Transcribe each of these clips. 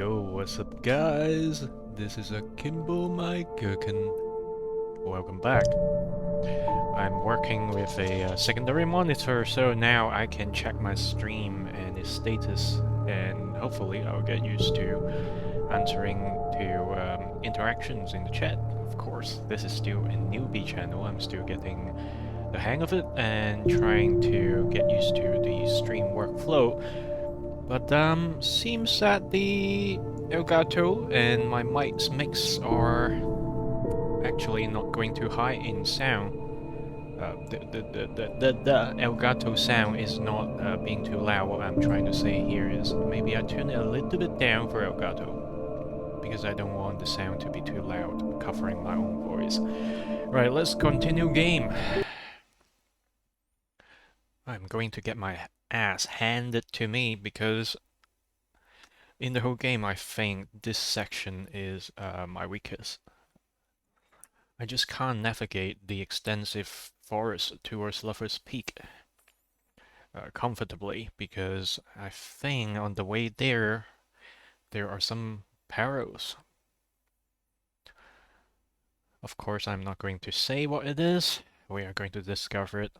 Yo, what's up guys? This is Akimbo my Gherkin. Welcome back. I'm working with a secondary monitor, so now I can check my stream and its status, and hopefully I'll get used to answering to interactions in the chat. Of course, this is still a newbie channel, I'm still getting the hang of it and trying to get used to the stream workflow. But seems that the Elgato and my mic's mix are actually not going too high in sound. The Elgato sound is not being too loud. What I'm trying to say here is maybe I turn it a little bit down for Elgato because I don't want the sound to be too loud, covering my own voice. Right, let's continue game. I'm going to get my ass handed to me because in the whole game I think this section is my weakest. I just can't navigate the extensive forest towards Lover's Peak comfortably because I think on the way there are some perils. Of course I'm not going to say what it is, we are going to discover it.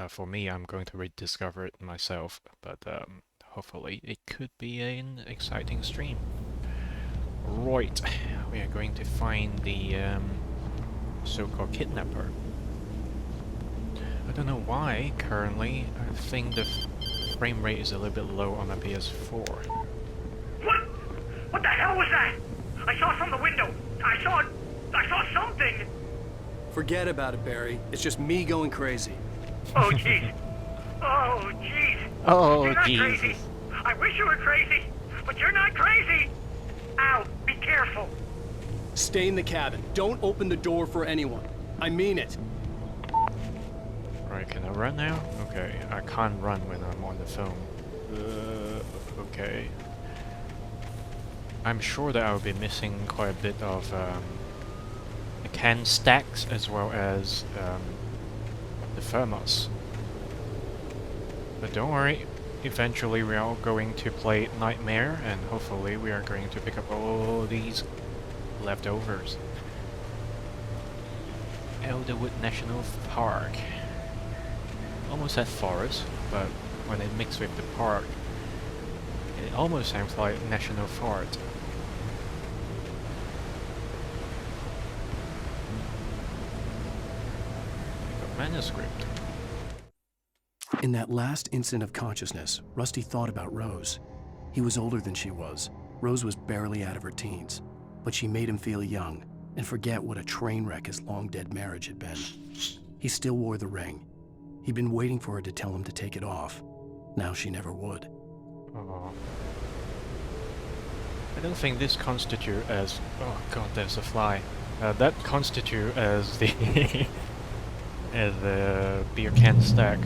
For me, I'm going to rediscover it myself, but hopefully it could be an exciting stream. Right, we are going to find the so-called kidnapper. I don't know why, currently, I think the frame rate is a little bit low on my PS4. What? What the hell was that? I saw from the window. I saw something. Forget about it, Barry. It's just me going crazy. Oh, jeez. Oh, jeez. Oh, You're not Jesus. crazy. I wish you were crazy, but you're not crazy. Ow, be careful. Stay in the cabin. Don't open the door for anyone. I mean it. Right, can I run now? Okay, I can't run when I'm on the phone. Okay. I'm sure that I'll be missing quite a bit of the can stacks as well as the thermos. But don't worry, eventually we are going to play Nightmare and hopefully we are going to pick up all these leftovers. Elderwood National Park. Almost at forest, but when it mixed with the park, it almost sounds like National Fart. Manuscript. In that last instant of consciousness, Rusty thought about Rose. He was older than she was. Rose was barely out of her teens, but she made him feel young and forget what a train wreck his long-dead marriage had been. He still wore the ring. He'd been waiting for her to tell him to take it off. Now she never would. Oh. I don't think this constitute as... Oh god, there's a fly. That constitute as the... as the beer can stack.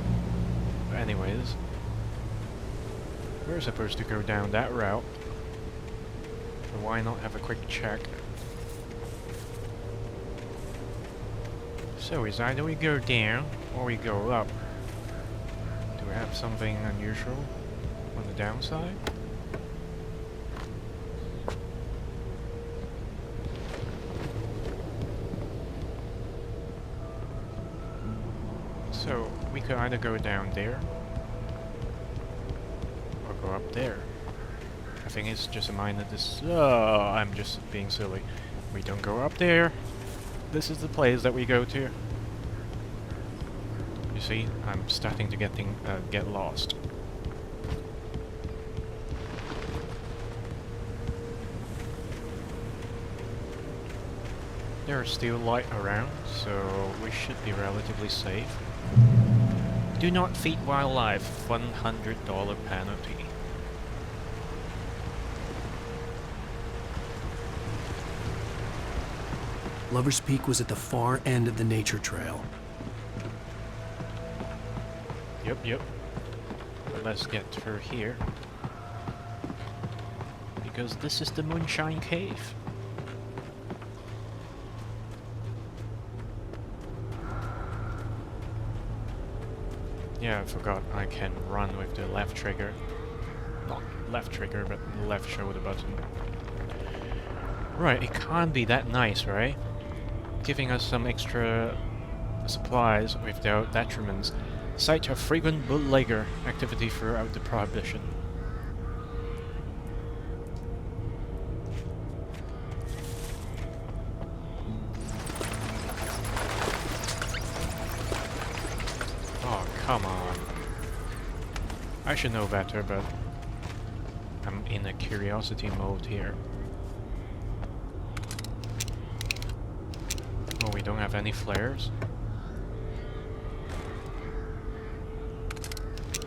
But anyways, we're supposed to go down that route. So why not have a quick check? So it's either we go down or we go up. Do we have something unusual on the downside? So we could either go down there or go up there. I think it's just a minor I'm just being silly. We don't go up there. This is the place that we go to. You see, I'm starting to get lost. There are still light around, so we should be relatively safe. Do not feed wildlife, $100 penalty. Lover's Peak was at the far end of the nature trail. Yep. Let's get through here. Because this is the Moonshine Cave. Yeah, I forgot I can run with the left trigger. Not left trigger, but left shoulder button. Right, it can't be that nice, right? Giving us some extra supplies without detriments. Site of frequent bootlegger activity throughout the Prohibition. Oh, come on. I should know better, but I'm in a curiosity mode here. Oh, we don't have any flares?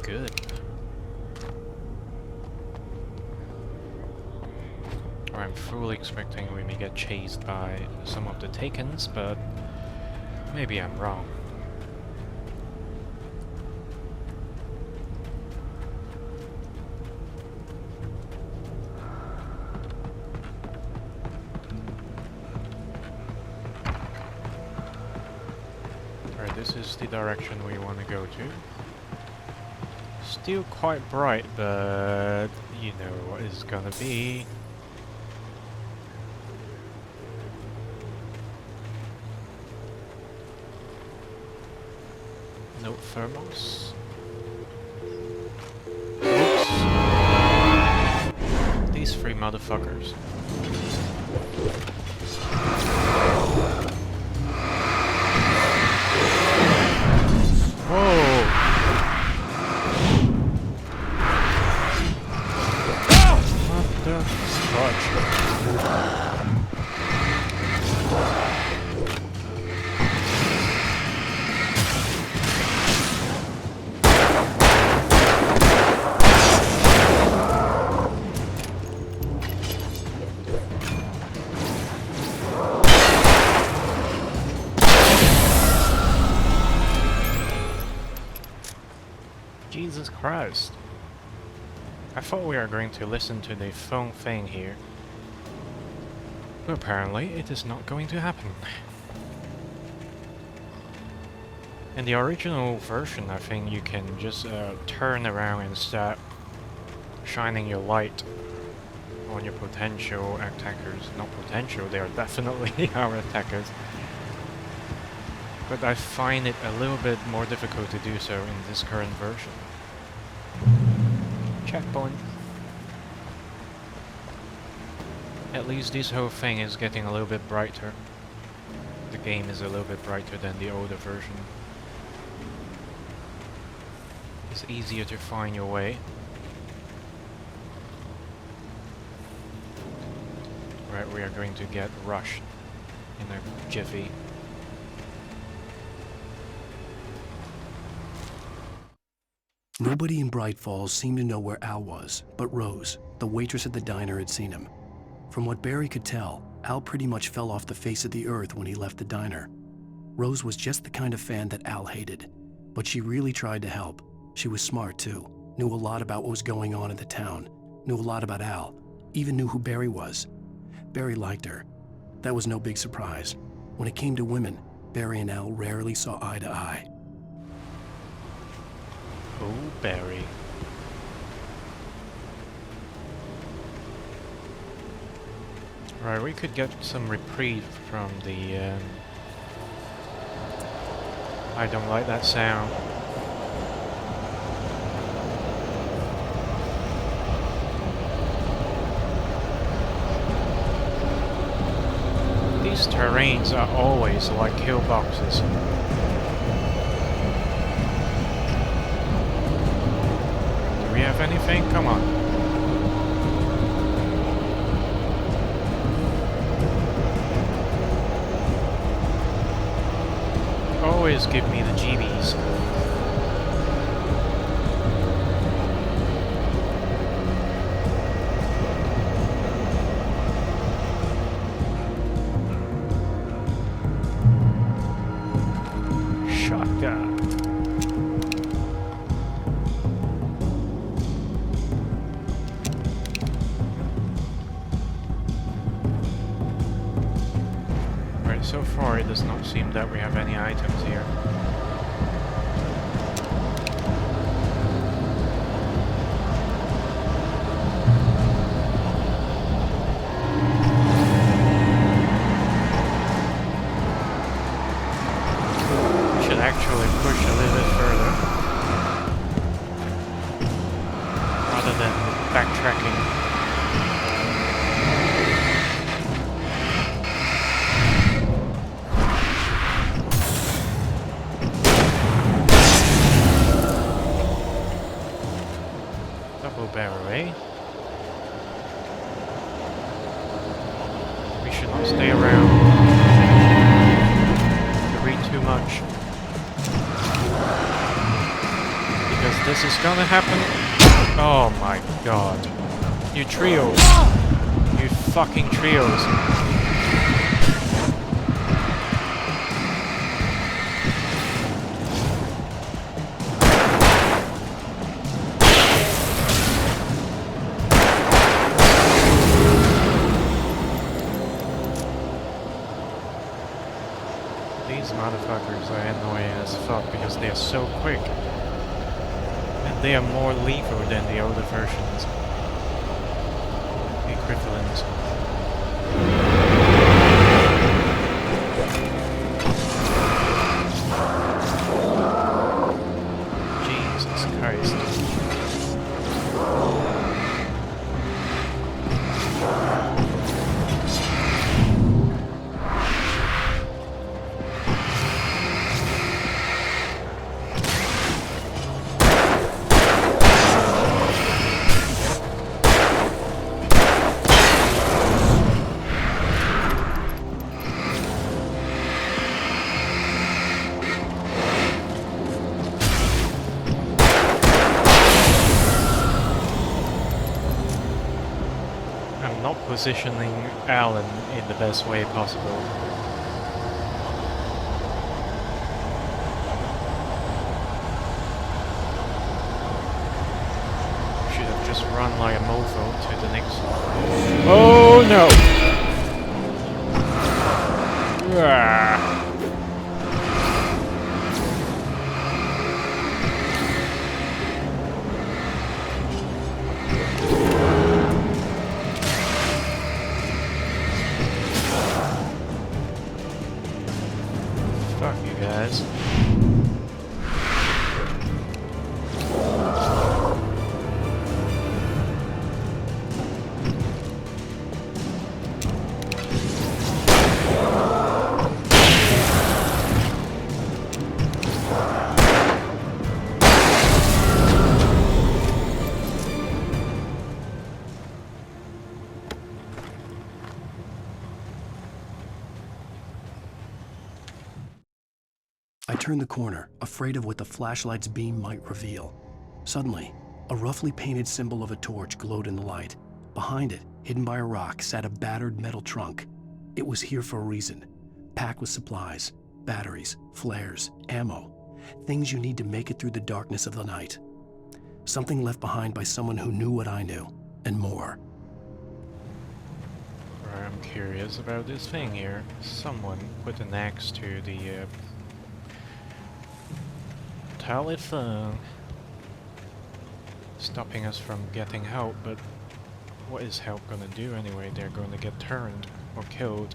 Good. Or I'm fully expecting we may get chased by some of the Takens, but maybe I'm wrong. Alright, this is the direction we want to go to. Still quite bright, but you know what it's gonna be. No thermals. Oops. These three motherfuckers. Whoa! What the fudge? Jesus Christ. I thought we were going to listen to the phone thing here. But apparently it is not going to happen. In the original version, I think you can just turn around and start shining your light on your potential attackers. Not potential, they are definitely our attackers. But I find it a little bit more difficult to do so in this current version. Checkpoint. At least this whole thing is getting a little bit brighter. The game is a little bit brighter than the older version. It's easier to find your way. Right, we are going to get rushed in a jiffy. Nobody in Bright Falls seemed to know where Al was, but Rose, the waitress at the diner, had seen him. From what Barry could tell, Al pretty much fell off the face of the earth when he left the diner. Rose was just the kind of fan that Al hated, but she really tried to help. She was smart too, knew a lot about what was going on in the town, knew a lot about Al, even knew who Barry was. Barry liked her. That was no big surprise. When it came to women, Barry and Al rarely saw eye to eye. Oh, Barry. Right, we could get some reprieve from the... I don't like that sound. These terrains are always like kill boxes. Do we have anything? Come on. Always give me the GBs. Shotgun. Right, so far it does not seem that we have any items here. should not stay around to read too much. Because this is gonna happen. Oh my god. You trios. You fucking trios. These motherfuckers are annoying as fuck because they are so quick. And they are more lethal than the older versions. Equivalent. Jesus Christ. I'm not positioning Alan in the best way possible. Should have just run like a mofo to the next. Oh no! Ah. Fuck you guys. I turned the corner, afraid of what the flashlight's beam might reveal. Suddenly, a roughly painted symbol of a torch glowed in the light. Behind it, hidden by a rock, sat a battered metal trunk. It was here for a reason, packed with supplies, batteries, flares, ammo, things you need to make it through the darkness of the night. Something left behind by someone who knew what I knew, and more. I'm curious about this thing here. Someone put an axe to the telephone, stopping us from getting help, but what is help gonna do anyway? They're gonna get turned or killed.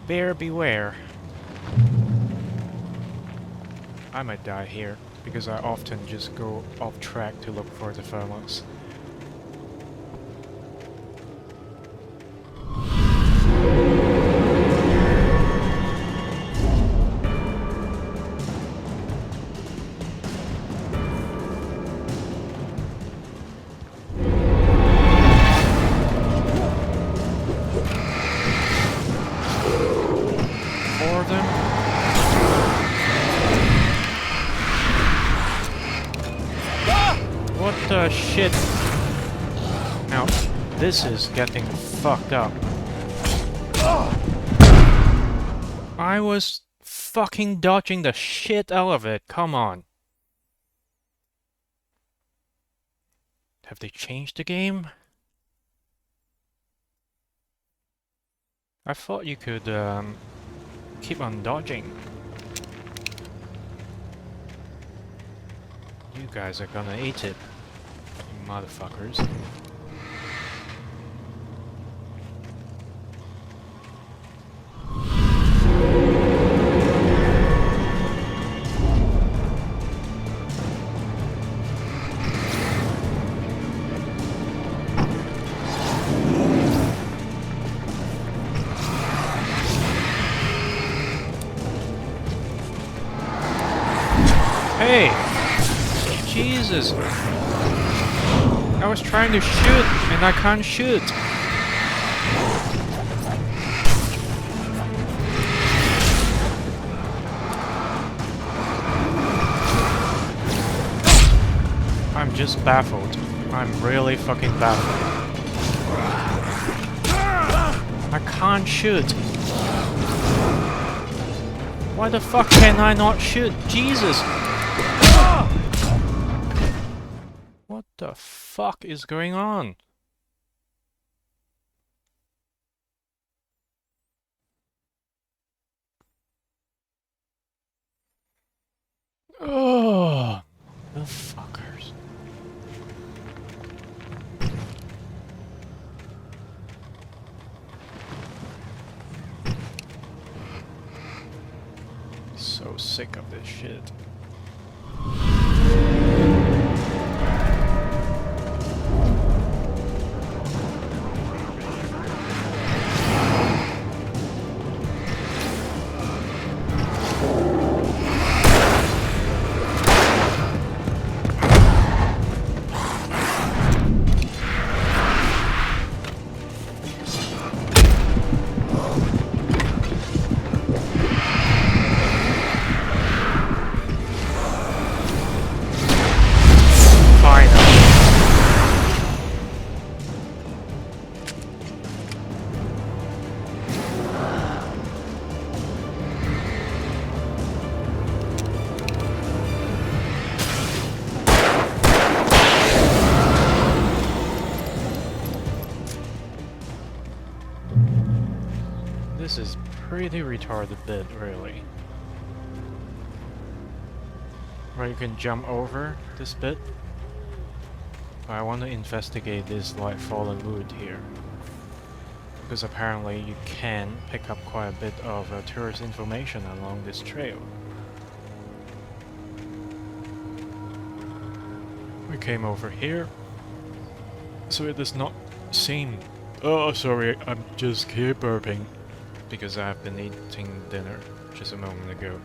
Bear beware. I might die here, because I often just go off track to look for the thermos. What the shit? Now, this is getting fucked up. I was fucking dodging the shit out of it, come on. Have they changed the game? I thought you could keep on dodging. You guys are gonna eat it, you motherfuckers. Hey! Jesus! I was trying to shoot and I can't shoot! just baffled. I'm really fucking baffled. I can't shoot. Why the fuck can I not shoot? Jesus! What the fuck is going on? Oh, the fuckers. So sick of this shit. This is pretty retarded bit, really. Right, you can jump over this bit. But I want to investigate this like fallen wood here. Because apparently you can pick up quite a bit of tourist information along this trail. We came over here. So it does not seem... Oh, sorry, I'm just keep burping. Because I've been eating dinner just a moment ago.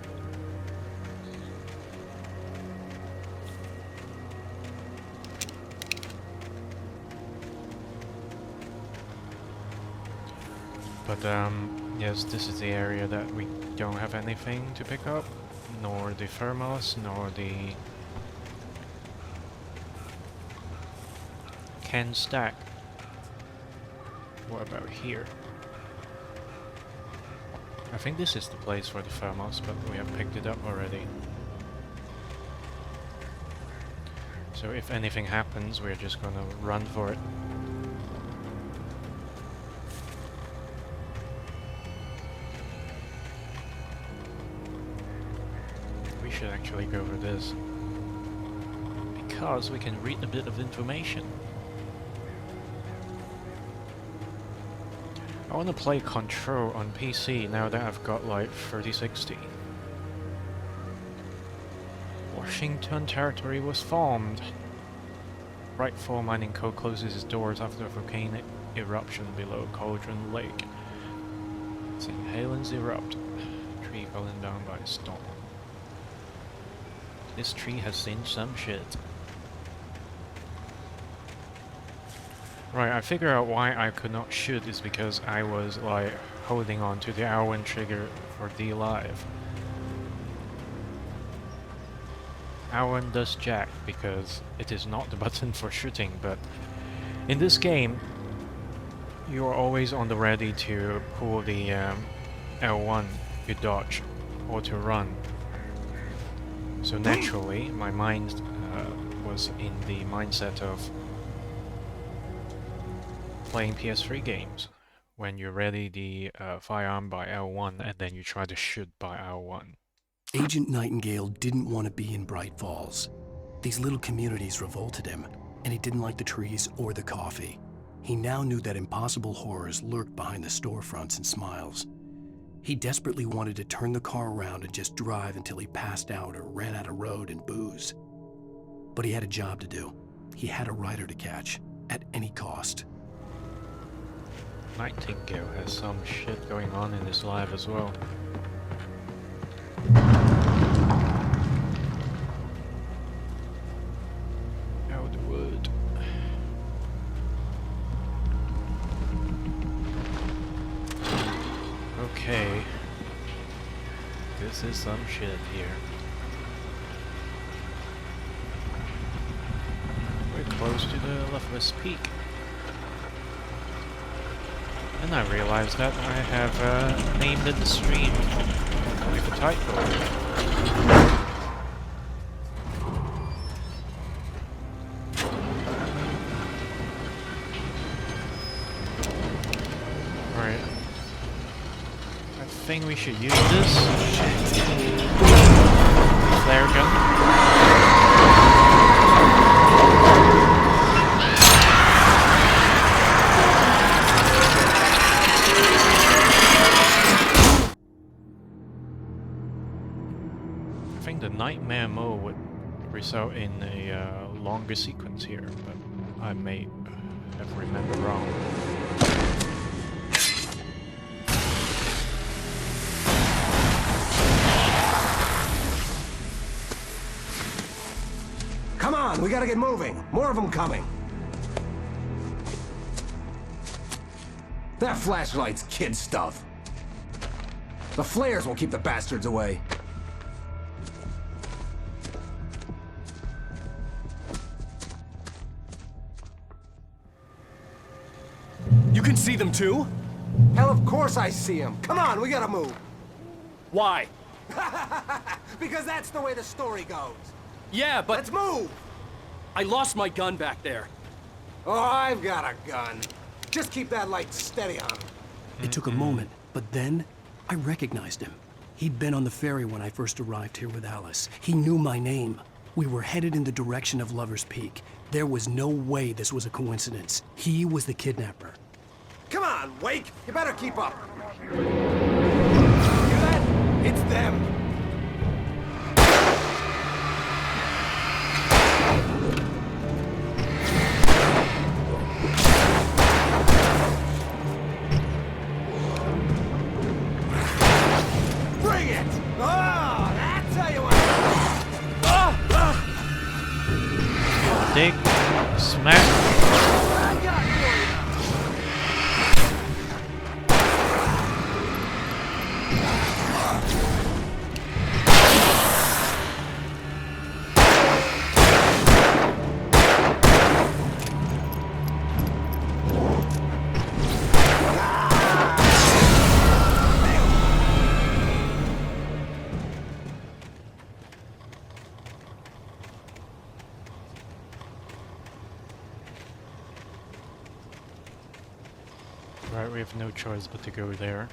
But yes, this is the area that we don't have anything to pick up, nor the thermos, nor the can stack. What about here? I think this is the place for the thermos, but we have picked it up already. So if anything happens, we're just gonna run for it. We should actually go for this. Because we can read a bit of information. I want to play Control on PC now that I've got like 3060. Washington Territory was formed. Brightfall Mining Co. closes its doors after a volcanic eruption below Cauldron Lake. St. Helens erupt. Tree fallen down by a storm. This tree has seen some shit. Right, I figured out why I could not shoot is because I was like holding on to the R1 trigger for D Live. R1 does jack because it is not the button for shooting, but in this game you are always on the ready to pull the L1 to dodge or to run. So naturally my mind was in the mindset of playing PS3 games, when you ready the firearm by L1 and then you try to shoot by L1. Agent Nightingale didn't want to be in Bright Falls. These little communities revolted him, and he didn't like the trees or the coffee. He now knew that impossible horrors lurked behind the storefronts and smiles. He desperately wanted to turn the car around and just drive until he passed out or ran out of road and booze. But he had a job to do. He had a rider to catch, at any cost. Nightingale has some shit going on in his life as well. Out the wood. Okay. This is some shit here. close to the Loveless Peak. And I realized that I have named the stream with a typo. Right. I think we should use this. Flare gun. I think the Nightmare mode would result in a longer sequence here, but I may have remembered wrong. Come on, we gotta get moving. More of them coming. That flashlight's kid stuff. The flares will keep the bastards away. You can see them too? Hell, of course I see them. Come on, we gotta move. Why? Because that's the way the story goes. Yeah, but Let's move! I lost my gun back there. Oh, I've got a gun. Just keep that light steady on him. It took a moment, but then I recognized him. He'd been on the ferry when I first arrived here with Alice. He knew my name. We were headed in the direction of Lover's Peak. There was no way this was a coincidence. He was the kidnapper. Come on, Wake! You better keep up. Hear that? It's them. Bring it! Oh, that's how you want it. Dig, smack. I got it for you. Right, we have no choice but to go there.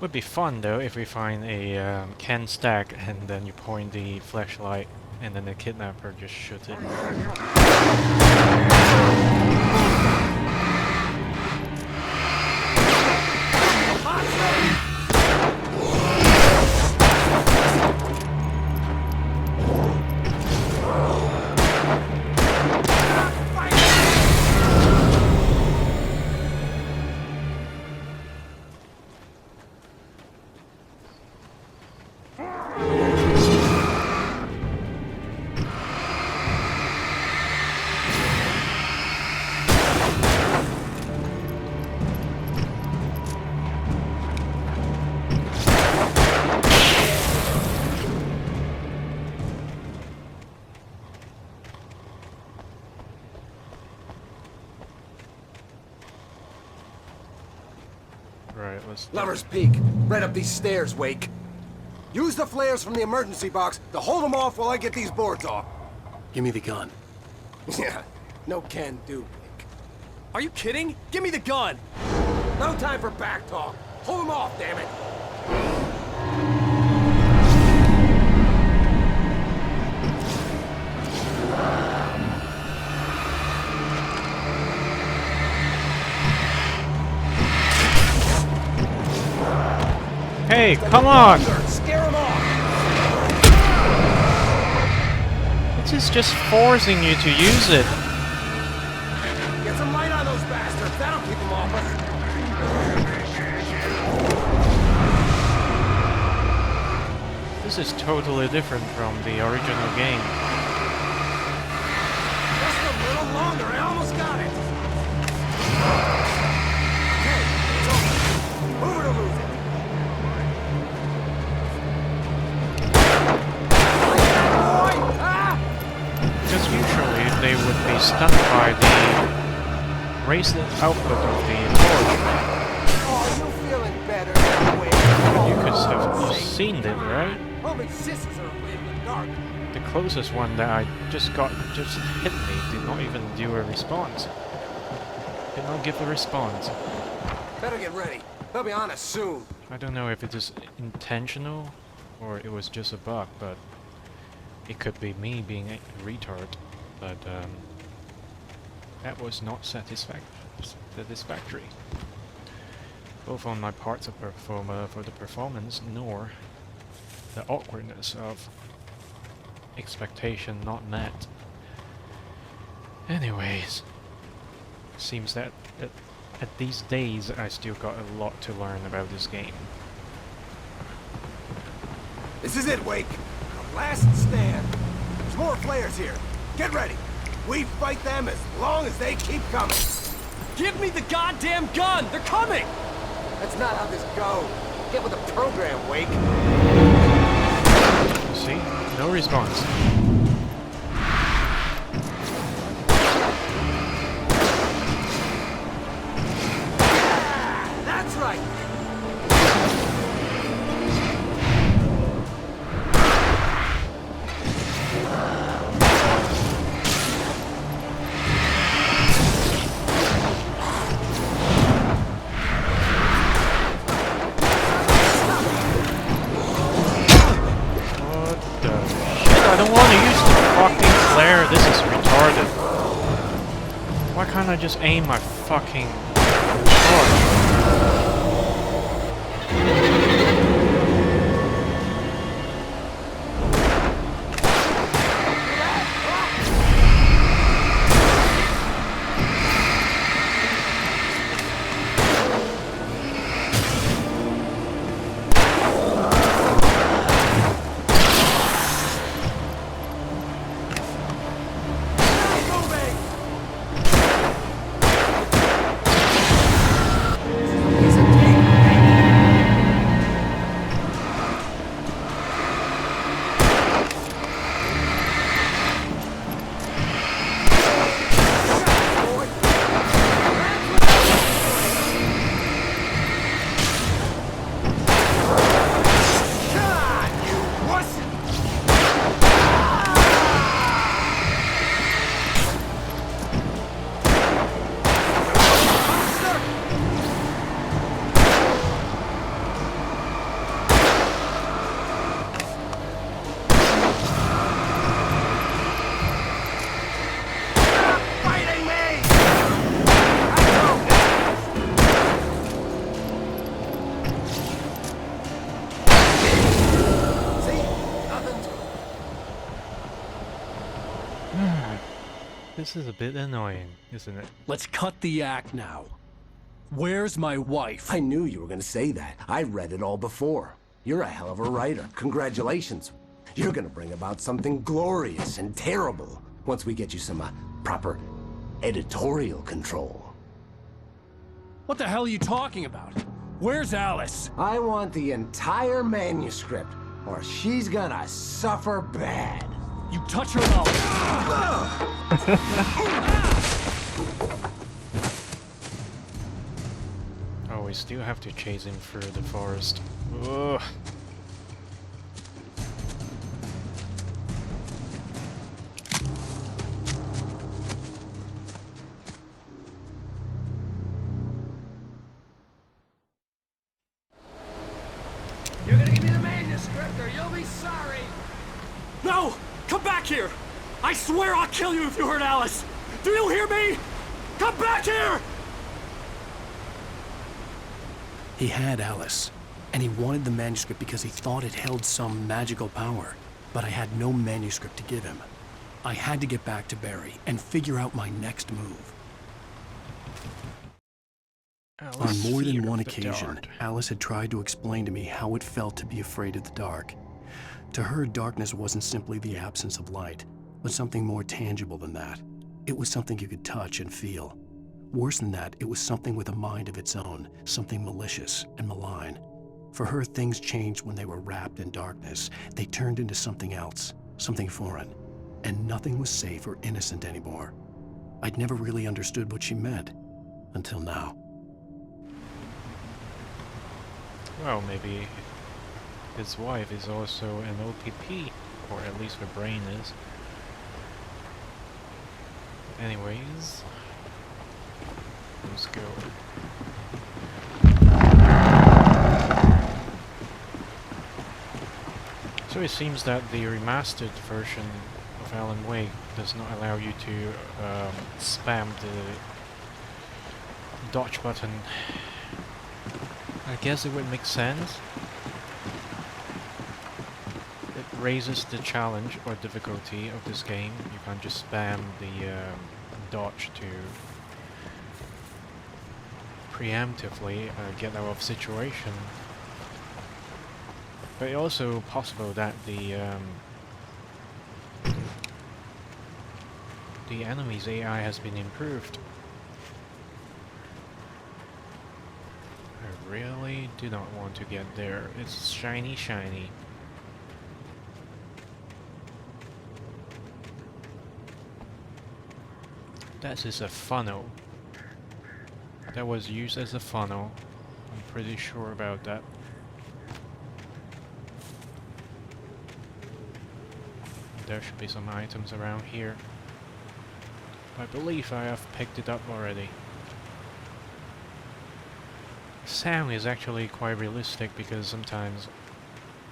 Would be fun though if we find a can stack and then you point the flashlight and then the kidnapper just shoots it. Right, let's do Lover's Peak. Right up these stairs, Wake. Use the flares from the emergency box to hold them off while I get these boards off. Give me the gun. Yeah, no can do, Wake. Are you kidding? Give me the gun! No time for back talk. Hold them off, damn it. Hey, come on! Scare them off. This is just forcing you to use it. Get some light on those bastards. That'll keep them off us. This is totally different from the original game. Just a little longer. I almost got it. Okay, it's over. Move it or lose it. Because usually they would stunned by the raised output of the forge. Oh, you feeling better now, Wade? You could have seen it, right? Homie sisters are afraid of the dark. The closest one that I just got just hit me, did not even do a response. Did not give a response. Better get ready. They'll be on us soon. I don't know if it is intentional or it was just a bug, but it could be me being a retard. But that was not satisfactory. Both on my parts of for the performance, nor the awkwardness of expectation not met. Anyways, seems that at these days I still got a lot to learn about this game. This is it, Wake. The last stand. There's more flares here. Get ready. We fight them as long as they keep coming. Give me the goddamn gun! They're coming! That's not how this goes. Get with the program, Wake. See? No response. That's right. What the shit? I don't want to use the fucking flare. This is retarded. Why can't I just aim my fucking torch? This is a bit annoying, isn't it? Let's cut the act now. Where's my wife? I knew you were gonna say that. I read it all before. You're a hell of a writer. Congratulations. You're gonna bring about something glorious and terrible once we get you some proper editorial control. What the hell are you talking about? Where's Alice? I want the entire manuscript, or she's gonna suffer bad. You touch her mouth. Oh, we still have to chase him through the forest. Ugh. You're gonna give me the manuscript or you'll be sorry. No! Come back here! I swear I'll kill you if you hurt Alice! Do you hear me? Come back here! He had Alice, and he wanted the manuscript because he thought it held some magical power. But I had no manuscript to give him. I had to get back to Barry and figure out my next move. On more than one occasion, Alice had tried to explain to me how it felt to be afraid of the dark. To her, darkness wasn't simply the absence of light, but something more tangible than that. It was something you could touch and feel. Worse than that, it was something with a mind of its own, something malicious and malign. For her, things changed when they were wrapped in darkness. They turned into something else, something foreign, and nothing was safe or innocent anymore. I'd never really understood what she meant. Until now. Well, maybe his wife is also an OPP, or at least her brain is. Anyways, let's go. So it seems that the remastered version of Alan Wake does not allow you to spam the dodge button. I guess it would make sense. It raises the challenge or difficulty of this game. You can't just spam the dodge to preemptively get out of situation. But it's also possible that the enemy's AI has been improved. I really do not want to get there. It's shiny, shiny. That is a funnel. That was used as a funnel. I'm pretty sure about that. There should be some items around here. I believe I have picked it up already. The sound is actually quite realistic because sometimes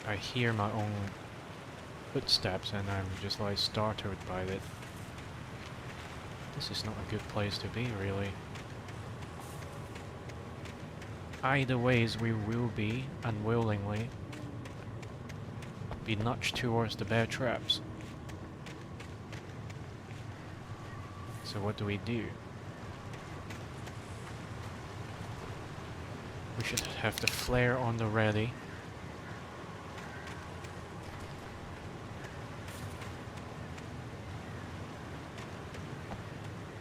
I hear my own footsteps and I'm just like startled by it. This is not a good place to be, really. Either ways, we will be, unwillingly, be nudged towards the bear traps. So what do? We should have the flare on the ready.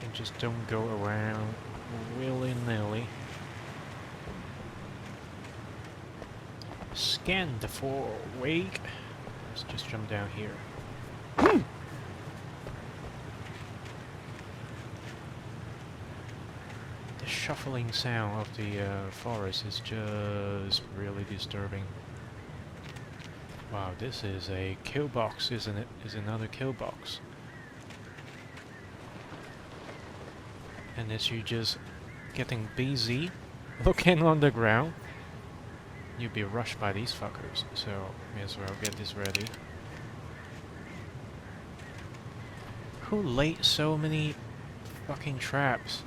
And just don't go around willy-nilly. Scan the wake. Let's just jump down here. The shuffling sound of the forest is just really disturbing. Wow, this is a kill box, isn't it? Is another kill box. And as you just getting busy looking on the ground, you'll be rushed by these fuckers, so may as well get this ready. Who laid so many fucking traps?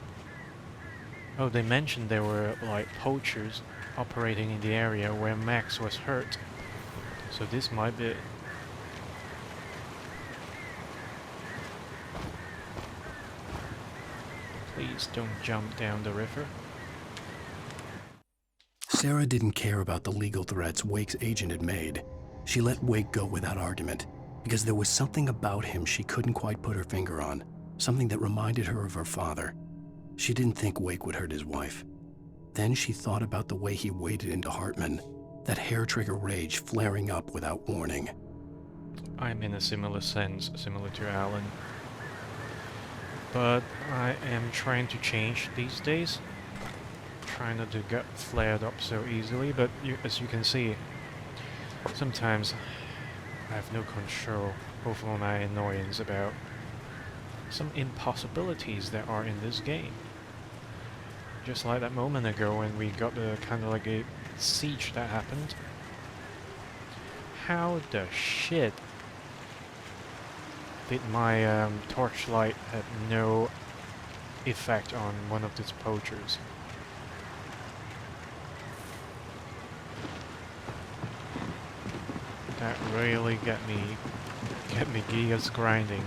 Oh, they mentioned there were like poachers operating in the area where Max was hurt. So this might be it. Please don't jump down the river. Sarah didn't care about the legal threats Wake's agent had made. She let Wake go without argument, because there was something about him she couldn't quite put her finger on, something that reminded her of her father. She didn't think Wake would hurt his wife. Then she thought about the way he waded into Hartman, that hair-trigger rage flaring up without warning. I'm in a similar sense, similar to Alan. But I am trying to change these days. Trying not to get flared up so easily, but as you can see, sometimes I have no control over my annoyance about some impossibilities that are in this game. Just like that moment ago when we got the kind of like a siege that happened. How the shit did my torchlight have no effect on one of these poachers? That really get me gears grinding.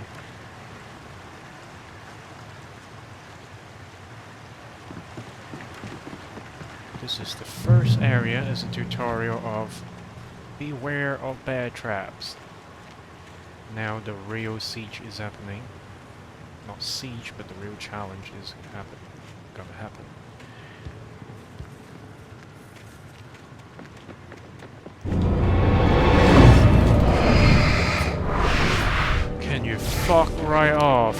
This is the first area as a tutorial of beware of bear traps. Now the real siege is happening. Not siege, but the real challenge is gonna happen. Can you fuck right off?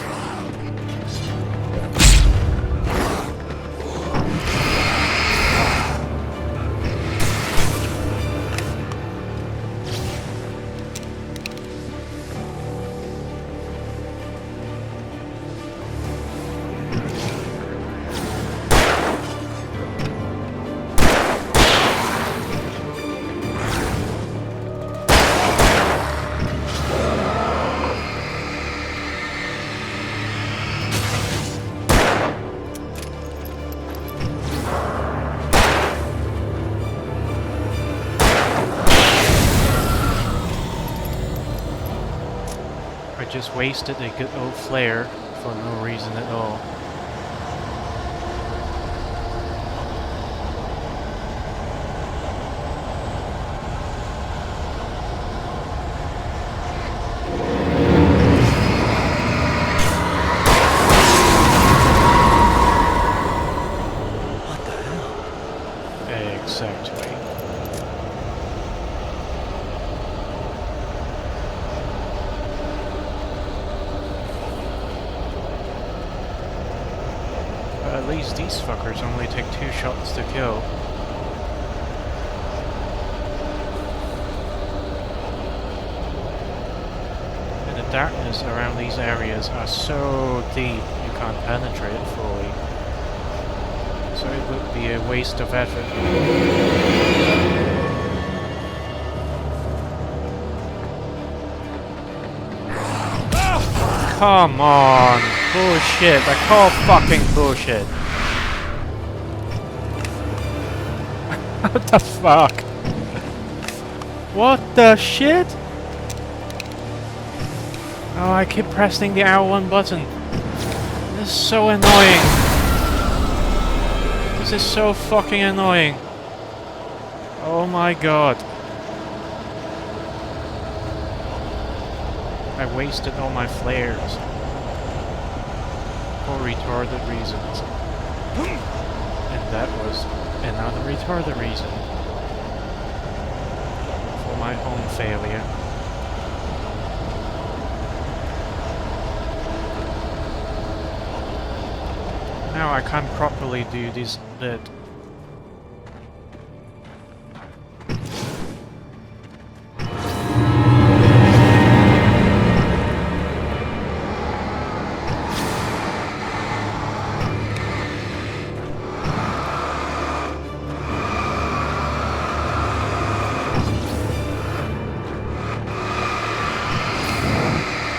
just wasted a good old flare for no reason at all. What the hell? Exactly. But at least these fuckers only take 2 shots to kill. And the darkness around these areas are so deep you can't penetrate it fully. So it would be a waste of effort. Come on! Bullshit! I call fucking bullshit! What the fuck? What the shit? Oh, I keep pressing the R1 button. This is so annoying. This is so fucking annoying. Oh my god. I wasted all my flares. For retarded reasons. And that was another retarded reason. For my own failure. Now I can't properly do this bit.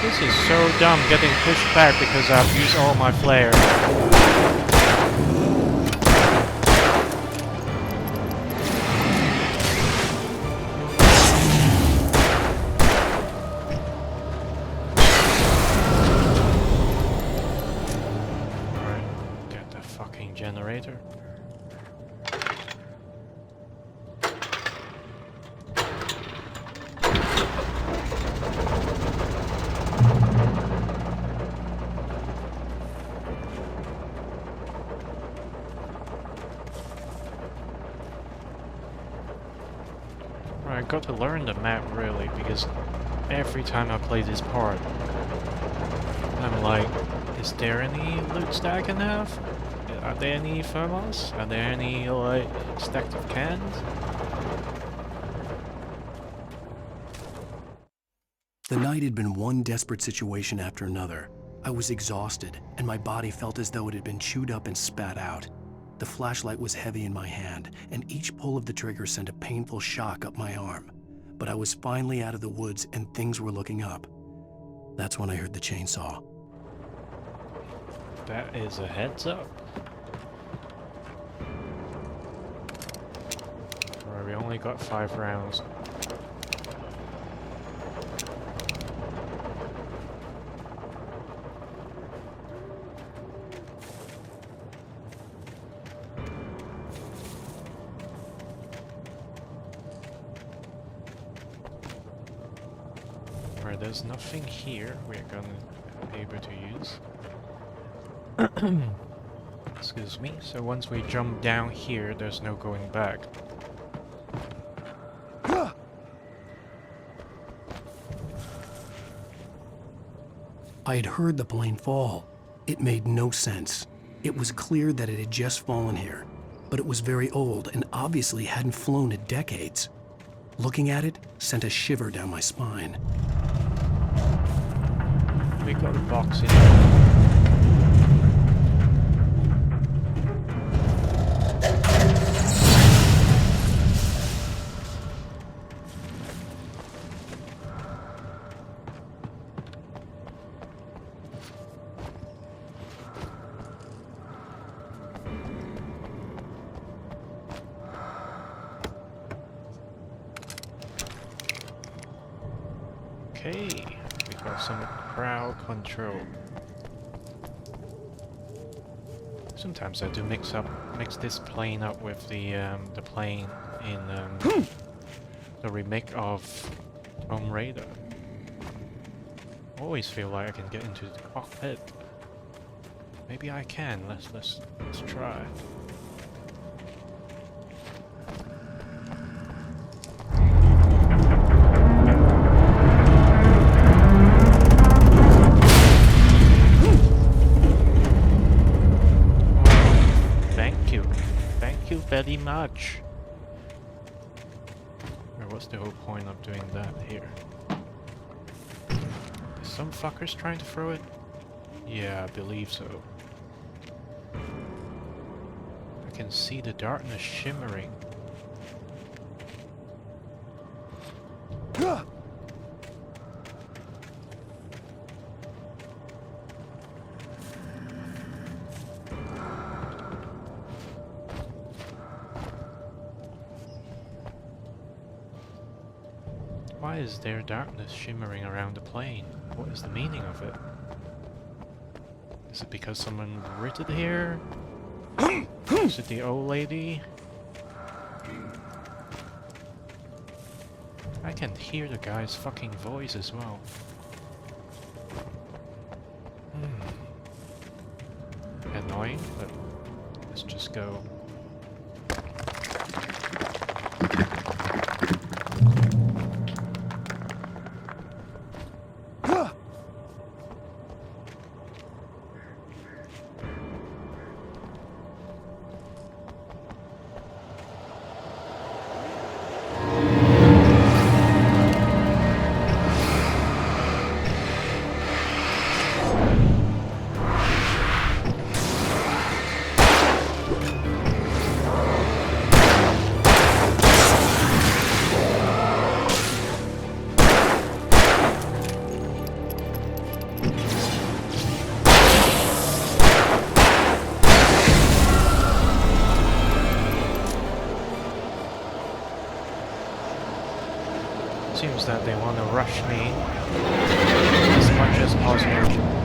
This is so dumb getting pushed back because I've used all my flares. Alright, get the fucking generator. I got to learn the map really, because every time I play this part, I'm like, is there any loot stack I can have? Are there any thermos? Are there any, like, stacked of cans? The night had been one desperate situation after another. I was exhausted, and my body felt as though it had been chewed up and spat out. The flashlight was heavy in my hand, and each pull of the trigger sent a painful shock up my arm. But I was finally out of the woods, and things were looking up. That's when I heard the chainsaw. That is a heads up. Alright, we only got 5 rounds. Alright, there's nothing here we're gonna be able to use. Excuse me. So once we jump down here, there's no going back. I had heard the plane fall. It made no sense. It was clear that it had just fallen here, but it was very old and obviously hadn't flown in decades. Looking at it sent a shiver down my spine. We got a box in there. Okay, we got some crowd control. Sometimes I do mix this plane up with the plane in the remake of Tomb Raider. Always feel like I can get into the cockpit. Maybe I can. Let's try. Thank you very much. Or what's the whole point of doing that here? Is some fuckers trying to throw it? Yeah, I believe so. I can see the darkness shimmering. Why is there darkness shimmering around the plane? What is the meaning of it? Is it because someone writ it here? Is it the old lady? I can hear the guy's fucking voice as well. Annoying, but let's just go. Seems that they want to rush me as much as possible.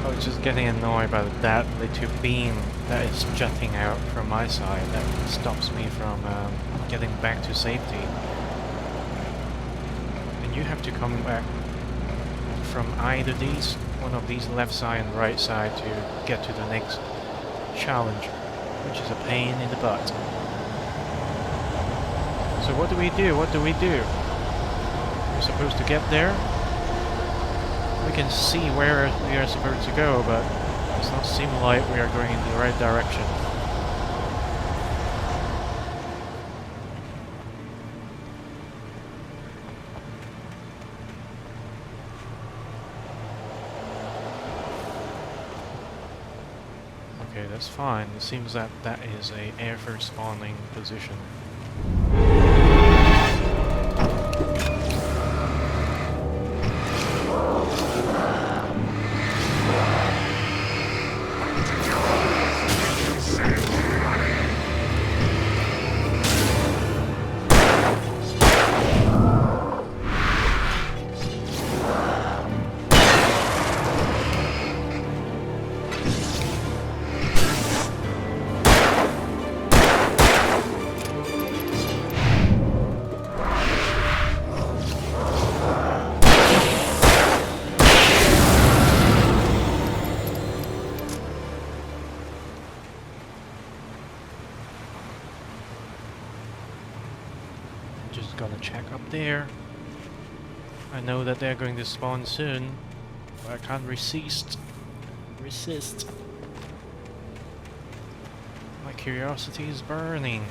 I was just getting annoyed by that little beam that is jutting out from my side that stops me from getting back to safety. And you have to come back from either these, one of these left side and right side to get to the next challenge, which is a pain in the butt. So what do we do? What do we do? We're supposed to get there. We can see where we are supposed to go, but it does not seem like we are going in the right direction. Okay, that's fine. It seems that that is a air force spawning position. gonna check up there. I know that they're going to spawn soon, but I can't resist. My curiosity is burning.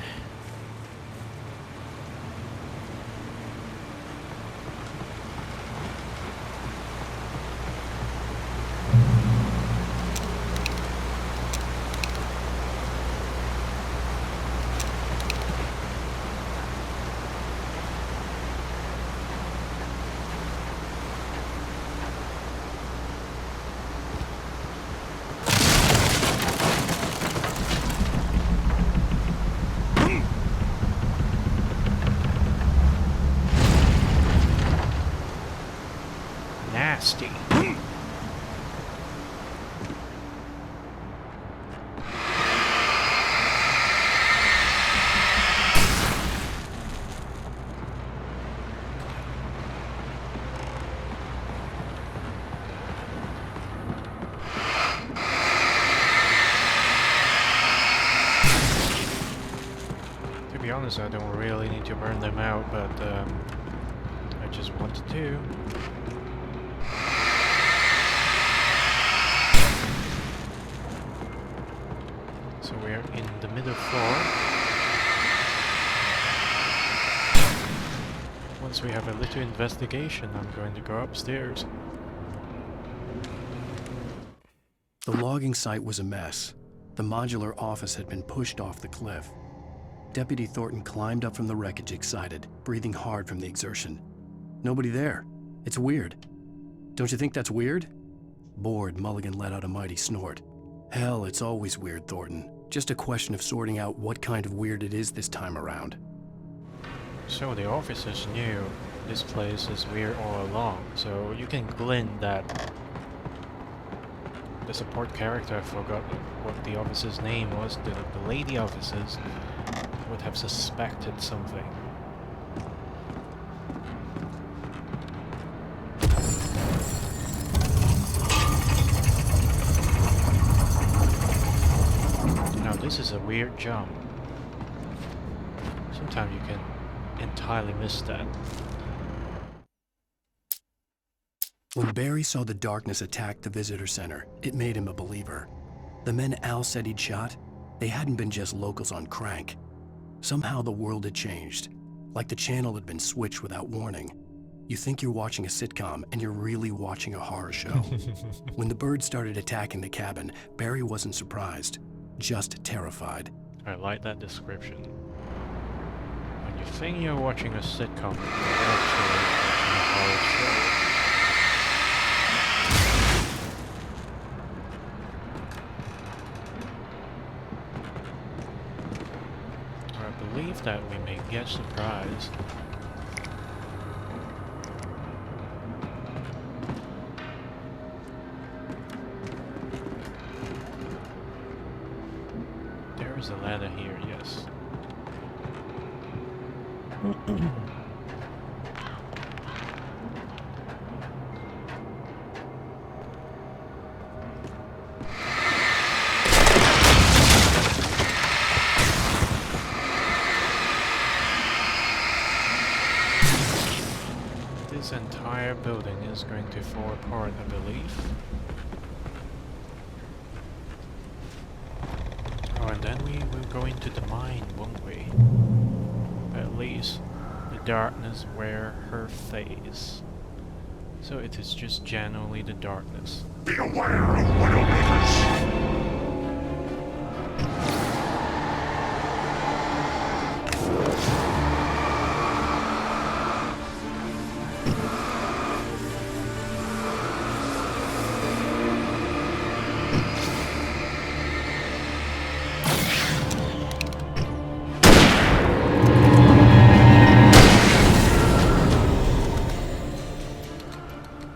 Nasty. To be honest, I don't really need to burn them out, but I just wanted to. So we're in the middle floor. Once we have a little investigation, I'm going to go upstairs. The logging site was a mess. The modular office had been pushed off the cliff. Deputy Thornton climbed up from the wreckage excited, breathing hard from the exertion. Nobody there. It's weird. Don't you think that's weird? Bored, Mulligan let out a mighty snort. Hell, it's always weird, Thornton. Just a question of sorting out what kind of weird it is this time around. So the officers knew this place is weird all along, so you can glean that the support character, I forgot what the officer's name was, the lady officers would have suspected something. Now this is a weird jump. Sometimes you can entirely miss that. When Barry saw the darkness attack the visitor center, it made him a believer. The men Al said he'd shot, they hadn't been just locals on crank. Somehow the world had changed, like the channel had been switched without warning. You think you're watching a sitcom, and you're really watching a horror show. When the birds started attacking the cabin, Barry wasn't surprised, just terrified. I like that description. When you think you're watching a sitcom, you're actually watching a horror show. I believe that we may get surprised. There is a ladder here, yes. This entire building is going to fall apart, I believe. Oh, and then we will go into the mine, won't we? At least the darkness wear her face. So it is just genuinely the darkness. Be aware of Widowmakers!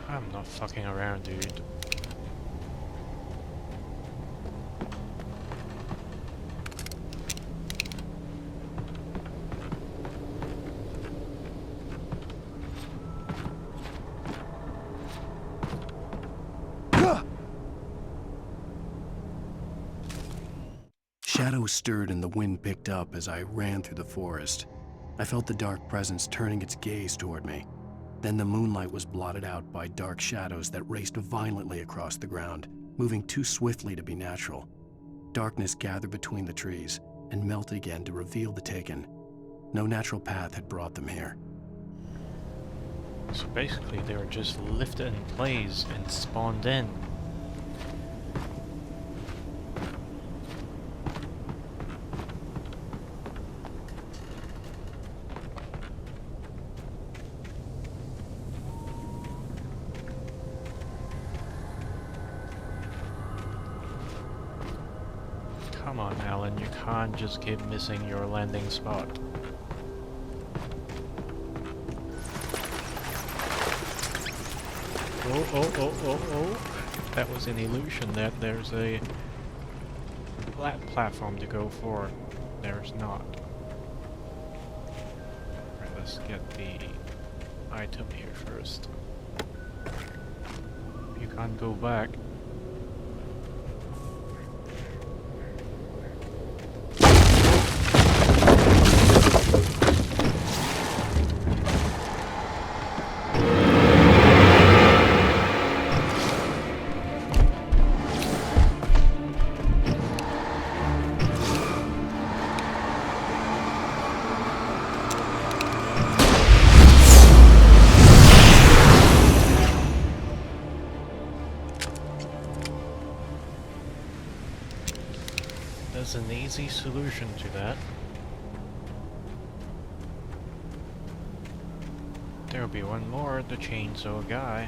I'm not fucking around, dude. Shadows stirred and the wind picked up as I ran through the forest. I felt the dark presence turning its gaze toward me. Then the moonlight was blotted out by dark shadows that raced violently across the ground, moving too swiftly to be natural. Darkness gathered between the trees and melted again to reveal the Taken. No natural path had brought them here. So basically they were just lifted in place and spawned in. Come on, Alan, you can't just keep missing your landing spot. Oh. That was an illusion that there's a platform to go for. There's not. Right, let's get the item here first. You can't go back. There's an easy solution to that. There'll be one more, the chainsaw guy.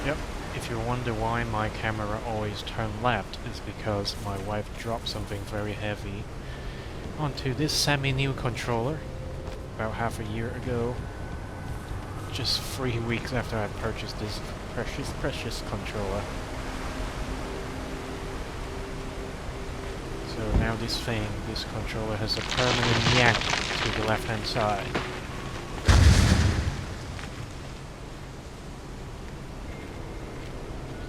Yep. If you wonder why my camera always turns left, it's because my wife dropped something very heavy onto this semi-new controller about half a year ago. Just 3 weeks after I purchased this precious controller. So now this controller has a permanent yank to the left-hand side.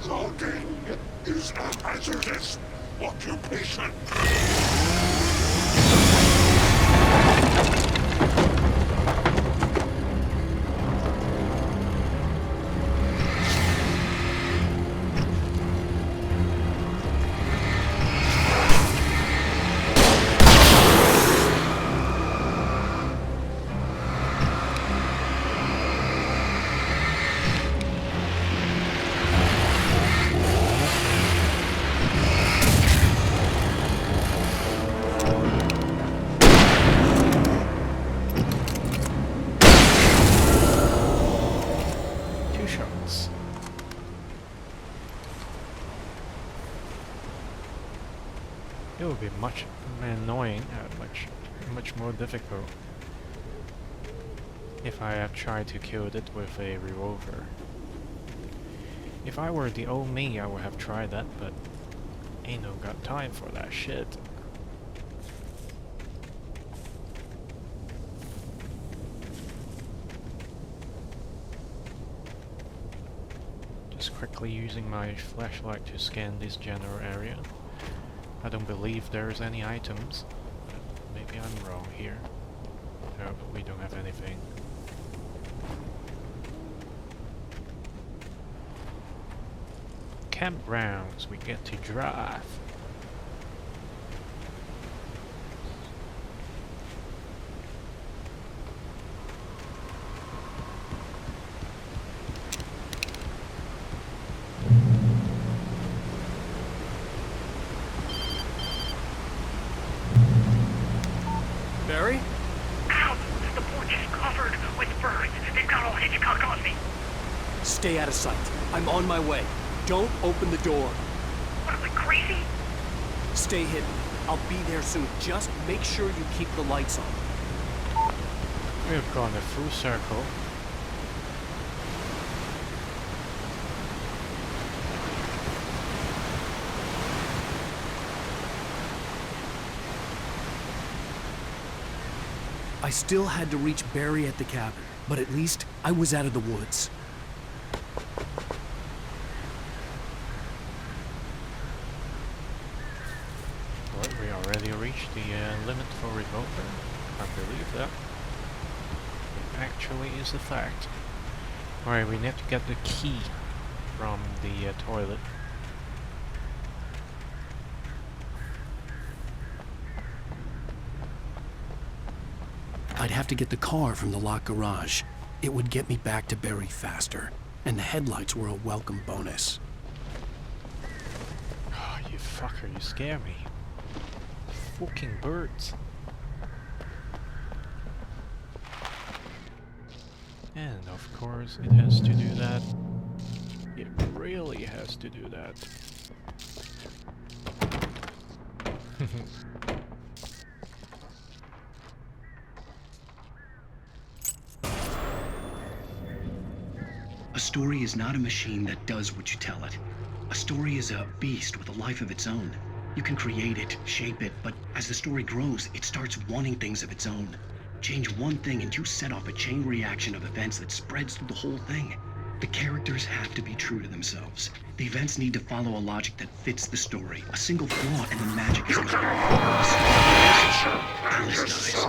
Logging is a hazardous occupation. It would be much annoying, much more difficult if I had tried to kill it with a revolver. If I were the old me, I would have tried that, but ain't no got time for that shit. Just quickly using my flashlight to scan this general area. I don't believe there's any items, but maybe I'm wrong here. No, we don't have anything. Campgrounds, we get to drive. Barry? Ow! The porch is covered with birds. They've got all Hitchcock on me. Stay out of sight. I'm on my way. Don't open the door. What am I, crazy? Stay hidden. I'll be there soon. Just make sure you keep the lights on. We've gone a full circle. I still had to reach Barry at the cabin, but at least I was out of the woods. Well, we already reached the limit for revolver. I believe that. It actually is a fact. Alright, we need to get the key from the toilet. I'd have to get the car from the locked garage. It would get me back to Barry faster, and the headlights were a welcome bonus. Oh, you fucker, you scare me. Fucking birds. And of course it has to do that. It really has to do that. A story is not a machine that does what you tell it. A story is a beast with a life of its own. You can create it, shape it, but as the story grows, it starts wanting things of its own. Change one thing and you set off a chain reaction of events that spreads through the whole thing. The characters have to be true to themselves. The events need to follow a logic that fits the story. A single flaw and the magic is gone. Alice dies.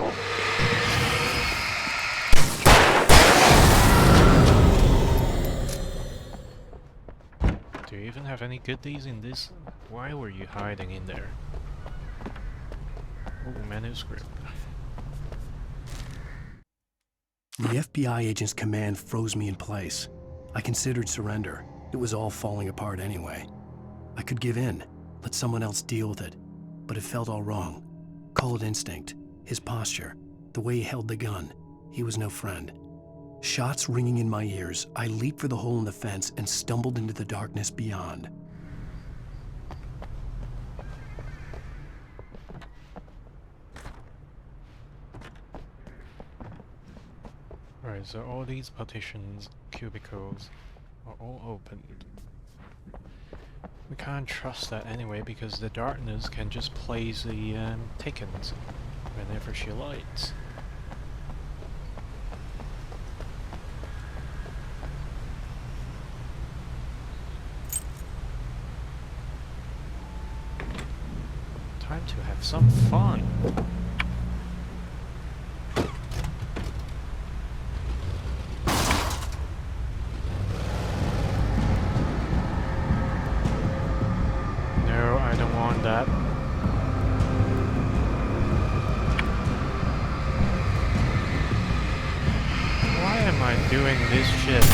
Do you even have any goodies in this? Why were you hiding in there? Oh, manuscript. The FBI agent's command froze me in place. I considered surrender. It was all falling apart anyway. I could give in, let someone else deal with it, but it felt all wrong. Call it instinct, his posture, the way he held the gun. He was no friend. Shots ringing in my ears, I leaped for the hole in the fence and stumbled into the darkness beyond. Alright, so all these partitions, cubicles, are all opened. We can't trust that anyway because the darkness can just place the Takens whenever she likes. Time to have some fun. No, I don't want that. Why am I doing this shit?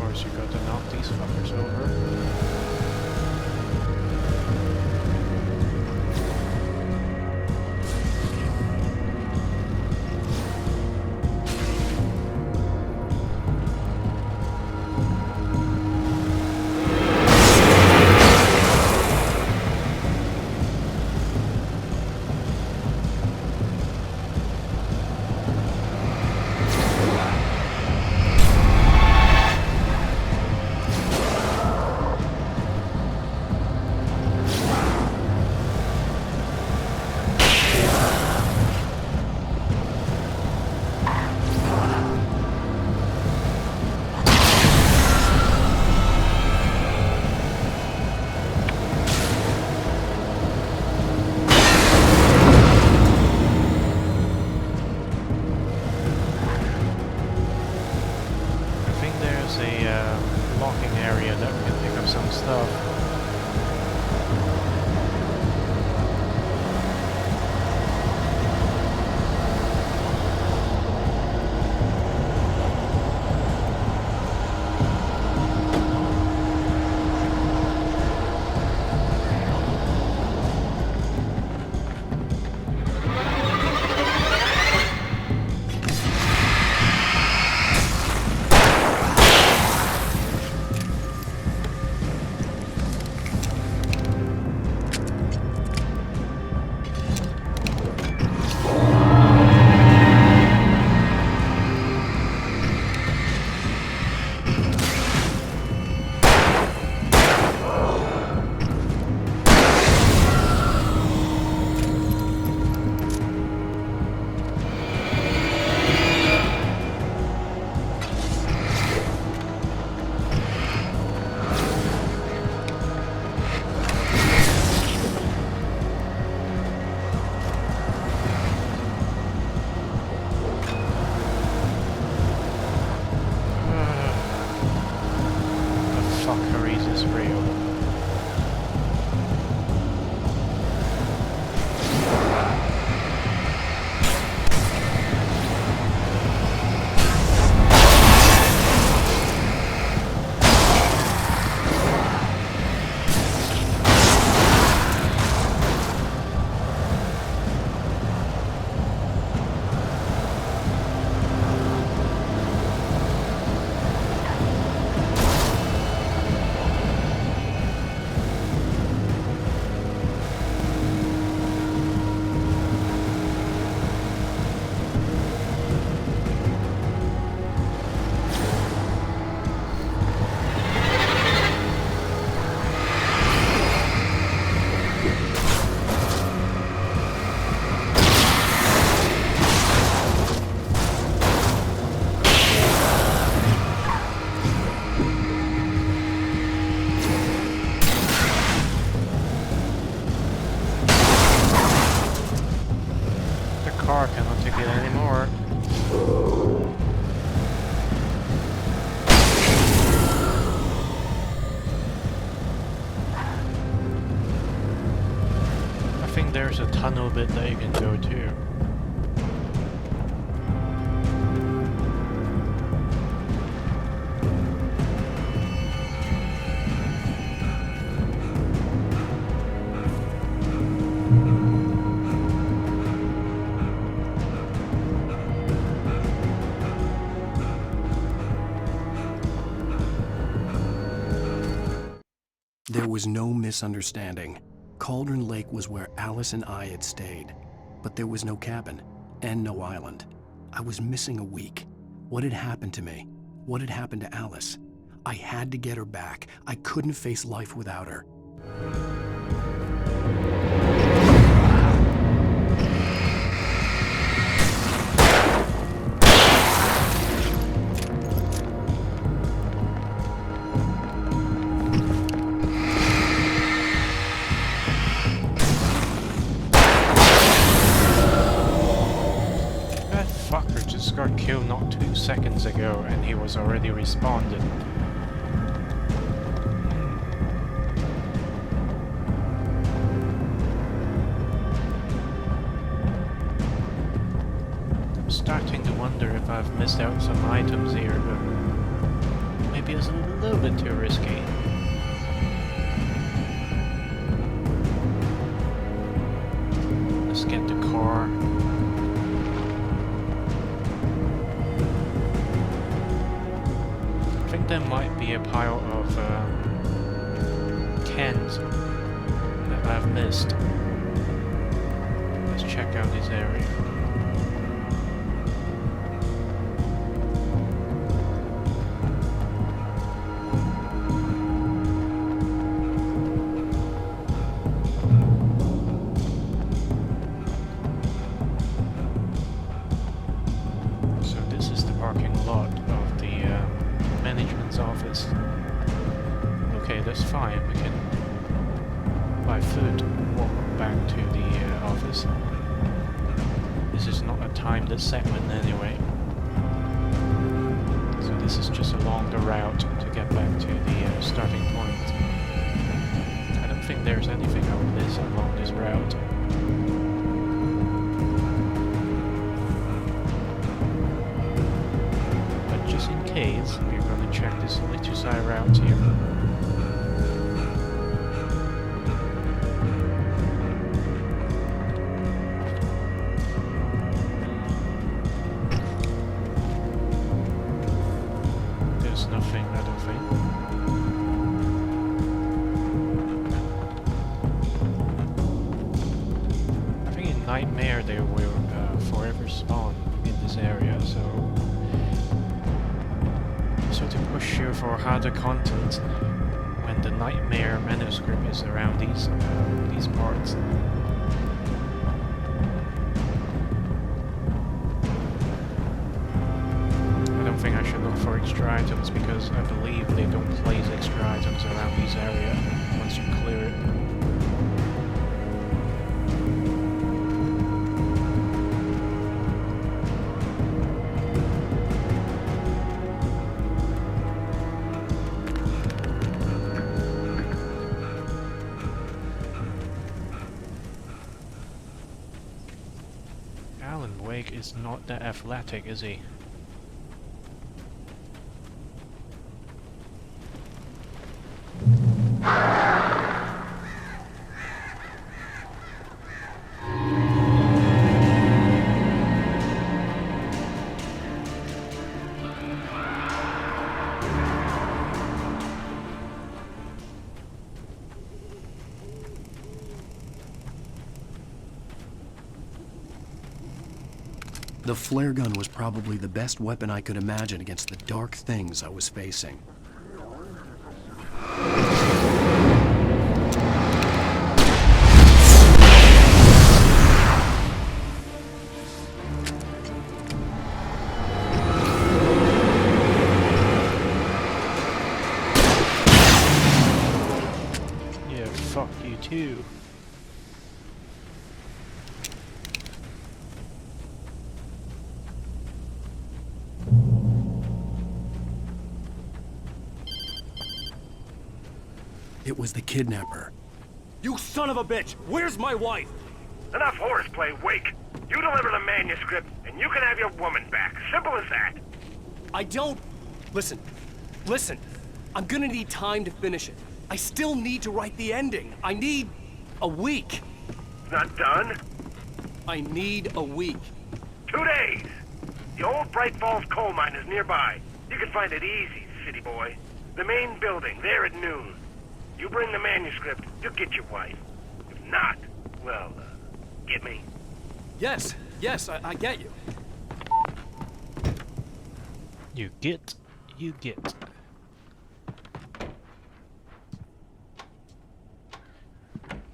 You got to knock these fuckers over. Locking area that we can pick up some stuff. is real. Car cannot take it anymore. I think there's a tunnel bit that you can go to. There was no misunderstanding. Cauldron Lake was where Alice and I had stayed, but there was no cabin and no island. I was missing a week. What had happened to me? What had happened to Alice? I had to get her back. I couldn't face life without her. Got killed not 2 seconds ago and he was already responded. I'm starting to wonder if I've missed out some items here, but maybe it's a little bit too risky. Let's get the car. I think there might be a pile of cans that I've missed. Let's check out this area. So this is the parking lot of the management's office. Okay, that's fine. We can buy food, walk back to the office. This is not a timed segment anyway. So this is just a longer route to get back to the starting point. I don't think there's anything I would miss along this route. Just in case, we're going to check this little side route here. There's nothing, I don't think. I think in Nightmare they will forever spawn in this area, so to push you for harder content when the Nightmare manuscript is around these parts. I don't think I should look for extra items because I believe they don't place extra items around this area once you clear it. is not that athletic, is he? The flare gun was probably the best weapon I could imagine against the dark things I was facing. Yeah, fuck you too. It was the kidnapper. You son of a bitch! Where's my wife? Enough horseplay, Wake. You deliver the manuscript, and you can have your woman back. Simple as that. I don't... Listen. I'm gonna need time to finish it. I still need to write the ending. I need a week. Not done? I need a week. 2 days. The old Bright Falls coal mine is nearby. You can find it easy, city boy. The main building, there at noon. You bring the manuscript, you'll get your wife. If not, well, get me. Yes, I get you. You get.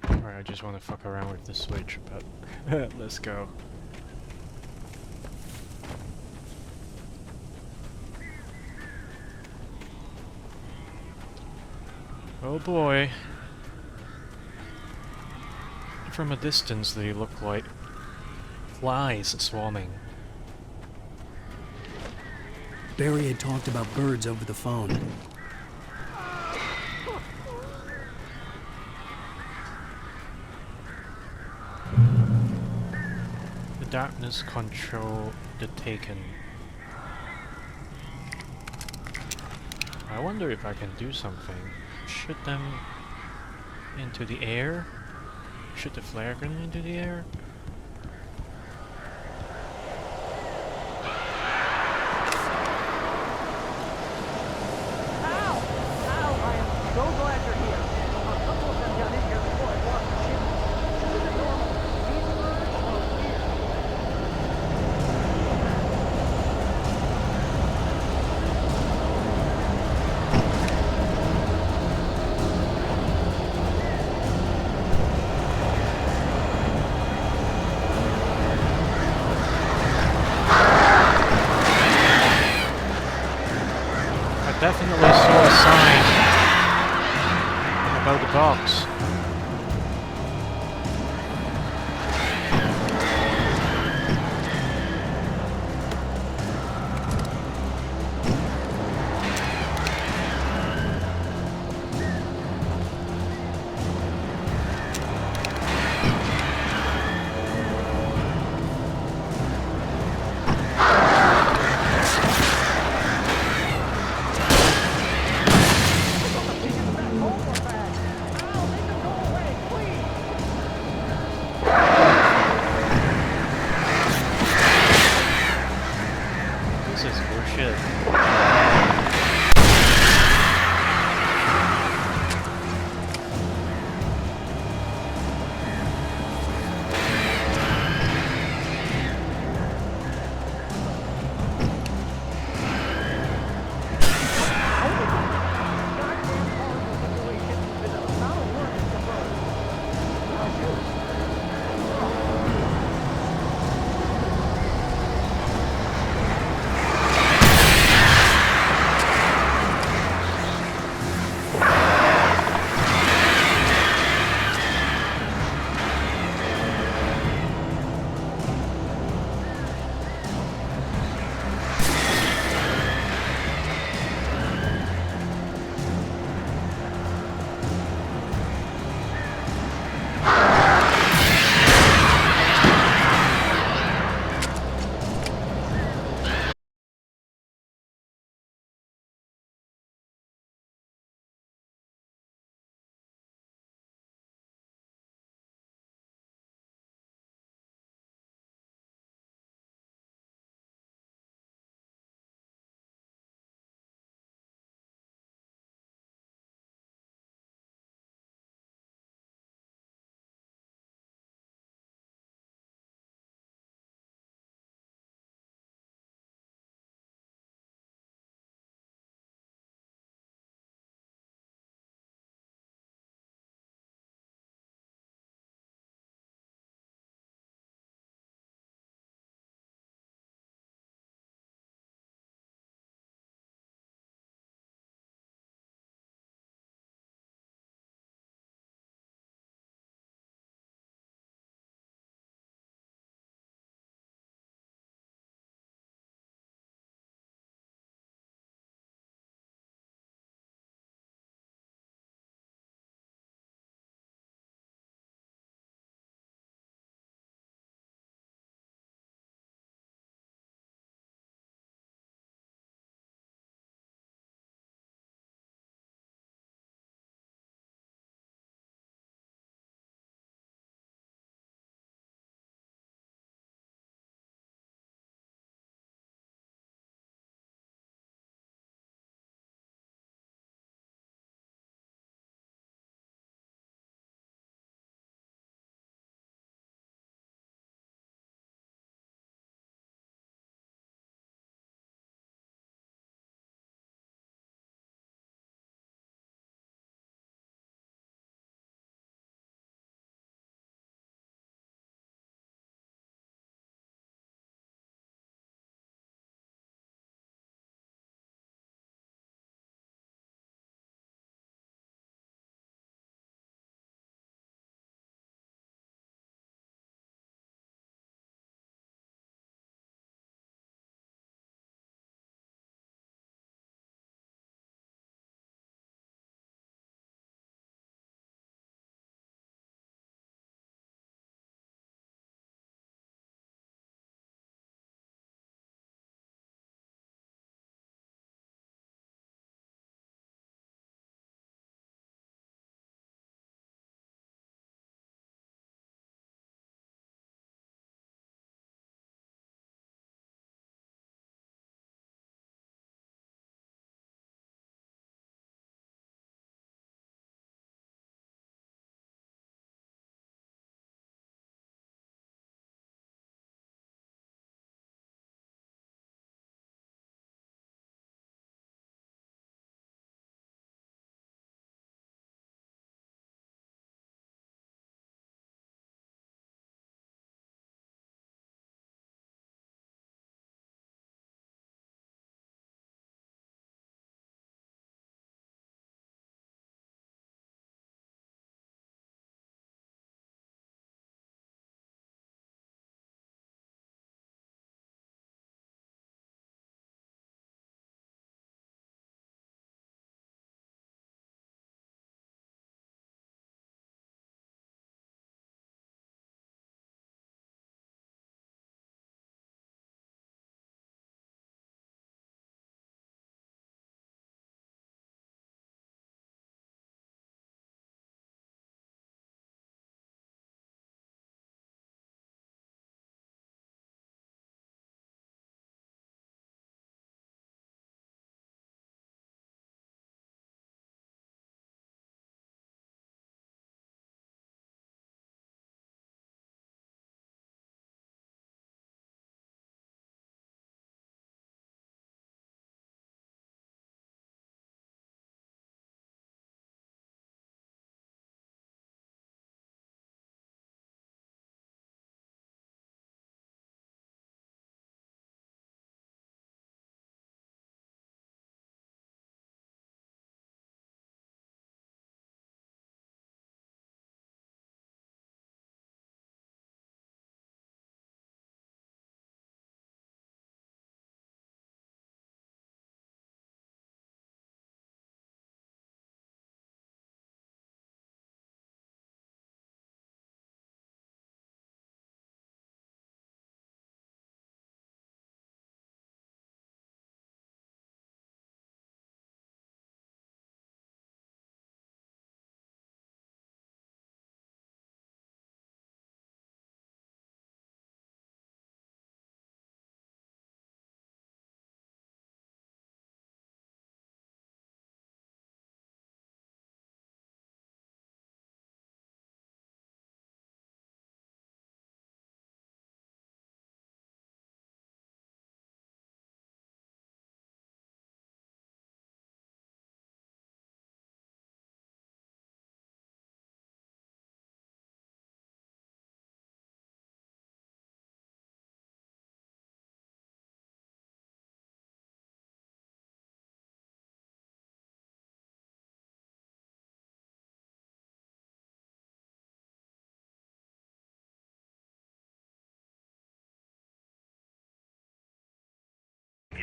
Alright, I just want to fuck around with the switch, but let's go. Oh boy. From a distance they look like flies swarming. Barry had talked about birds over the phone. The darkness control the Taken. I wonder if I can do something. Shoot them into the air? Shoot the flare gun into the air? Definitely saw a sign about the box.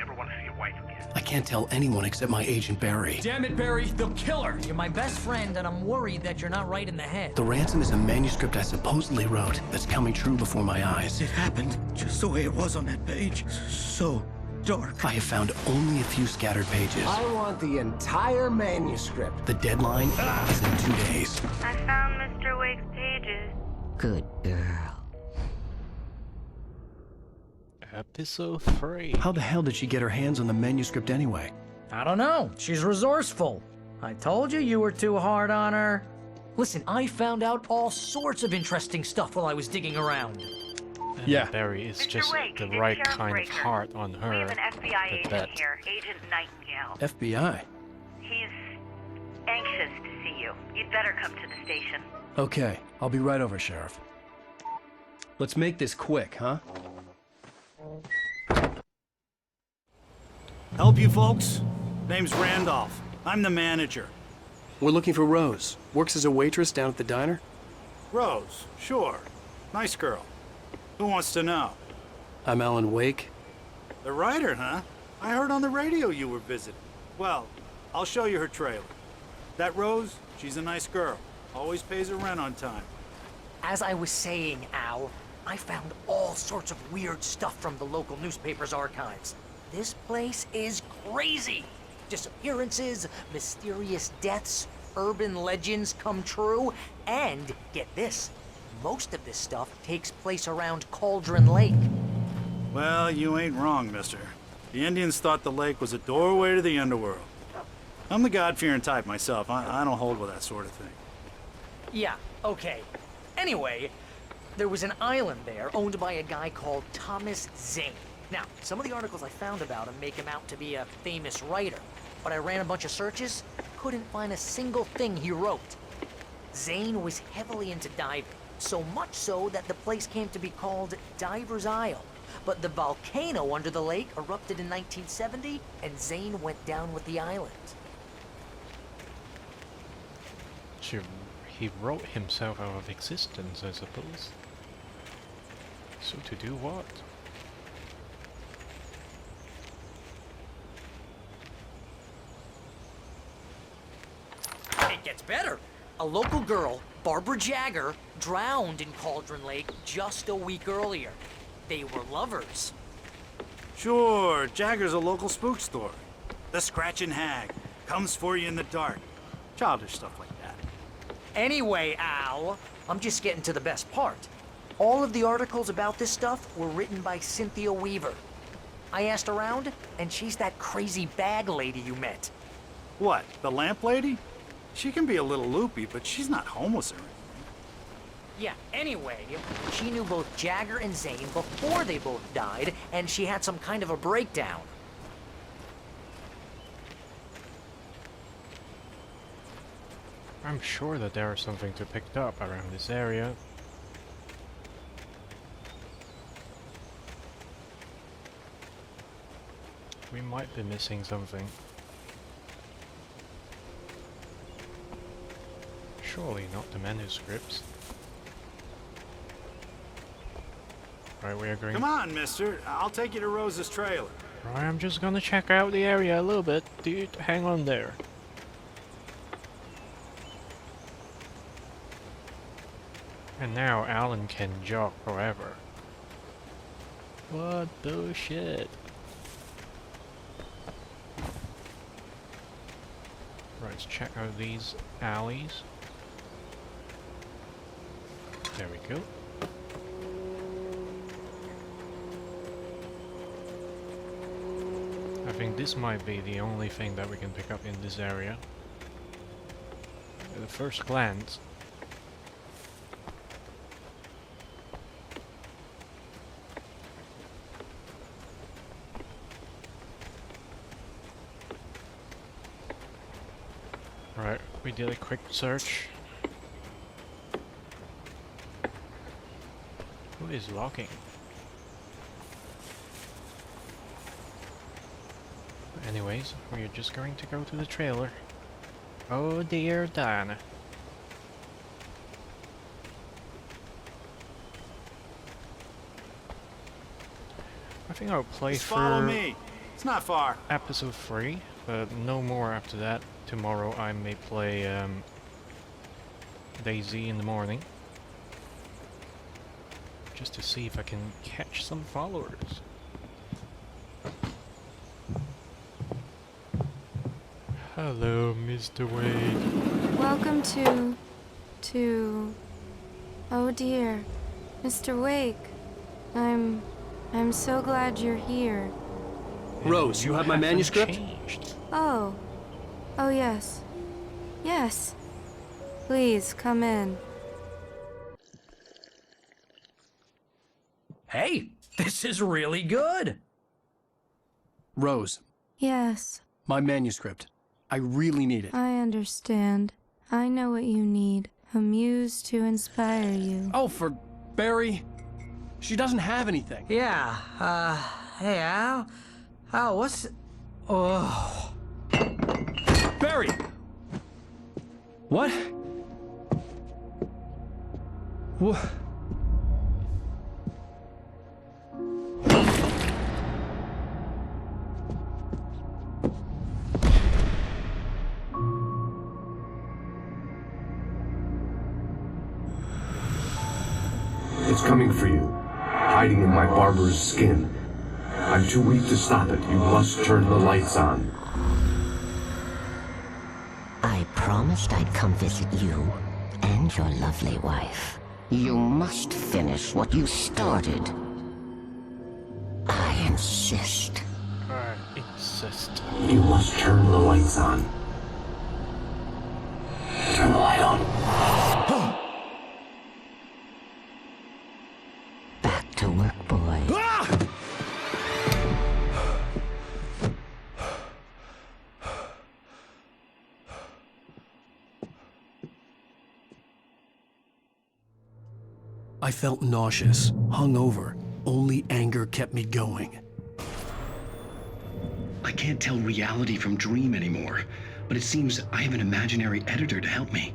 ever want to see your wife again. I can't tell anyone except my agent Barry. Damn it, Barry, they'll kill her! You're my best friend, and I'm worried that you're not right in the head. The ransom is a manuscript I supposedly wrote that's coming true before my eyes. It happened just the way it was on that page. So dark. I have found only a few scattered pages. I want the entire manuscript. The deadline is in 2 days. I found Mr. Wake's pages. Good girl. Episode 3. How the hell did she get her hands on the manuscript anyway? I don't know. She's resourceful. I told you you were too hard on her. Listen, I found out all sorts of interesting stuff while I was digging around. And Yeah. Barry is Mr. just Wake, the it's right Sheriff kind of Breaker. heart on We her. have an FBI to agent bet. here, Agent Nightingale. FBI. He's anxious to see you. You'd better come to the station. Okay, I'll be right over, Sheriff. Let's make this quick, huh? Help you folks? Name's Randolph. I'm the manager. We're looking for Rose. Works as a waitress down at the diner. Rose, sure. Nice girl. Who wants to know? I'm Alan Wake. The writer, huh? I heard on the radio you were visiting. Well, I'll show you her trailer. That Rose, she's a nice girl. Always pays her rent on time. As I was saying, Al, I found all sorts of weird stuff from the local newspaper's archives. This place is crazy. Disappearances, mysterious deaths, urban legends come true, and get this, most of this stuff takes place around Cauldron Lake. Well, you ain't wrong, mister. The Indians thought the lake was a doorway to the underworld. I'm the God-fearing type myself. I don't hold with that sort of thing. Yeah, okay. Anyway, there was an island there owned by a guy called Thomas Zane. Now, some of the articles I found about him make him out to be a famous writer, but I ran a bunch of searches, couldn't find a single thing he wrote. Zane was heavily into diving, so much so that the place came to be called Diver's Isle. But the volcano under the lake erupted in 1970, and Zane went down with the island. So he wrote himself out of existence, I suppose. So to do what? It gets better. A local girl, Barbara Jagger, drowned in Cauldron Lake just a week earlier. They were lovers. Sure, Jagger's a local spook story. The Scratching Hag comes for you in the dark. Childish stuff like that. Anyway, Al, I'm just getting to the best part. All of the articles about this stuff were written by Cynthia Weaver. I asked around, and she's that crazy bag lady you met. What, the lamp lady? She can be a little loopy, but she's not homeless or anything. Yeah, anyway, she knew both Jagger and Zane before they both died, and she had some kind of a breakdown. I'm sure that there is something to pick up around this area. We might be missing something. Surely not the manuscripts. Right, we are going. Come on, mister. I'll take you to Rose's trailer. Right, I'm just gonna check out the area a little bit. Dude, hang on there. And now Alan can jog forever. What bullshit. Right, let's check out these alleys. There we go. I think this might be the only thing that we can pick up in this area. At the first glance. Right, we did a quick search. Who is locking? Anyways, we're just going to go to the trailer. Oh dear Diana. I think I'll play Just for... follow me. It's not far. episode 3, but no more after that. Tomorrow I may play DayZ in the morning. Just to see if I can catch some followers. Hello, Mr. Wade. Welcome to... Oh dear, Mr. Wake. I'm so glad you're here. Rose, you have my manuscript? Changed. Oh. Oh yes. Yes. Please, come in. Hey, this is really good. Rose, Yes, my manuscript. I really need it. I understand. I know what you need. A muse to inspire you. Oh, for Barry? She doesn't have anything. Yeah, hey, Al? Al, what's... Oh... Barry! What? What? It's coming for you, hiding in my barber's skin. I'm too weak to stop it. You must turn the lights on. I promised I'd come visit you and your lovely wife. You must finish what you started. I insist. I insist. You must turn the lights on. Turn the light on. Back to work, boy. I felt nauseous, hungover. Only anger kept me going. I can't tell reality from dream anymore, but it seems I have an imaginary editor to help me.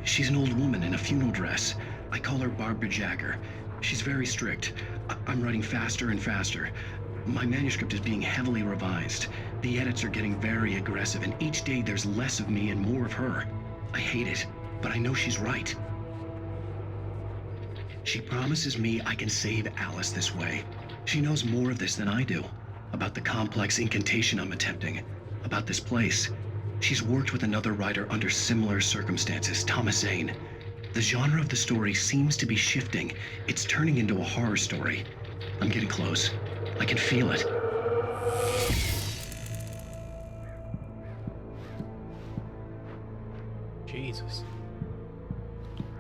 She's an old woman in a funeral dress. I call her Barbara Jagger. She's very strict. I'm writing faster and faster. My manuscript is being heavily revised. The edits are getting very aggressive, and each day there's less of me and more of her. I hate it, but I know she's right. She promises me I can save Alice this way. She knows more of this than I do. About the complex incantation I'm attempting. About this place. She's worked with another writer under similar circumstances, Thomas Zane. The genre of the story seems to be shifting. It's turning into a horror story. I'm getting close. I can feel it. Jesus.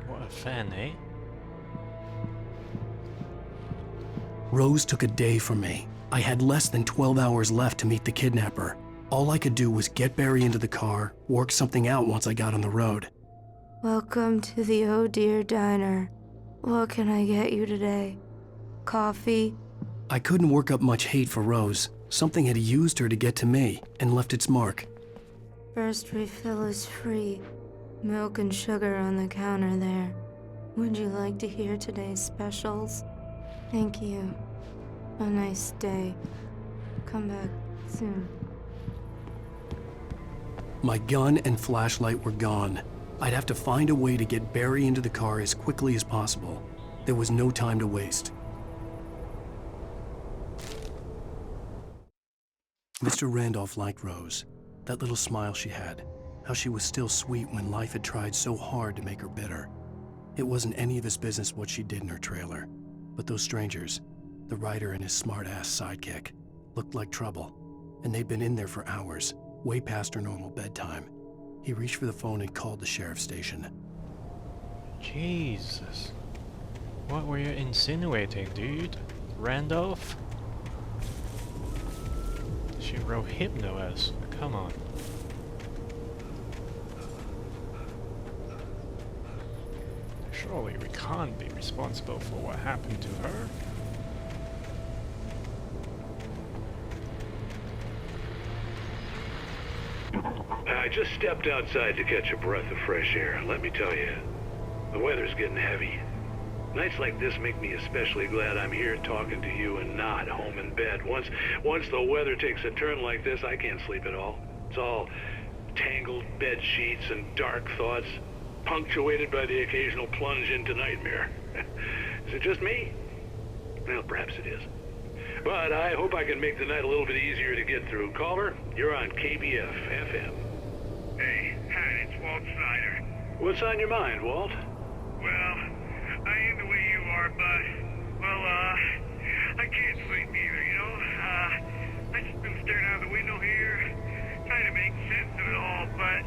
What a fan, eh? Rose took a day from me. I had less than 12 hours left to meet the kidnapper. All I could do was get Barry into the car, work something out once I got on the road. Welcome to the Oh Dear Diner. What can I get you today? Coffee? I couldn't work up much hate for Rose. Something had used her to get to me and left its mark. First refill is free. Milk and sugar on the counter there. Would you like to hear today's specials? Thank you. A nice day. Come back soon. My gun and flashlight were gone. I'd have to find a way to get Barry into the car as quickly as possible. There was no time to waste. Mr. Randolph liked Rose. That little smile she had. How she was still sweet when life had tried so hard to make her bitter. It wasn't any of his business what she did in her trailer. But those strangers, the writer and his smart-ass sidekick, looked like trouble. And they'd been in there for hours, way past her normal bedtime. He reached for the phone and called the sheriff's station. Jesus. What were you insinuating, dude? Randolph? She wrote Hypno as. Come on. Surely we can't be responsible for what happened to her. I just stepped outside to catch a breath of fresh air. Let me tell you, the weather's getting heavy. Nights like this make me especially glad I'm here talking to you and not home in bed. Once the weather takes a turn like this, I can't sleep at all. It's all tangled bed sheets and dark thoughts, punctuated by the occasional plunge into nightmare. Is it just me? Well, perhaps it is. But I hope I can make the night a little bit easier to get through. Caller, you're on KBF FM. Hey, hi, it's Walt Snyder. What's on your mind, Walt? Well, I ain't the way you are, but, well, I can't sleep either, you know? I just been staring out the window here, trying to make sense of it all, but,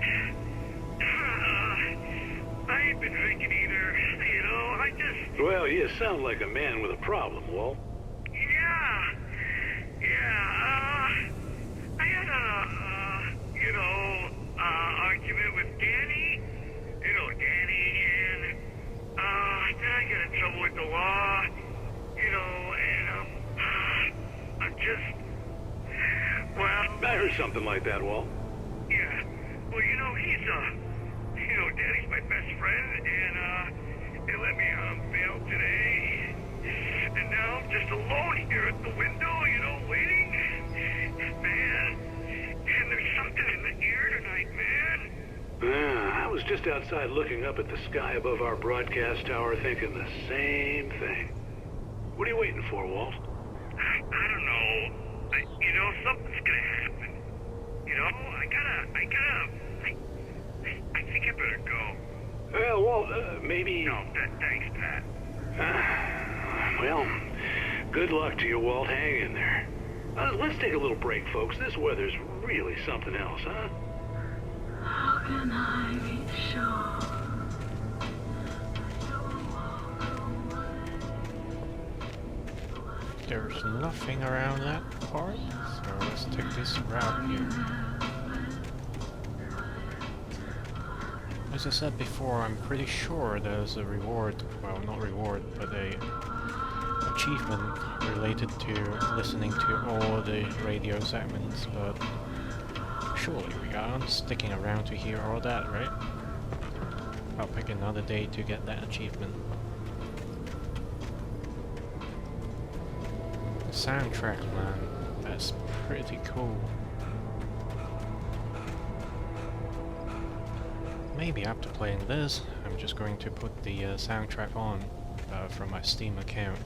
I ain't been drinking either, you know? I just... Well, you sound like a man with a problem, Walt. I had argument with Danny. You know, Danny, and, then I got in trouble with the law, you know, and, I'm just, well... I heard something like that, Walt. Yeah, well, you know, Danny's my best friend, and, they let me on bail today, and now I'm just alone here at the window, you know, waiting. Man, and there's something in the air tonight, man. I was just outside looking up at the sky above our broadcast tower thinking the same thing. What are you waiting for, Walt? I don't know. You know, something's gonna happen. You know, I think I better go. Well, Walt, maybe... No, thanks, Pat. Well, good luck to you, Walt. Hang in there. Let's take a little break, folks. This weather's really something else, huh? How can I be sure? There's nothing around that part, so let's take this route here. As I said before, I'm pretty sure there's a reward, well, not reward, but a achievement related to listening to all the radio segments, but surely we aren't sticking around to hear all that, right? I'll pick another day to get that achievement. The soundtrack, man, that's pretty cool. Maybe after playing this, I'm just going to put the soundtrack on from my Steam account,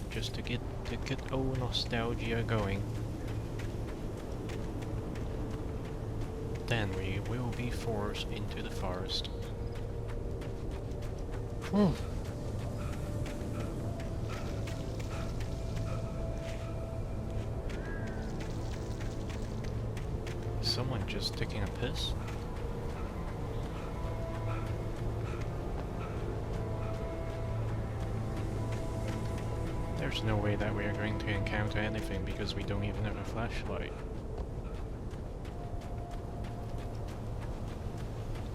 just to get the good old nostalgia going. Then we will be forced into the forest. Whew. Is someone just taking a piss? There's no way that we are going to encounter anything because we don't even have a flashlight.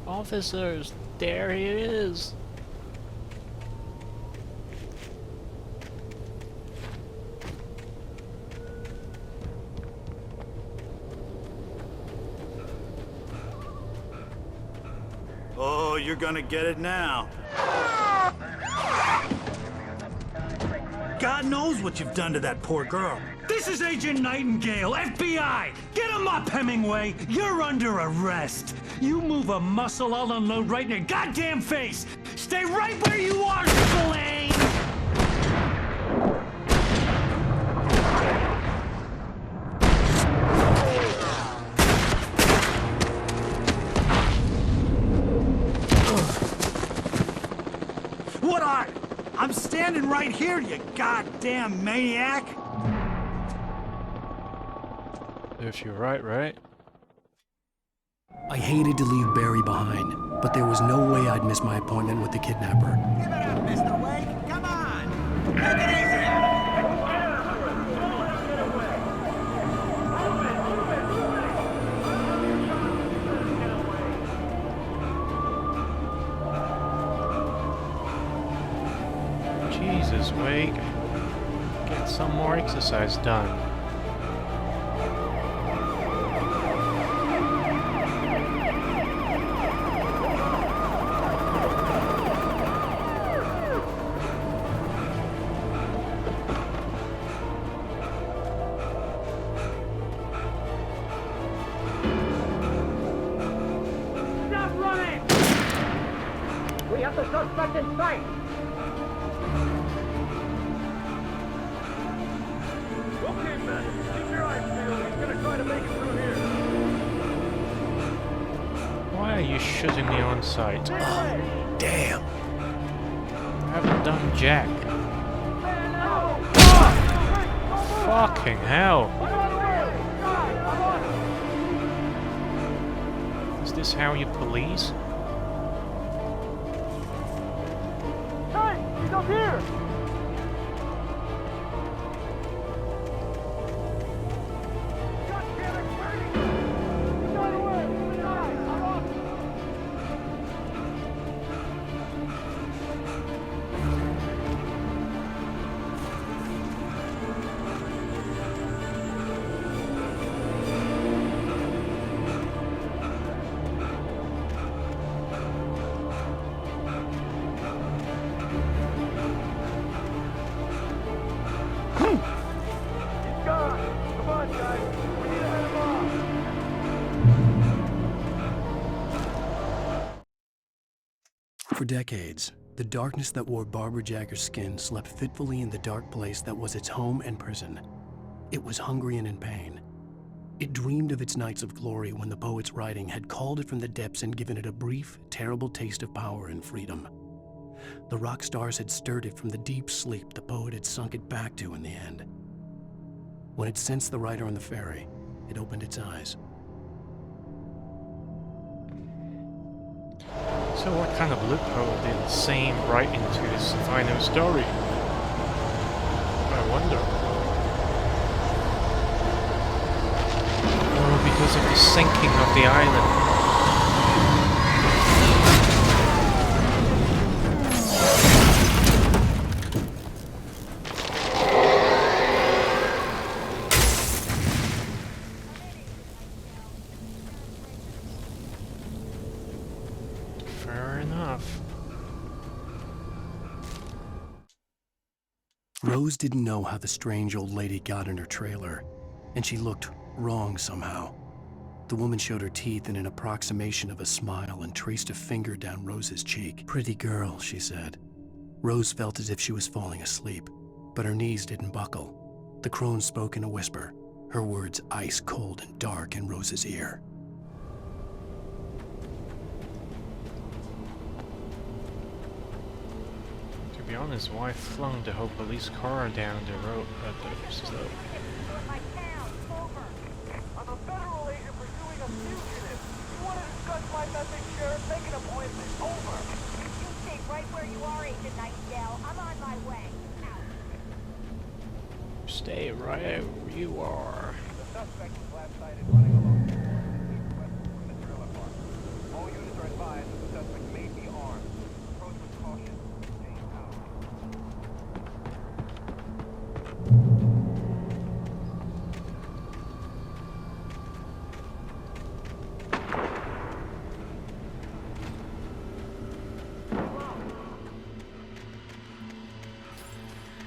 Officers, there he is! Oh, you're gonna get it now. God knows what you've done to that poor girl. This is Agent Nightingale, FBI! Get him up, Hemingway! You're under arrest! You move a muscle, I'll unload right in your goddamn face! Stay right where you are, Spillane! What are? I'm standing right here, you goddamn maniac! If you're right? I hated to leave Barry behind, but there was no way I'd miss my appointment with the kidnapper. Give it up, Mr. Wake! Come on! Take it easy! Jesus, Wake. Get some more exercise done. got the suspect in sight! Okay, man. Keep your eyes peeled. He's gonna try to make it through here. Why are you shooting me on sight? Oh, damn. I haven't done jack. Fucking hell. Is this how you police? Hey! He's up here! For decades, the darkness that wore Barbara Jagger's skin slept fitfully in the dark place that was its home and prison. It was hungry and in pain. It dreamed of its nights of glory when the poet's writing had called it from the depths and given it a brief, terrible taste of power and freedom. The rock stars had stirred it from the deep sleep the poet had sunk it back to in the end. When it sensed the writer on the ferry, it opened its eyes. So what kind of loophole did Sam write into his final story? I wonder. Oh, because of the sinking of the island. Rose didn't know how the strange old lady got in her trailer, and she looked wrong somehow. The woman showed her teeth in an approximation of a smile and traced a finger down Rose's cheek. "Pretty girl," she said. Rose felt as if she was falling asleep, but her knees didn't buckle. The crone spoke in a whisper, her words ice cold and dark in Rose's ear. To be honest, why flung the whole police car down the road at the slope? I'm a federal agent pursuing a fugitive. You want to discuss my message, Sheriff? Make an appointment. Over. You stay right where you are, Agent Nightingale. I'm on my way. Stay right where you are. The suspect was last sighted running along west from the trailer park. All units are advised that the suspect may be armed. Approach with caution. Stay out.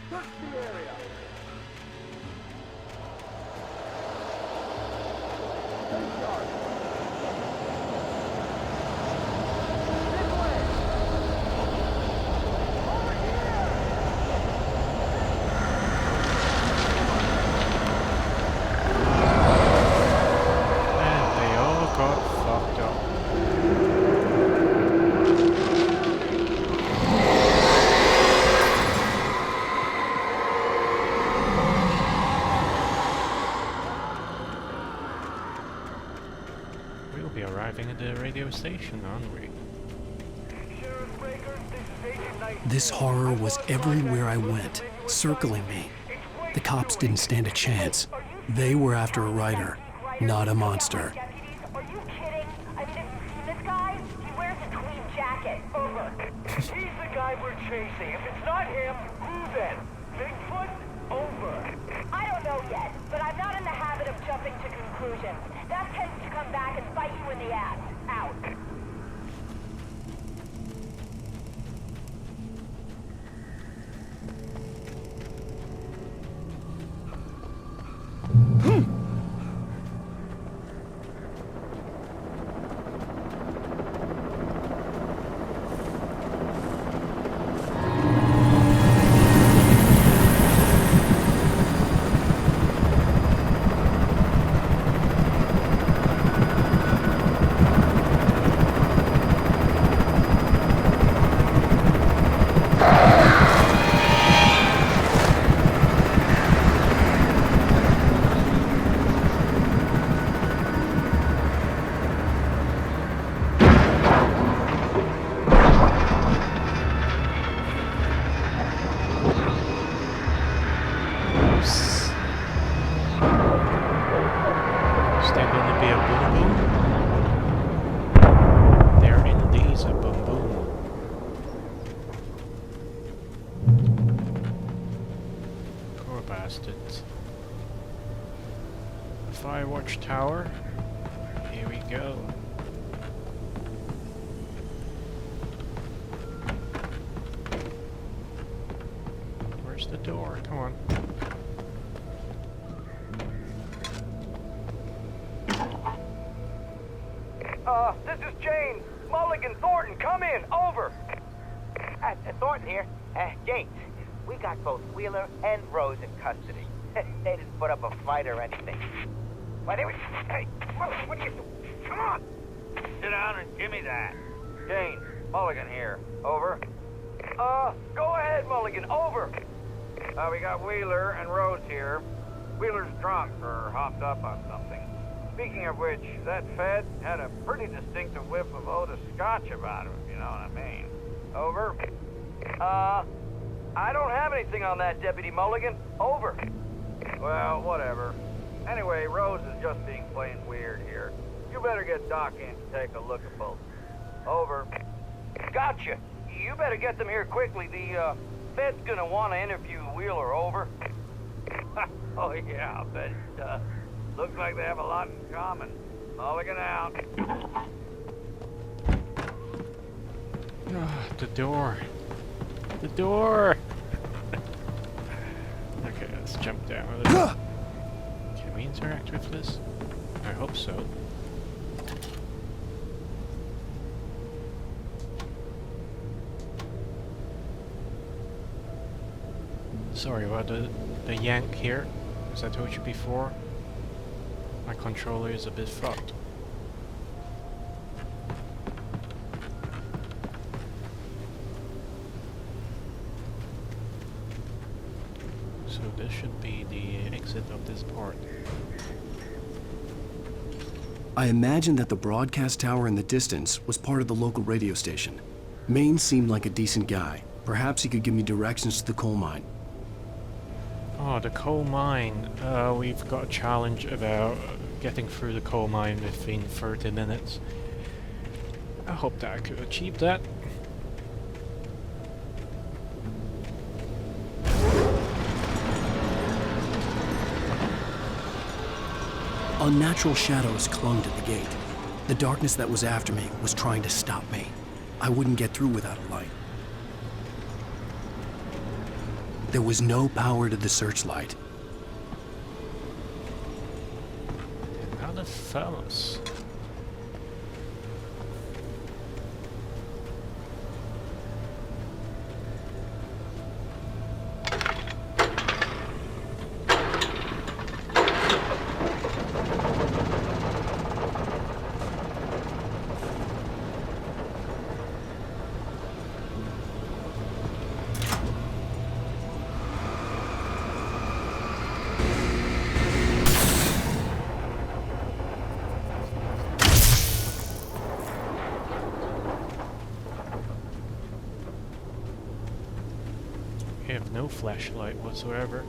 Search the area. At the radio station, aren't we? This horror was everywhere I went, circling me. The cops didn't stand a chance. They were after a writer, not a monster. Are you kidding? I mean, have you seen this guy? He wears a tweed jacket. Over. He's the guy we're chasing. If it's not him, who then? Bigfoot? Over. I don't know yet, but I'm not in the habit of jumping to conclusions. That tends to come back and bite you in the ass. Out. the door, come on. This is James. Mulligan, Thornton, come in. Over. Thornton here. James, we got both Wheeler and Rose in custody. They didn't put up a fight or anything. Why, they were... Hey, what are you doing? Come on! Sit down and give me that. James, Mulligan here. Over. Go ahead, Mulligan. Over. We got Wheeler and Rose here. Wheeler's drunk or hopped up on something. Speaking of which, that Fed had a pretty distinctive whiff of Otis Scotch about him, if you know what I mean. Over. I don't have anything on that, Deputy Mulligan. Over. Well, whatever. Anyway, Rose is just being plain weird here. You better get Doc in to take a look at both. Over. Gotcha. You better get them here quickly. The, Fed's gonna want to interview Wheeler. Over. Oh, yeah, I'll bet it does. Looks like they have a lot in common. Mulligan out. The door. The door! Okay, let's jump down a little. Can we interact with this? I hope so. Sorry about the yank here. As I told you before, my controller is a bit fucked. So this should be the exit of this part. I imagined that the broadcast tower in the distance was part of the local radio station. Maine seemed like a decent guy. Perhaps he could give me directions to the coal mine. Oh, the coal mine. We've got a challenge about getting through the coal mine within 30 minutes. I hope that I could achieve that. Unnatural shadows clung to the gate. The darkness that was after me was trying to stop me. I wouldn't get through without a light. There was no power to the searchlight. Another fellas. I have no flashlight whatsoever.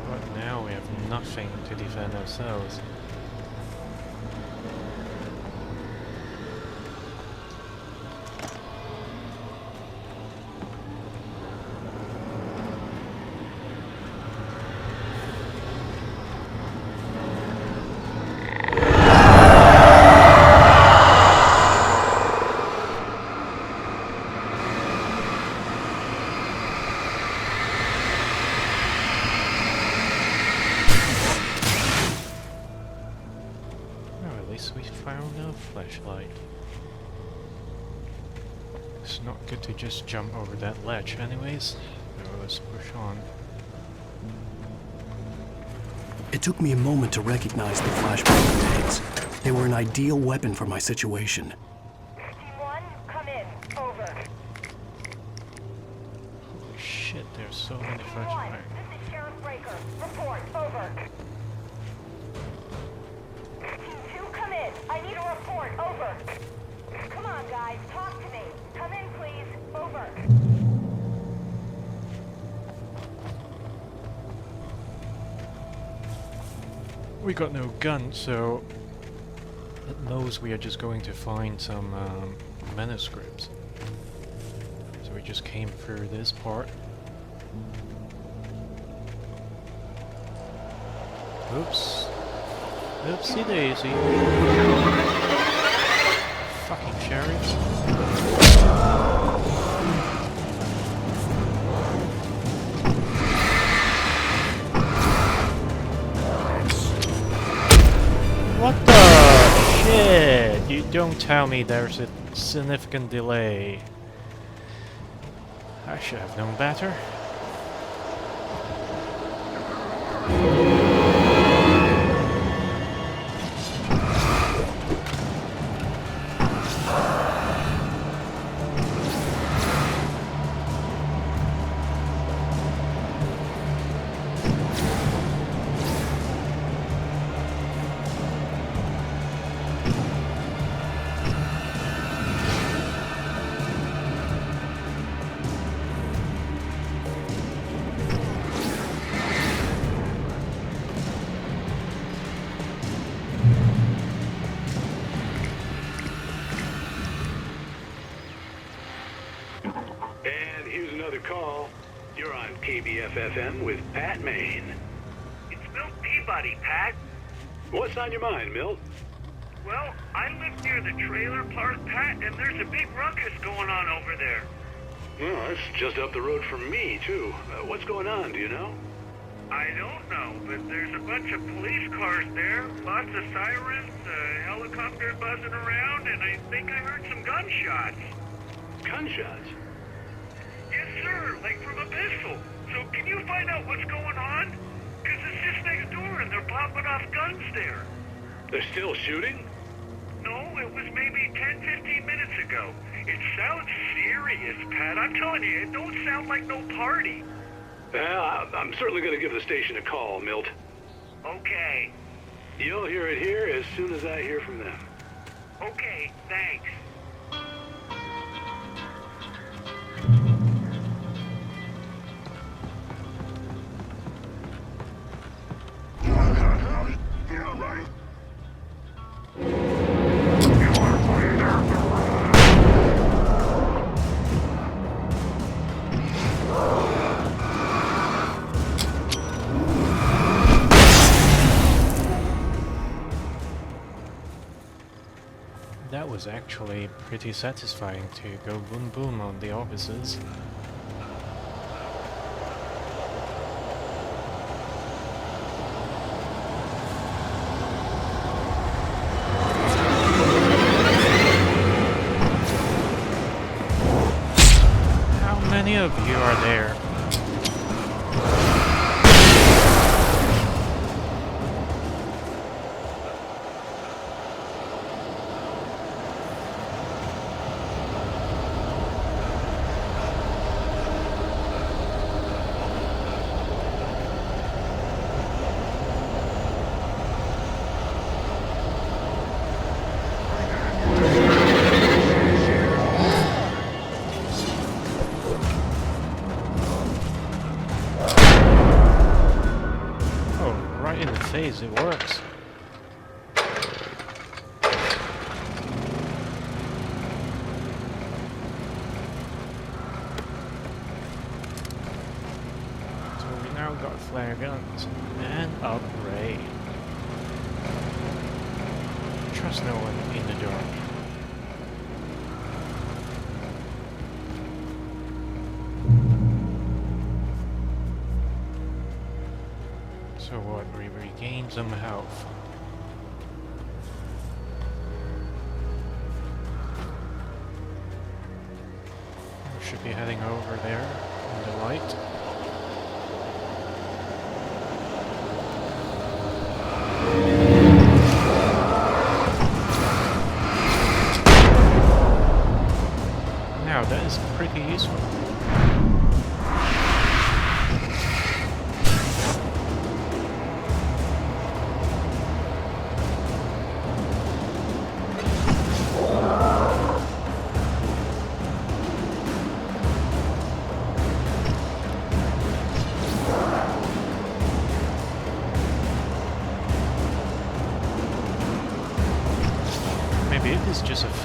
But now we have nothing to defend ourselves. We found a flashlight. It's not good to just jump over that ledge anyways. So let's push on. It took me a moment to recognize the flashbang grenades. They were an ideal weapon for my situation. Team 1, come in. Over. Holy shit, there's so many Team 1, flashbangs. this is Sheriff Breaker. Report. Over. Team 2, come in. I need a report. Over. Come on, guys. Talk to me. Come in, please. Over. We got no gun, so At most we are just going to find some manuscripts. So we just came through this part. Oops. Oopsie daisy. Fucking sheriff. What the shit? You don't tell me there's a significant delay. I should have known better. And here's another call. You're on KBFFM with Pat Maine. It's Milt Peabody, Pat. What's on your mind, Milt? Well, I live near the trailer park, Pat, and there's a big ruckus going on over there. Well, that's just up the road from me, too. What's going on, do you know? I don't know, but there's a bunch of police cars there, lots of sirens, a helicopter buzzing around, and I think I heard some gunshots. Gunshots? Yes, sir, like from a pistol. So can you find out what's going on? Because it's just next door and they're popping off guns there. They're still shooting? No, it was maybe 10, 15 minutes ago. It sounds serious, Pat. I'm telling you, it don't sound like no party. Well, I'm certainly going to give the station a call, Milt. Okay. You'll hear it here as soon as I hear from them. Okay, thanks. That was actually pretty satisfying to go boom boom on the officers. How many of you are there? It works. So we now got flare guns and upgrade. Trust no one in the dark. So what, we regain some health. We should be heading over there in the light. Now that is pretty useful.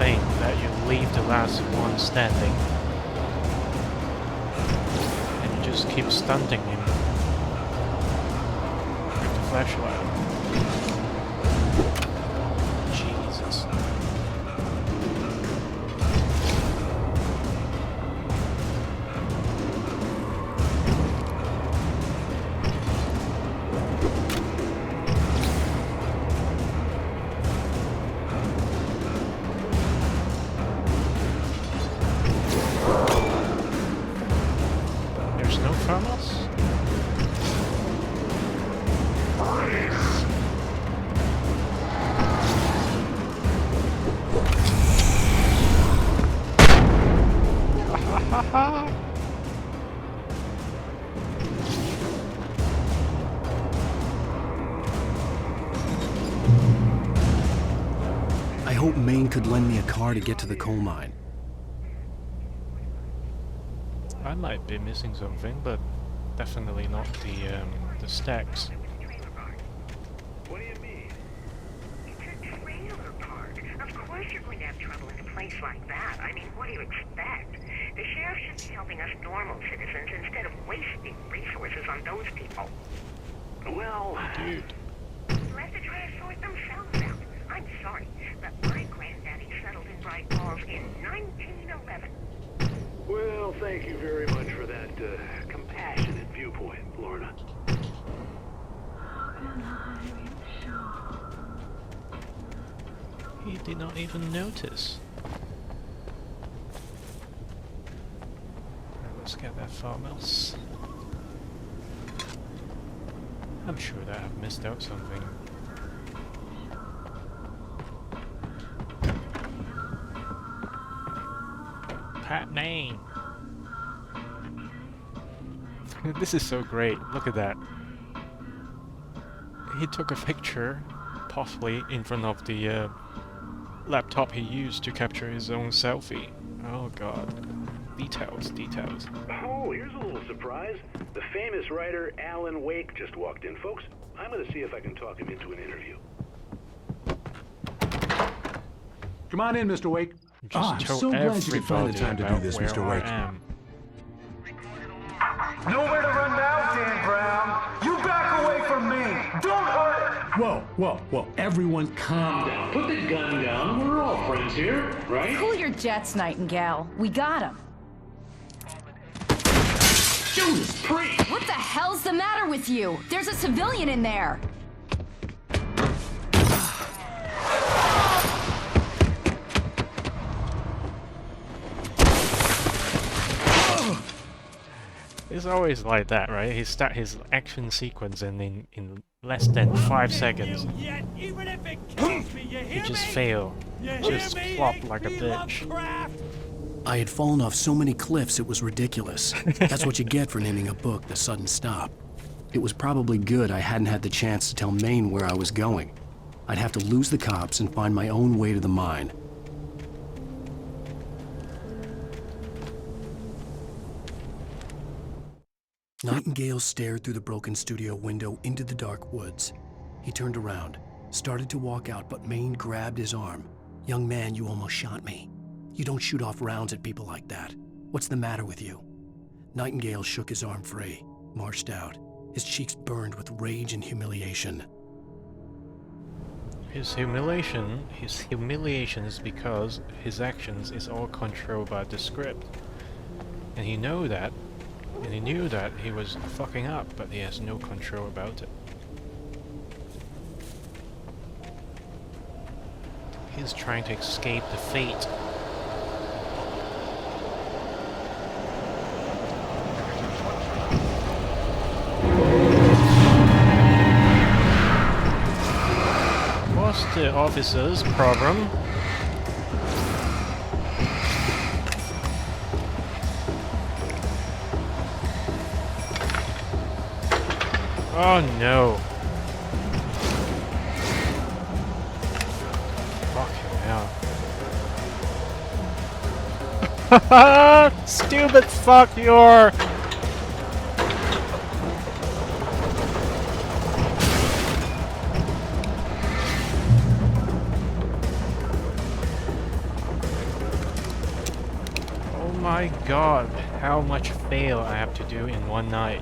thing that you leave the last one standing. And you just keep stunting him with the flashlight. Jesus. There's no thermals? I hope Maine could lend me a car to get to the coal mine. I might be missing something, but definitely not the stacks. What do you mean? It's a trailer park. Of course you're going to have trouble in a place like that. I mean, what do you expect? The sheriff should be helping us normal citizens instead of wasting resources on those people. Well, dude. Let the try to sort themselves out. I'm sorry, but my granddaddy settled in Bright Falls in 1911. Well, thank you very much for that compassionate viewpoint, Lorna. He did not even notice. Right, let's get that farmhouse. I'm sure that I've missed out something. Pat Maine. This is so great. Look at that. He took a picture, possibly in front of the laptop he used to capture his own selfie. Oh god. Details, details. Oh, here's a little surprise. The famous writer Alan Wake just walked in, folks. I'm going to see if I can talk him into an interview. Come on in, Mr. Wake. I'm so glad you could find the time to do this, Mr. Wake. Nowhere to run now, Dan Brown. You back away from me. Don't hurt her. Whoa, whoa, whoa. Everyone calm down. Put the gun down. We're all friends here, right? Cool your jets, Nightingale. We got him. Judas Priest! What the hell's the matter with you? There's a civilian in there. It's always like that, right? He start his action sequence and in less than 5 seconds he just fail. Just flop like a bitch. I had fallen off so many cliffs it was ridiculous. That's what you get for naming a book The Sudden Stop. It was probably good I hadn't had the chance to tell Maine where I was going. I'd have to lose the cops and find my own way to the mine. Nightingale stared through the broken studio window into the dark woods. He turned around, started to walk out, but Maine grabbed his arm. "Young man, you almost shot me. You don't shoot off rounds at people like that. What's the matter with you?" Nightingale shook his arm free, marched out. His cheeks burned with rage and humiliation. His humiliation is because his actions is all controlled by the script. And he knew that. And he knew that he was fucking up, but he has no control about it. He's trying to escape the fate. What's the officer's problem? Oh no. Fucking hell. Stupid fuck you're. my god, how much fail I have to do in one night.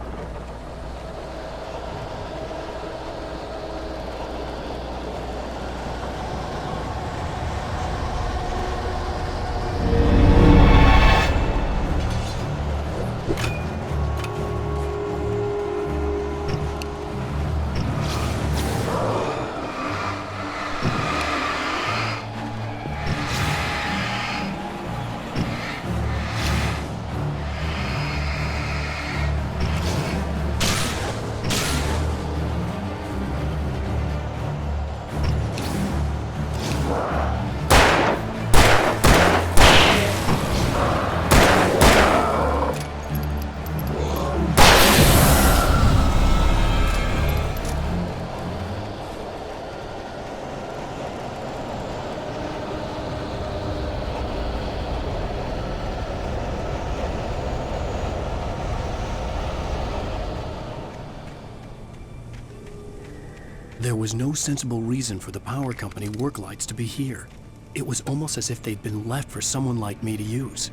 There was no sensible reason for the power company work lights to be here. It was almost as if they'd been left for someone like me to use.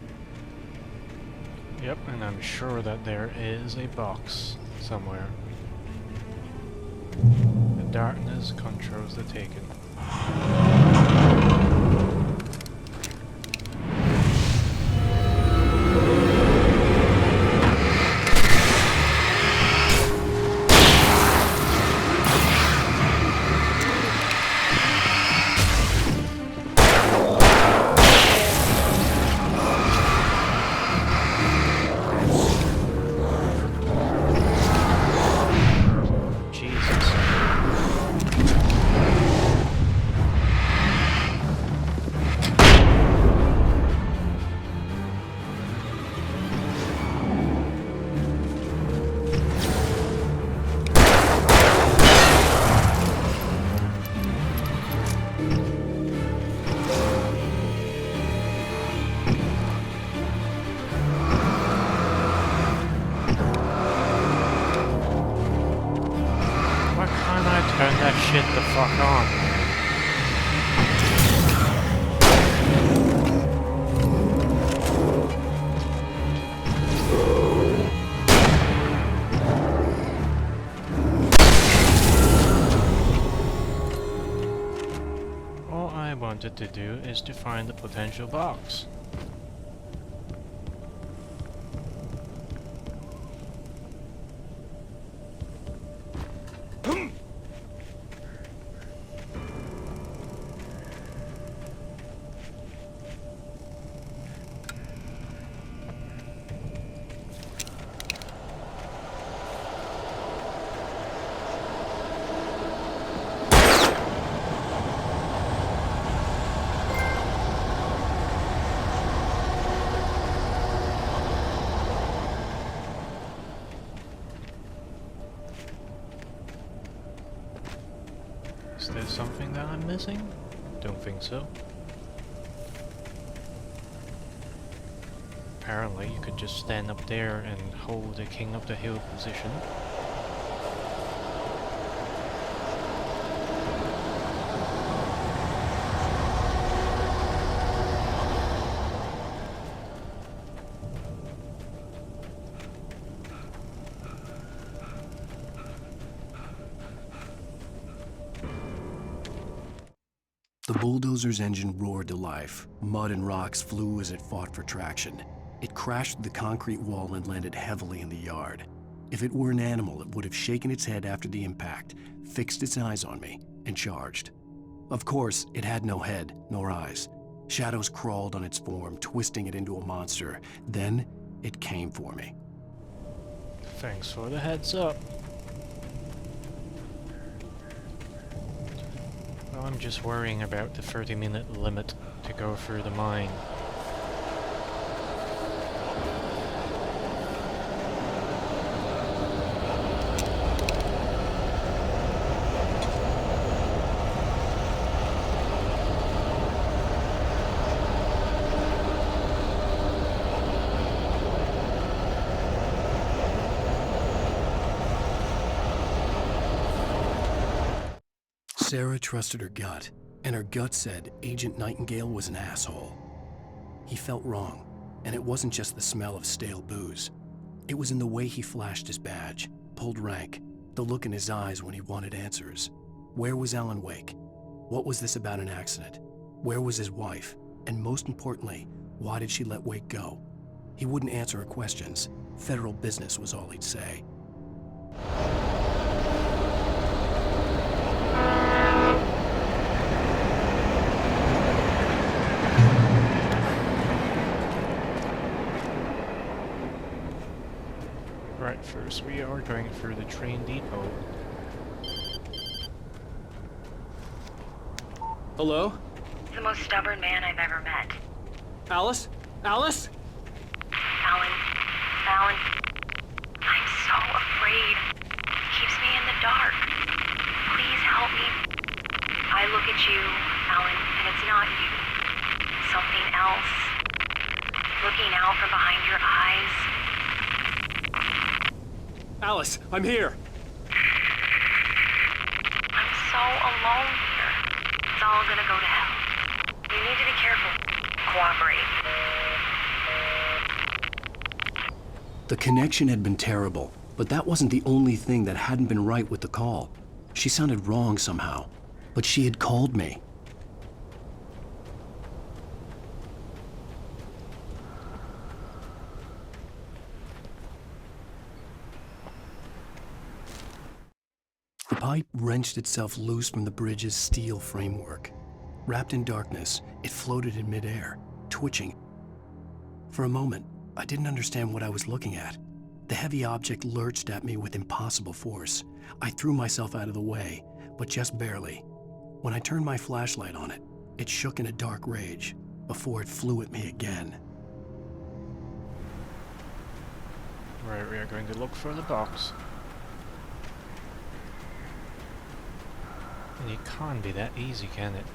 Yep, and I'm sure that there is a box somewhere. The darkness controls the taken. Turn that shit the fuck on, man. All I wanted to do is to find the potential box. Is there something that I'm missing? Don't think so. Apparently you could just stand up there and hold the King of the Hill position. The bulldozer's engine roared to life. Mud and rocks flew as it fought for traction. It crashed through the concrete wall and landed heavily in the yard. If it were an animal, it would have shaken its head after the impact, fixed its eyes on me, and charged. Of course, it had no head, nor eyes. Shadows crawled on its form, twisting it into a monster. Then, it came for me. Thanks for the heads up. Well, I'm just worrying about the 30-minute limit to go through the mine. Sarah trusted her gut, and her gut said Agent Nightingale was an asshole. He felt wrong. And it wasn't just the smell of stale booze. It was in the way he flashed his badge, pulled rank, the look in his eyes when he wanted answers. Where was Alan Wake? What was this about an accident? Where was his wife? And most importantly, why did she let Wake go? He wouldn't answer her questions. Federal business was all he'd say. Right, first we are going through the train depot. Hello? The most stubborn man I've ever met. Alice? Alice? Alan. Alan. I'm so afraid. It keeps me in the dark. Please help me. I look at you, Alan, and it's not you. Something else. Looking out from behind your eyes. Alice, I'm here. I'm so alone here. It's all gonna go to hell. You need to be careful. Cooperate. The connection had been terrible, but that wasn't the only thing that hadn't been right with the call. She sounded wrong somehow, but she had called me. The pipe wrenched itself loose from the bridge's steel framework. Wrapped in darkness, it floated in midair, twitching. For a moment, I didn't understand what I was looking at. The heavy object lurched at me with impossible force. I threw myself out of the way, but just barely. When I turned my flashlight on it, it shook in a dark rage before it flew at me again. Right, we are going to look for the box. And it can't be that easy, can it?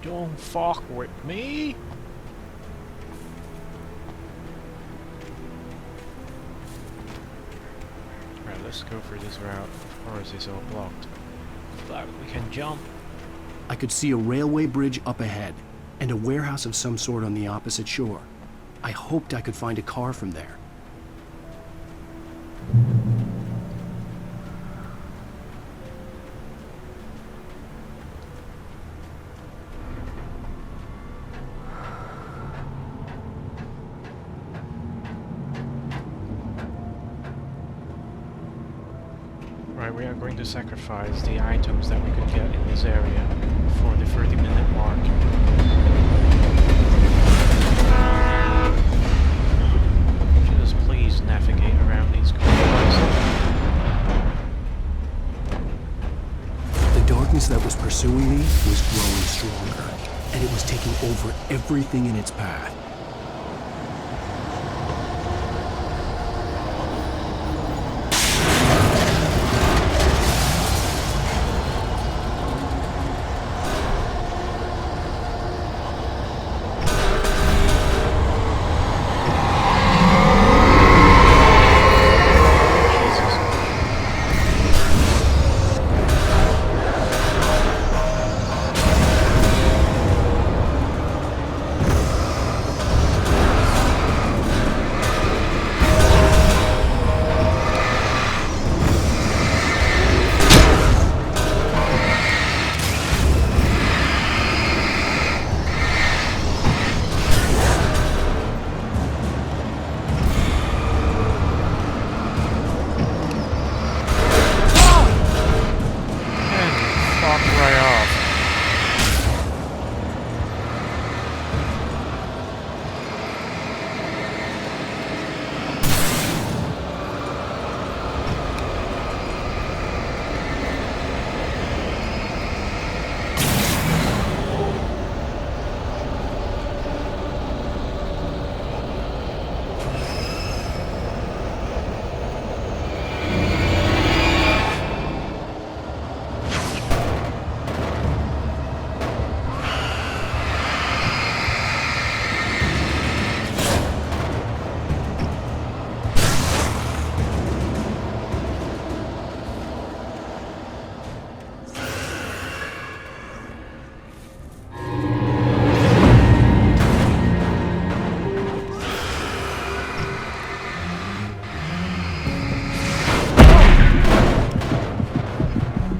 Don't fuck with me. Right, let's go for this route. Of course, it's all blocked. But we can jump. I could see a railway bridge up ahead, and a warehouse of some sort on the opposite shore. I hoped I could find a car from there. Right, we are going to sacrifice the items that we could get in this area for the 30-minute mark. Just please navigate around these corners. The darkness that was pursuing me was growing stronger, and it was taking over everything in its path.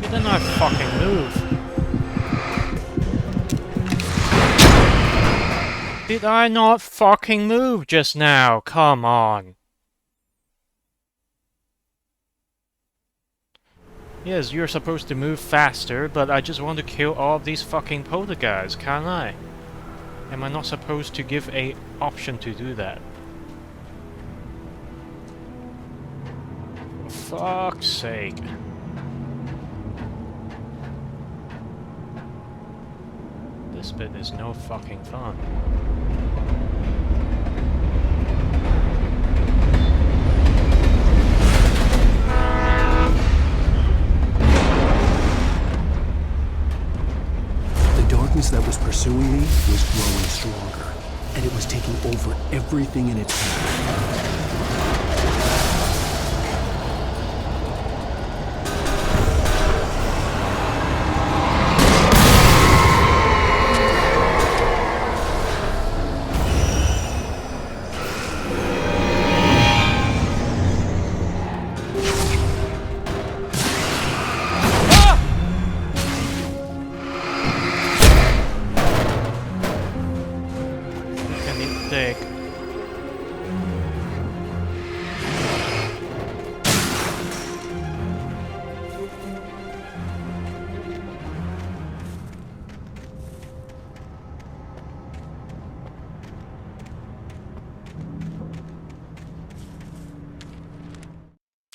Didn't I fucking move? Did I not fucking move just now? Come on. Yes, you're supposed to move faster, but I just want to kill all of these fucking poltergeists, can't I? Am I not supposed to give a option to do that? For fuck's sake. This bit is no fucking fun. The darkness that was pursuing me was growing stronger, and it was taking over everything in its path.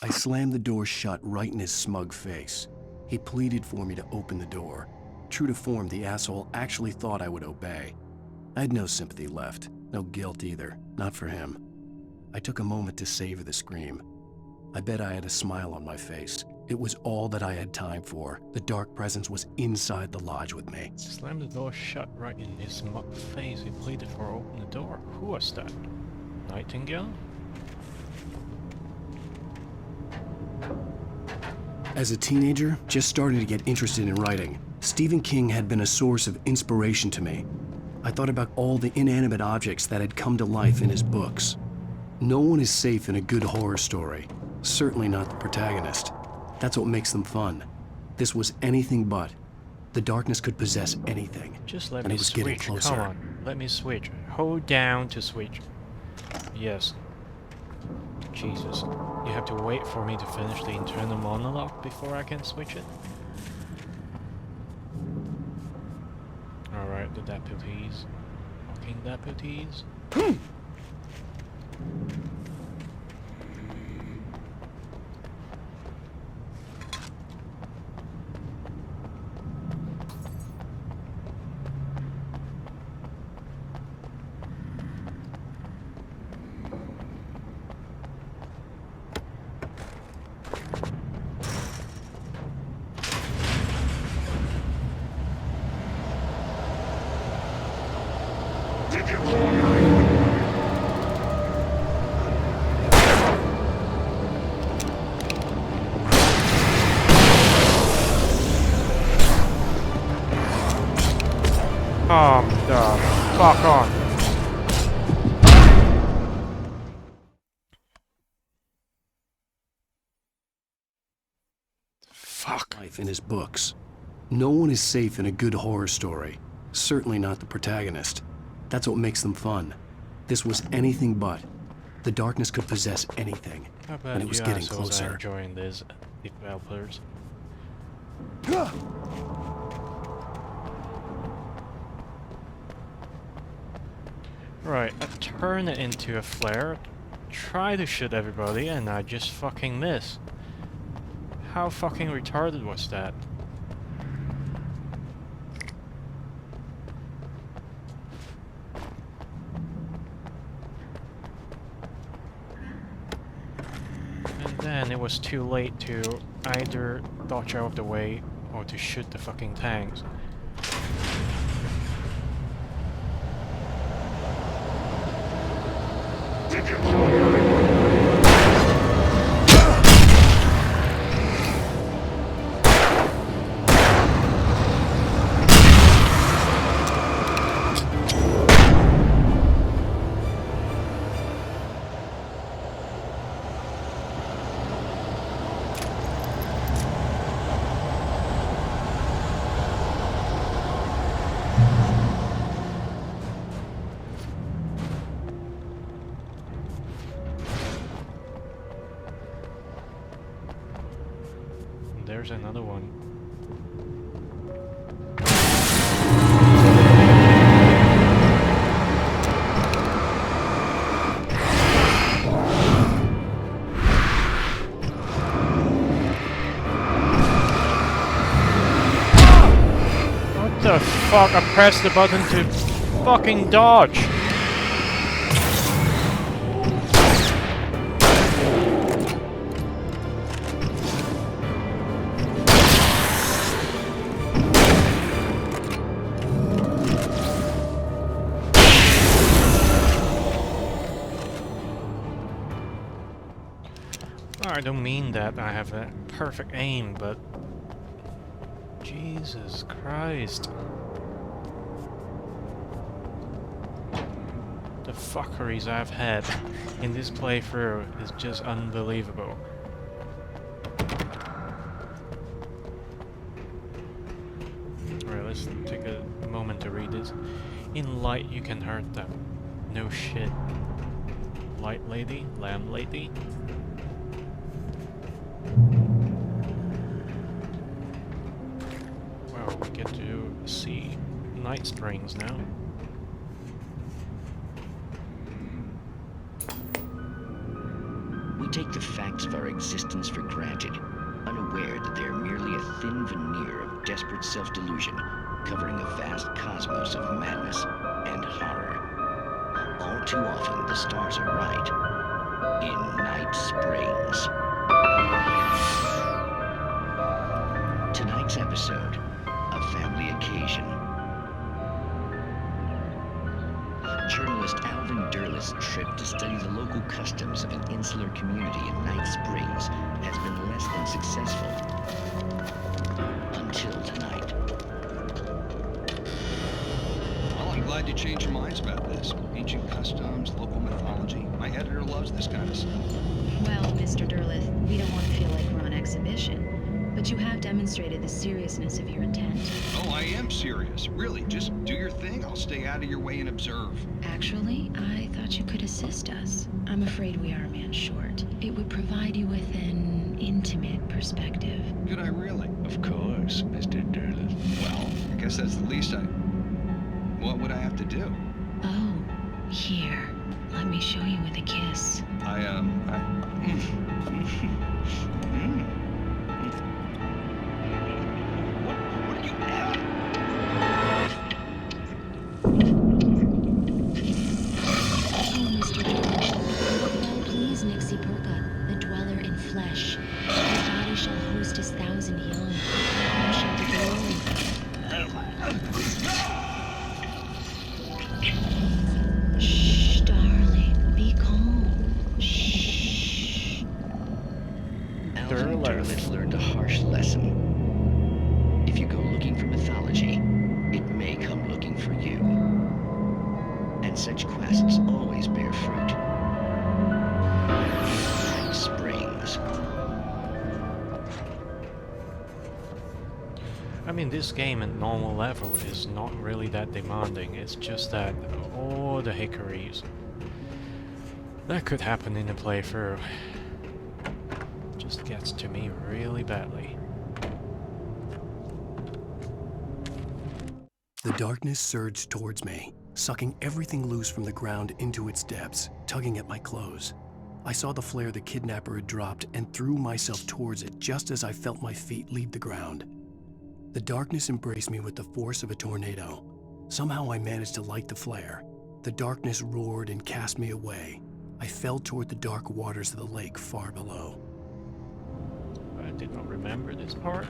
I slammed the door shut right in his smug face. He pleaded for me to open the door. True to form, the asshole actually thought I would obey. I had no sympathy left, no guilt either, not for him. I took a moment to savor the scream. I bet I had a smile on my face. It was all that I had time for. The dark presence was inside the lodge with me. Slammed the door shut right in his smug face. He pleaded for open the door. Who was that? Nightingale? As a teenager, just starting to get interested in writing, Stephen King had been a source of inspiration to me. I thought about all the inanimate objects that had come to life in his books. No one is safe in a good horror story. Certainly not the protagonist. That's what makes them fun. This was anything but. The darkness could possess anything. Just let and me it was getting switch. closer. Come on, let me switch. Hold down to switch. Yes. Jesus. You have to wait for me to finish the internal monologue before I can switch it? Alright, the deputies. Fucking deputies. Calm the fuck on. Fuck. Life in his books. No one is safe in a good horror story. Certainly not the protagonist. That's what makes them fun. This was anything but. The darkness could possess anything. How about And it was you getting assholes are closer. enjoying this, developers? Right, I turn it into a flare, try to shoot everybody, and I just fucking miss. How fucking retarded was that? And then it was too late to either dodge out of the way or to shoot the fucking tanks. there's another one. What the fuck? I pressed the button to fucking dodge. I don't mean that I have a perfect aim, but Jesus Christ. The fuckeries I've had in this playthrough is just unbelievable. Alright, let's take a moment to read this. In light you can hurt them. No shit. Light lady? Lamb lady? Well, we get to see Night Springs now. We take the facts of our existence for granted, unaware that they are merely a thin veneer of desperate self-delusion, covering a vast cosmos of madness and horror. All too often, the stars are right. In Night Springs. Tonight's episode, A Family Occasion. Journalist Alvin Derlis' trip to study the local customs of an insular community in Night Springs has been less than successful. Until tonight. Well, I'm glad you changed your minds about this. Ancient customs, local mythology. My editor loves this kind of stuff. Well, Mr. Derlith, we don't want to feel like we're on exhibition. But you have demonstrated the seriousness of your intent. Oh, I am serious. Really, just do your thing. I'll stay out of your way and observe. Actually, I thought you could assist us. I'm afraid we are a man short. It would provide you with an intimate perspective. Could I really? Of course, Mr. Derlith. Well, I guess that's the least I... What would I have to do? Oh, here. Let me show you with a kiss. Derlith learned a harsh lesson. If you go looking for mythology, it may come looking for you. And such quests always bear fruit. Night Springs. I mean, this game at normal level is not really that demanding. It's just that all the hickories that could happen in a playthrough just gets to me really badly. The darkness surged towards me, sucking everything loose from the ground into its depths, tugging at my clothes. I saw the flare the kidnapper had dropped and threw myself towards it just as I felt my feet leave the ground. The darkness embraced me with the force of a tornado. Somehow I managed to light the flare. The darkness roared and cast me away. I fell toward the dark waters of the lake far below. I did not remember this part.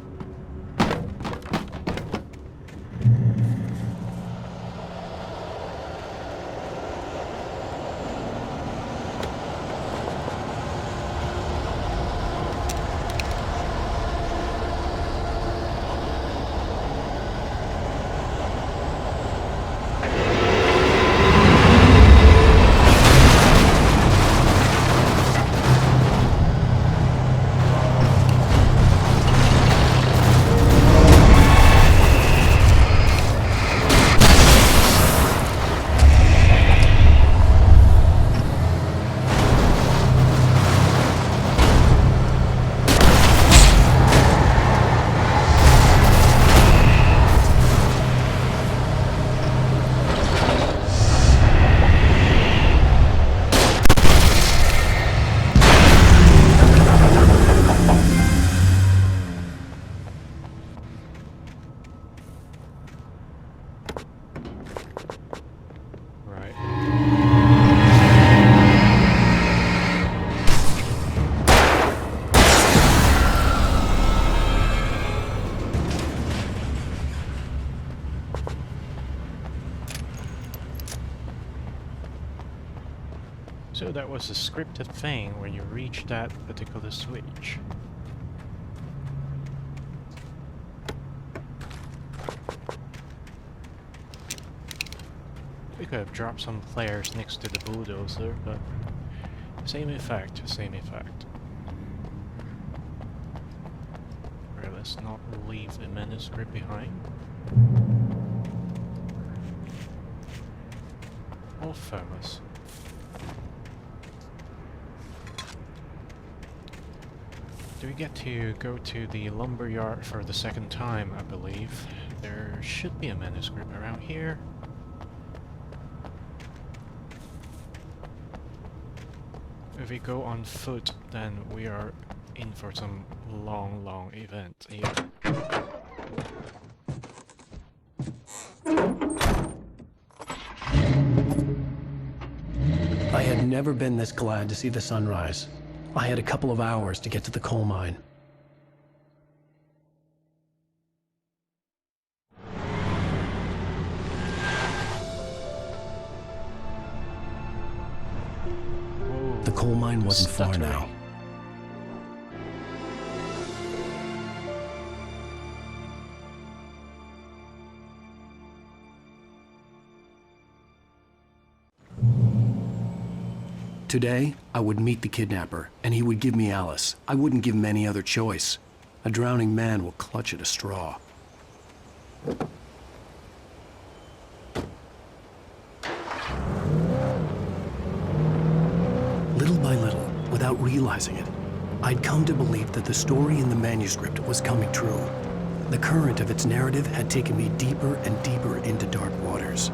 So that was a scripted thing when you reach that particular switch. We could have dropped some flares next to the bulldozer, but same effect, same effect. Alright, let's not leave the manuscript behind. All thermos. Do we get to go to the lumberyard for the second time, I believe? There should be a manuscript around here. If we go on foot, then we are in for some long event here. I had never been this glad to see the sunrise. I had a couple of hours to get to the coal mine. The coal mine wasn't far now. Today, I would meet the kidnapper, and he would give me Alice. I wouldn't give him any other choice. A drowning man will clutch at a straw. Little by little, without realizing it, I'd come to believe that the story in the manuscript was coming true. The current of its narrative had taken me deeper and deeper into dark waters.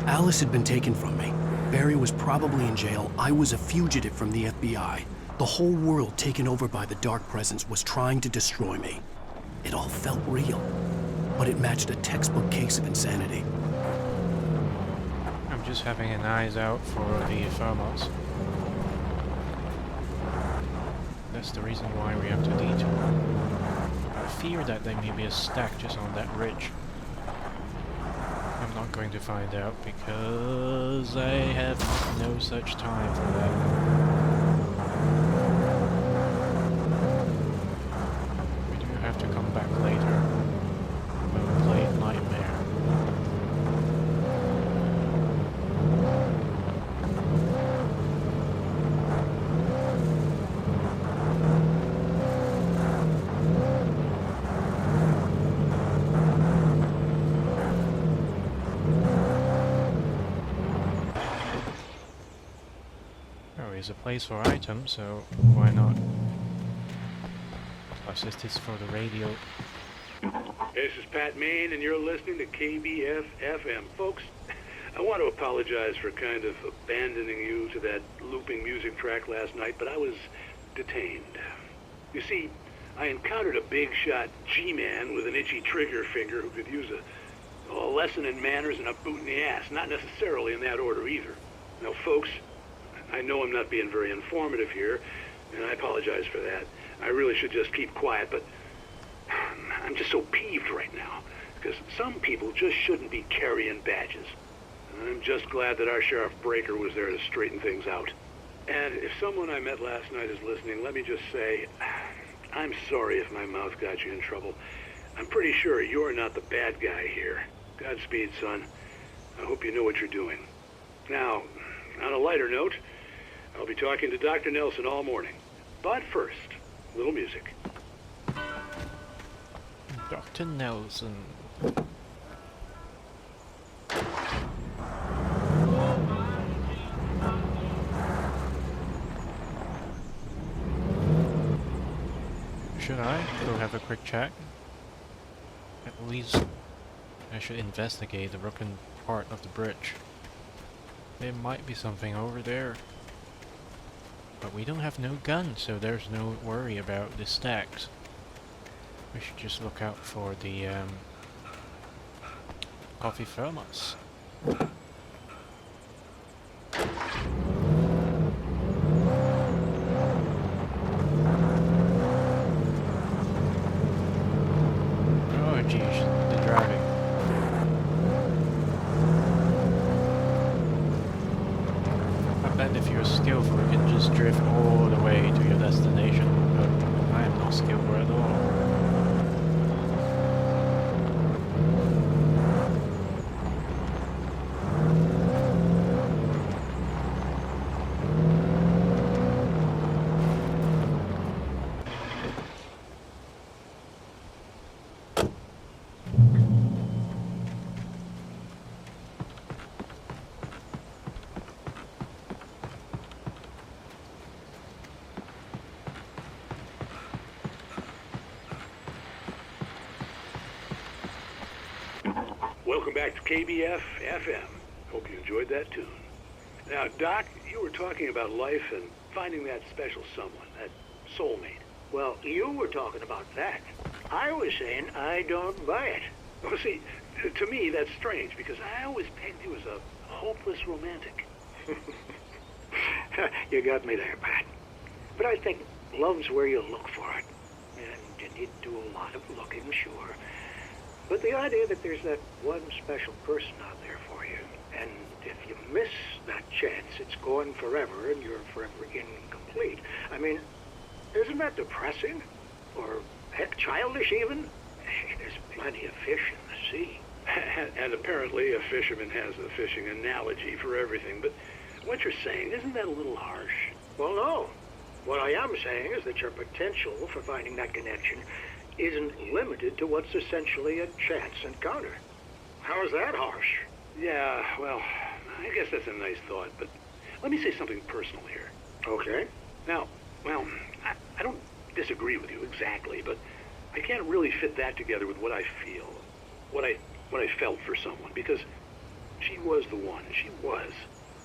Alice had been taken from me. Barry was probably in jail. I was a fugitive from the FBI. The whole world taken over by the Dark Presence was trying to destroy me. It all felt real, but it matched a textbook case of insanity. I'm just having an eyes out for the thermals. That's the reason why we have to detour. I fear that there may be a stack just on that ridge. I'm not going to find out because I have no such time for that. We do have to come back later when we play Nightmare. There's a place for items, so why not? Plus, this is for the radio. This is Pat Main, and you're listening to KBF-FM. Folks, I want to apologize for kind of abandoning you to that looping music track last night, but I was detained. You see, I encountered a big-shot G-man with an itchy trigger finger who could use a lesson in manners and a boot in the ass. Not necessarily in that order, either. Now, folks, I know I'm not being very informative here, and I apologize for that. I really should just keep quiet, but I'm just so peeved right now, because some people just shouldn't be carrying badges. I'm just glad that our Sheriff Breaker was there to straighten things out. And if someone I met last night is listening, let me just say, I'm sorry if my mouth got you in trouble. I'm pretty sure you're not the bad guy here. Godspeed, son. I hope you know what you're doing. Now, on a lighter note, I'll be talking to Dr. Nelson all morning. But first, a little music. Dr. Nelson. Should I go have a quick check? At least I should investigate the broken part of the bridge. There might be something over there. But we don't have no gun, so there's no worry about the stacks. We should just look out for the coffee thermos. Oh geez, the driving. I bet if you're skillful, you can just drift all the way to your destination. But I am not skillful at all. Welcome back to KBF FM. Hope you enjoyed that tune. Now, Doc, you were talking about life and finding that special someone, that soulmate. Well, you were talking about that. I was saying I don't buy it. Well, see, to me, that's strange, because I always pegged you as a hopeless romantic. You got me there, Pat. But I think love's where you look for it. And you need to do a lot of looking, sure. But the idea that there's that one special person out there for you, and if you miss that chance, it's gone forever, and you're forever incomplete. I mean, isn't that depressing? Or, heck, childish even? There's plenty of fish in the sea. And apparently a fisherman has a fishing analogy for everything, but what you're saying, isn't that a little harsh? Well, no. What I am saying is that your potential for finding that connection isn't limited to what's essentially a chance encounter. How is that harsh? Yeah, well, I guess that's a nice thought, but let me say something personal here. Okay. Now, well, I don't disagree with you exactly, but I can't really fit that together with what I feel, what I felt for someone, because she was the one, she was.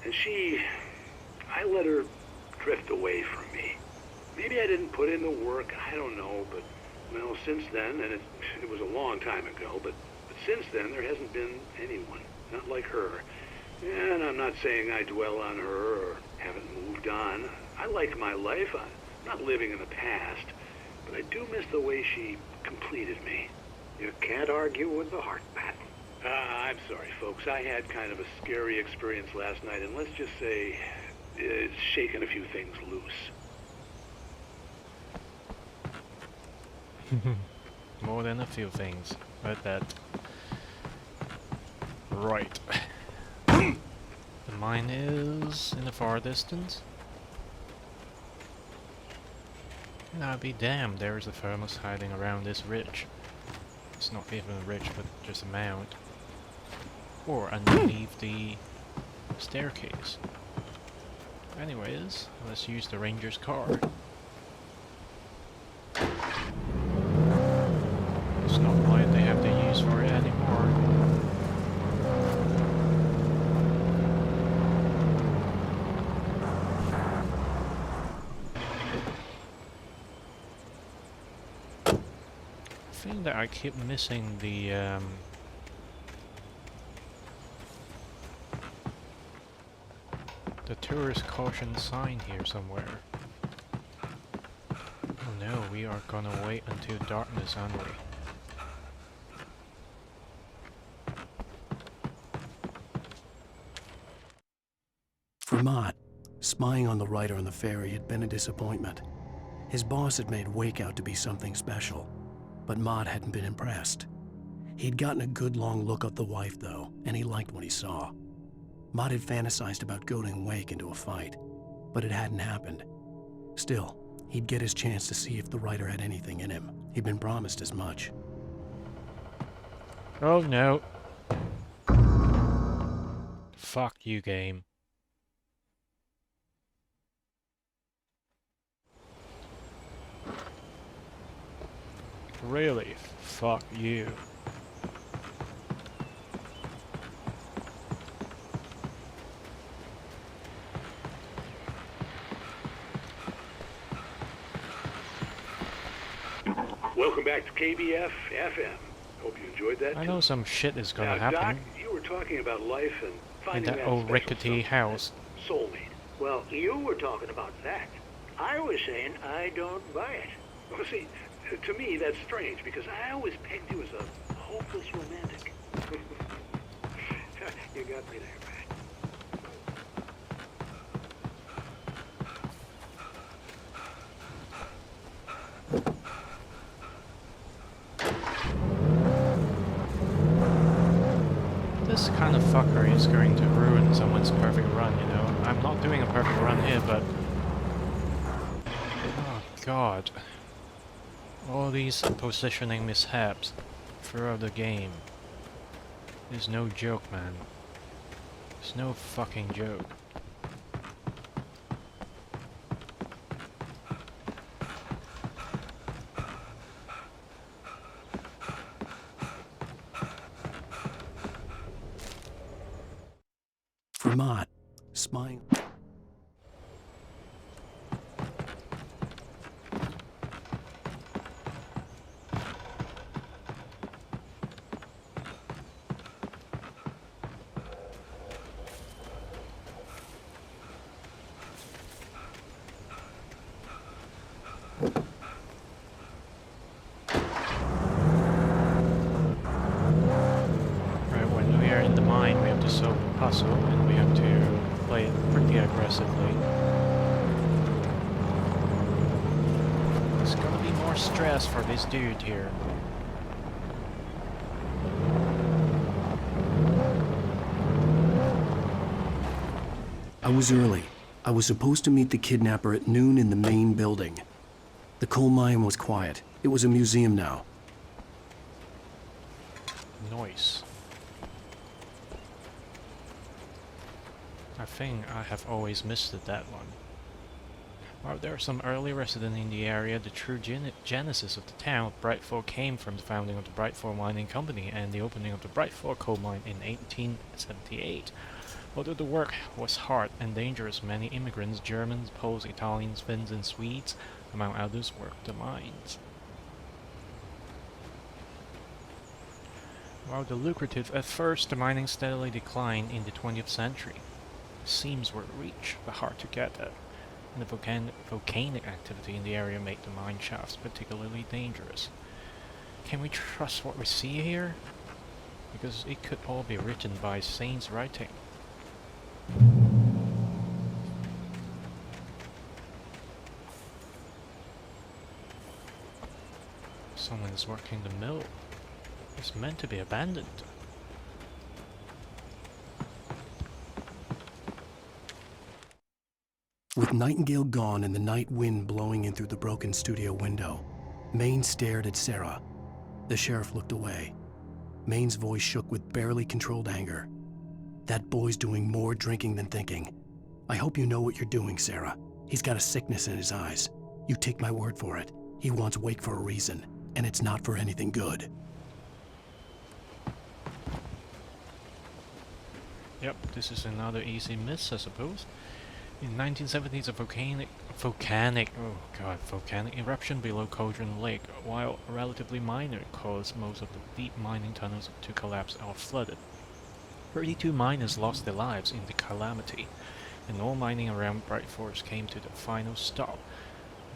And I let her drift away from me. Maybe I didn't put in the work, I don't know, but well, since then, and it was a long time ago, but since then there hasn't been anyone, not like her. And I'm not saying I dwell on her or haven't moved on. I like my life. I'm not living in the past, but I do miss the way she completed me. You can't argue with the heart, Pat. I'm sorry, folks. I had kind of a scary experience last night, and let's just say it's shaken a few things loose. More than a few things, but that. Right. The mine is in the far distance. And I'll be damned, there is a thermos hiding around this ridge. It's not even a ridge, but just a mound. Or underneath the staircase. Anyways, let's use the ranger's car. It's not like they have the use for it anymore. I think that I keep missing the tourist caution sign here somewhere. Oh no, we are gonna wait until darkness, aren't we? For Mott, spying on the writer on the ferry had been a disappointment. His boss had made Wake out to be something special, but Mott hadn't been impressed. He'd gotten a good long look at the wife, though, and he liked what he saw. Mott had fantasized about goading Wake into a fight, but it hadn't happened. Still, he'd get his chance to see if the writer had anything in him. He'd been promised as much. Oh no. Fuck you, game. Really? Fuck you. Welcome back to KBF FM. Hope you enjoyed that. I know some shit is gonna now, happen. Doc, you were talking about life and In finding that old special rickety house. soulmate. Well, you were talking about that. I was saying I don't buy it. Well, see, to me that's strange, because I always pegged you as a hopeless romantic. You got me there, Pat. This kind of fuckery is going to ruin someone's perfect run, you know? I'm not doing a perfect run here, but... Oh god. All these positioning mishaps throughout the game is no joke, man. It's no fucking joke. Vermont, smiling. And we have to play it pretty aggressively. There's gonna be more stress for this dude here. I was early. I was supposed to meet the kidnapper at noon in the main building. The coal mine was quiet. It was a museum now. Noise. I think I have always missed that one. While there are some early residents in the area, the true genesis of the town of Brightfall came from the founding of the Brightfall Mining Company and the opening of the Brightfall coal mine in 1878. Although the work was hard and dangerous, many immigrants, Germans, Poles, Italians, Finns and Swedes, among others, worked the mines. While the lucrative at first, the mining steadily declined in the 20th century. Seams were reached, but hard to get at, and the volcanic activity in the area made the mine shafts particularly dangerous. Can we trust what we see here? Because it could all be written by saints writing. Someone is working the mill. It's meant to be abandoned. With Nightingale gone and the night wind blowing in through the broken studio window, Maine stared at Sarah. The sheriff looked away. Maine's voice shook with barely controlled anger. That boy's doing more drinking than thinking. I hope you know what you're doing, Sarah. He's got a sickness in his eyes. You take my word for it. He wants Wake for a reason, and it's not for anything good. Yep, this is another easy miss, I suppose. In 1970s, a volcanic eruption below Cauldron Lake, while relatively minor, caused most of the deep mining tunnels to collapse or flooded. 32 miners lost their lives in the calamity, and all mining around Bright Forest came to the final stop.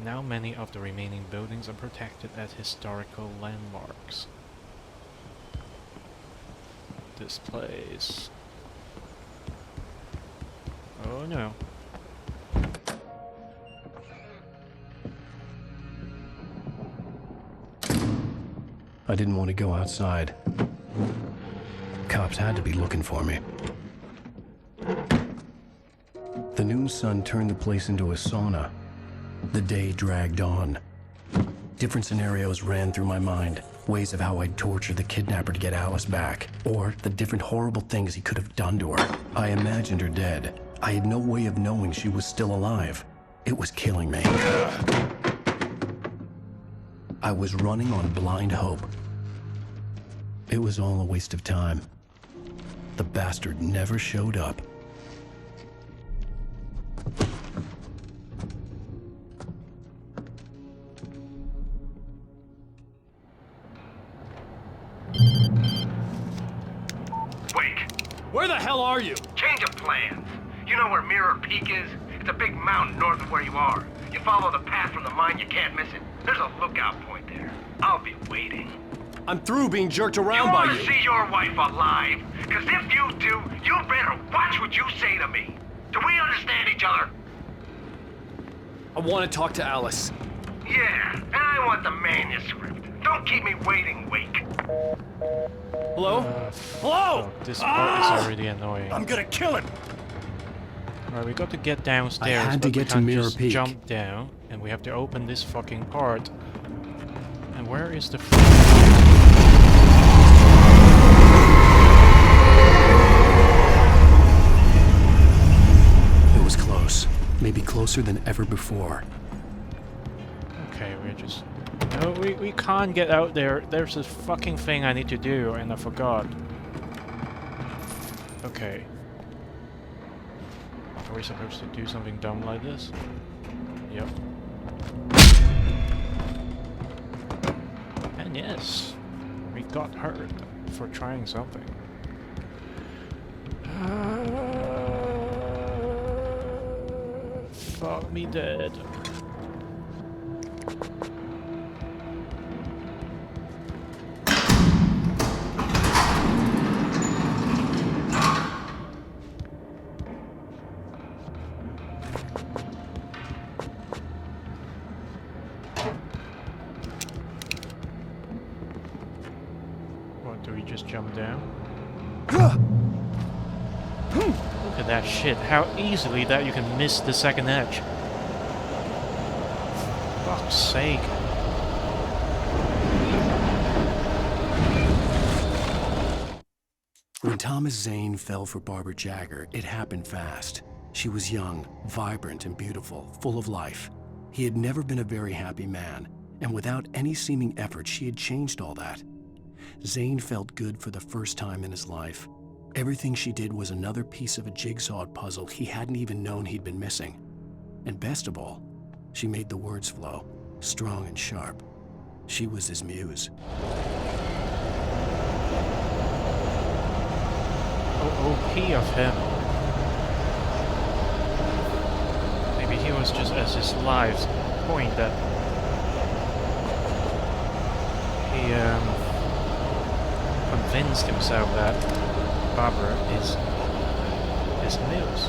Now many of the remaining buildings are protected as historical landmarks. This place... Oh no. I didn't want to go outside. Cops had to be looking for me. The noon sun turned the place into a sauna. The day dragged on. Different scenarios ran through my mind. Ways of how I'd torture the kidnapper to get Alice back. Or the different horrible things he could have done to her. I imagined her dead. I had no way of knowing she was still alive. It was killing me. I was running on blind hope. It was all a waste of time. The bastard never showed up. Wake! Where the hell are you? Change of plans. You know where Mirror Peak is? It's a big mountain north of where you are. You follow the path from the mine, you can't miss it. There's a lookout point there. I'll be waiting. I'm through being jerked around by you. You want to see your wife alive? Because if you do, you better watch what you say to me. Do we understand each other? I want to talk to Alice. Yeah, and I want the manuscript. Don't keep me waiting, Wake. Hello? Hello? Oh, this part is already annoying. I'm gonna kill him! Alright, we got to get downstairs, I had to but we get to can't Mirror just Peak. jump down, and we have to open this fucking part. And where is the It was close. Maybe closer than ever before. Okay, we're just... No, we can't get out there. There's this fucking thing I need to do, and I forgot. Okay. Are we supposed to do something dumb like this? Yep. And yes, we got hurt for trying something. Fuck me dead. What, do we just jump down? Look at that shit, how easily that you can miss the second edge. Fuck's sake. When Thomas Zane fell for Barbara Jagger, it happened fast. She was young, vibrant, and beautiful, full of life. He had never been a very happy man, and without any seeming effort, she had changed all that. Zane felt good for the first time in his life. Everything she did was another piece of a jigsaw puzzle he hadn't even known he'd been missing. And best of all, she made the words flow, strong and sharp. She was his muse. OP of him. Maybe he was just at his life's point that he convinced himself that Barbara is his muse.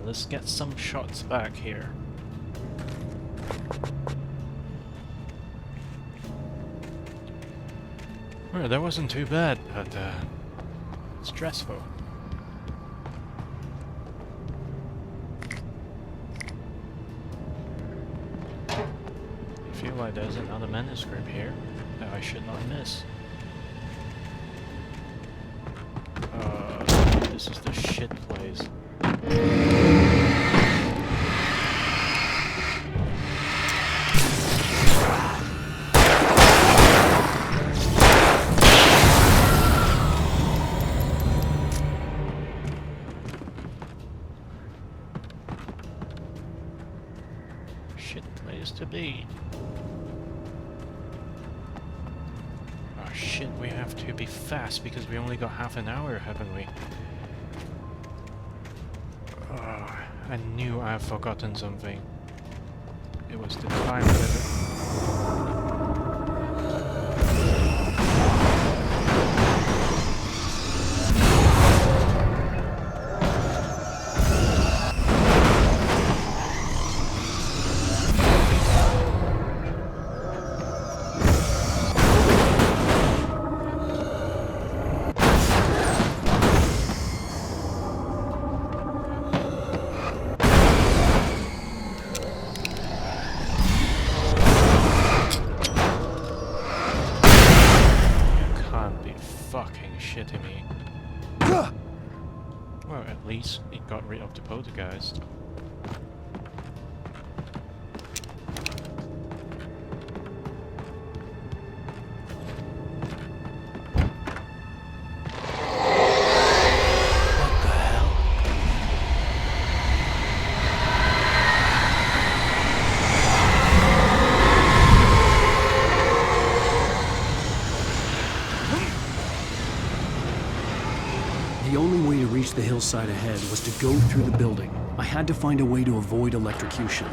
Let's get some shots back here. Well, that wasn't too bad, but stressful. I feel like there's another manuscript here that I should not miss. This is the shit place. Shit place to be. Oh shit, we have to be fast because we only got half an hour, haven't we? I knew I've forgotten something. It was the time limit. Shitting me. Well, at least it got rid of the poltergeist. The only way to reach the hillside ahead was to go through the building. I had to find a way to avoid electrocution.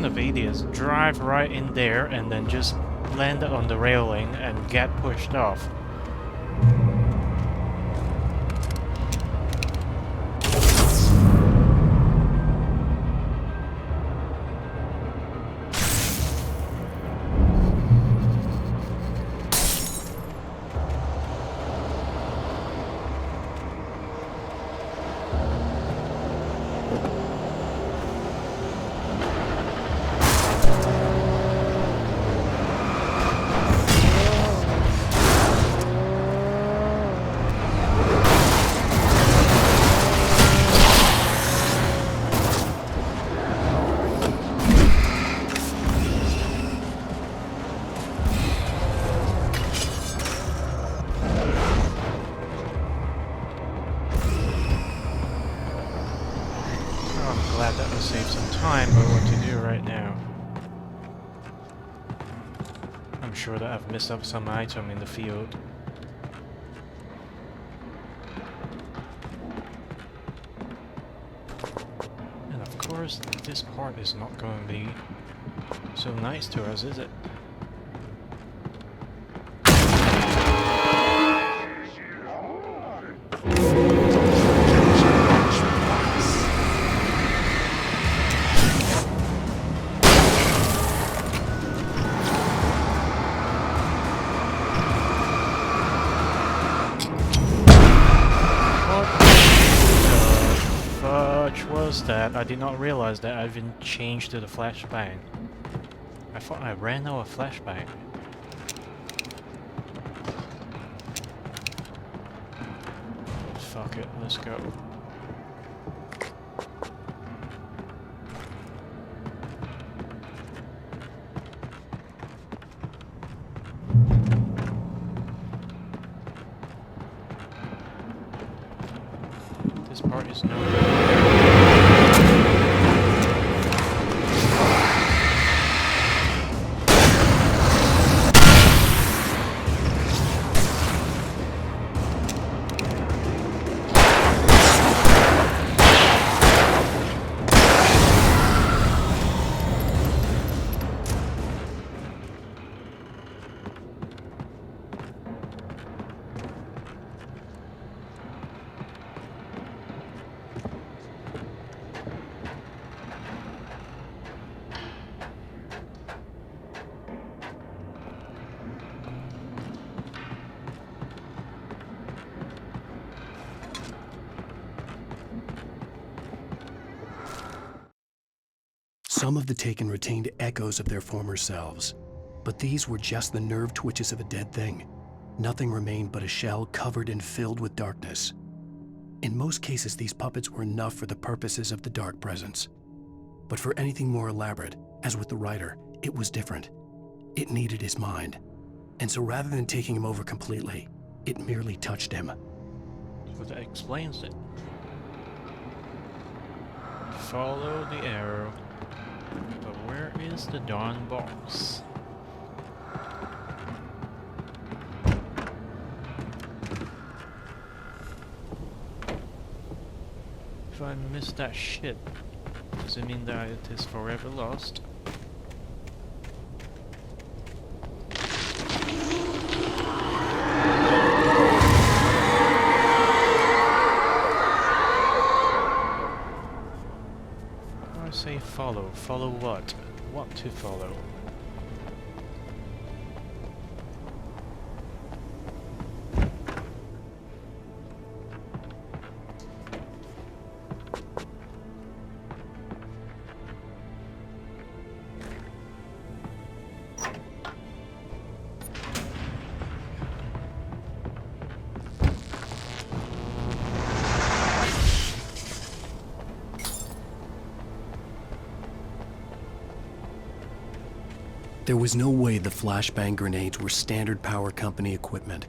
Of idiots drive right in there and then just land on the railing and get pushed off. Glad that will save some time, but what to do right now? I'm sure that I've missed up some item in the field. And of course, this part is not going to be so nice to us, is it? That I did not realize that I've been changed to the flashbang. I thought I ran out of flashbang. Fuck it, let's go. This part is no good. Some of the Taken retained echoes of their former selves, but these were just the nerve twitches of a dead thing. Nothing remained but a shell covered and filled with darkness. In most cases, these puppets were enough for the purposes of the Dark Presence. But for anything more elaborate, as with the writer, it was different. It needed his mind. And so rather than taking him over completely, it merely touched him. So that explains it. Follow the arrow. But where is the darn box? If I miss that shit, does it mean that it is forever lost? I say follow. Follow what? What to follow? There was no way the flashbang grenades were Standard Power Company equipment.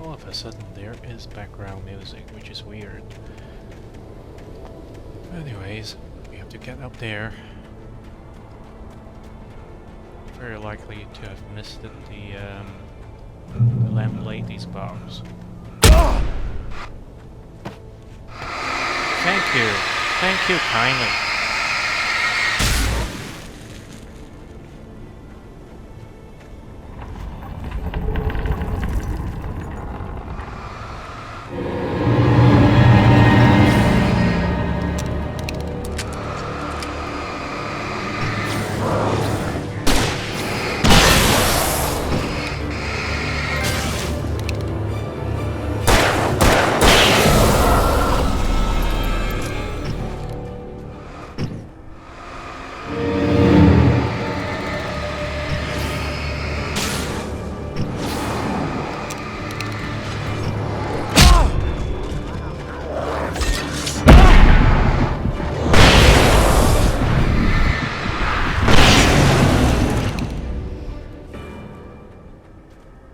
All of a sudden there is background music, which is weird. Anyways, we have to get up there. Very likely to have missed the lamp lady's box. Thank you kindly.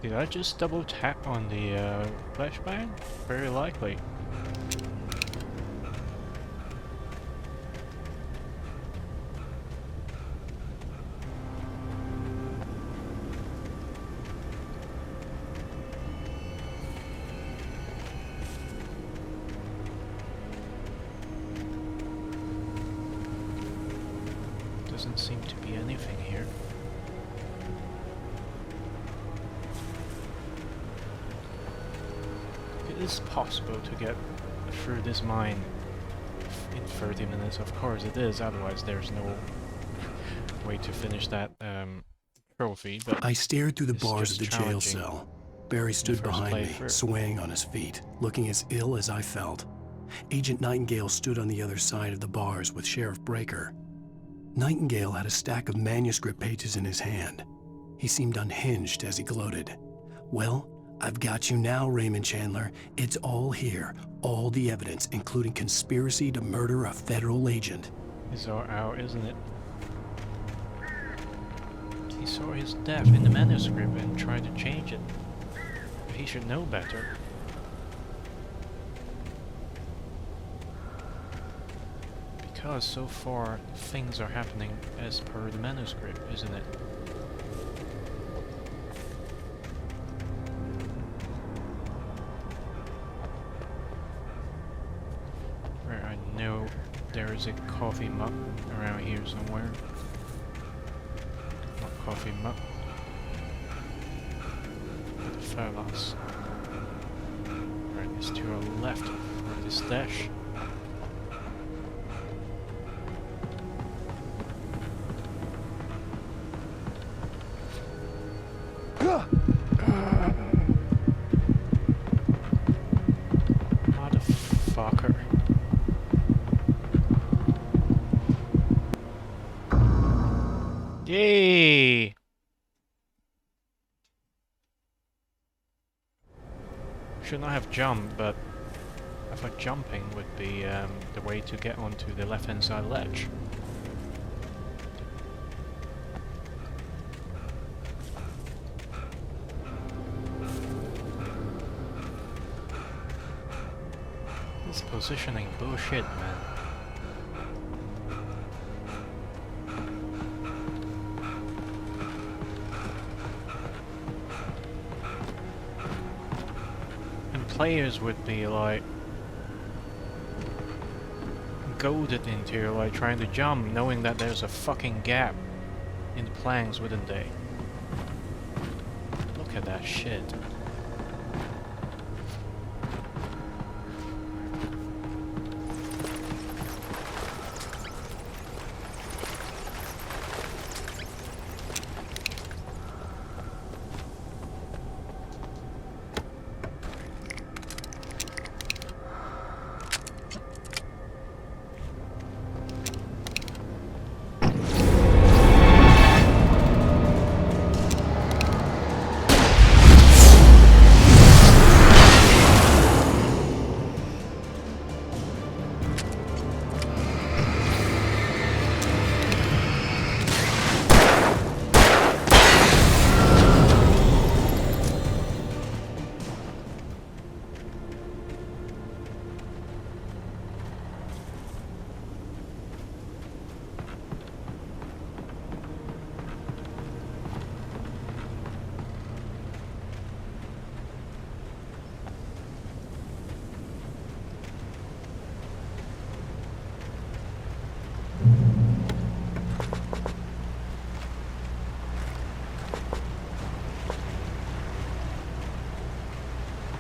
Did I just double tap on the flashbang? Very likely. Doesn't seem to be anything here. It is possible to get through this mine in 30 minutes. Of course it is, otherwise there's no way to finish that trophy. But I stared through the bars of the jail cell. Barry stood behind me, swaying on his feet, looking as ill as I felt. Agent Nightingale stood on the other side of the bars with Sheriff Breaker. Nightingale had a stack of manuscript pages in his hand. He seemed unhinged as he gloated. "Well, I've got you now, Raymond Chandler. It's all here. All the evidence, including conspiracy to murder a federal agent." It's all out, isn't it? He saw his death in the manuscript and tried to change it. But he should know better. Because so far things are happening as per the manuscript, isn't it? Where I know there is a coffee mug around here somewhere. Not coffee mug. But the fellas. Right, it's to our left for the stash. Yay! Should not have jumped, but I thought jumping would be the way to get onto the left-hand side ledge. This positioning bullshit, man. And players would be like goaded into like trying to jump knowing that there's a fucking gap in the planks, wouldn't they? Look at that shit.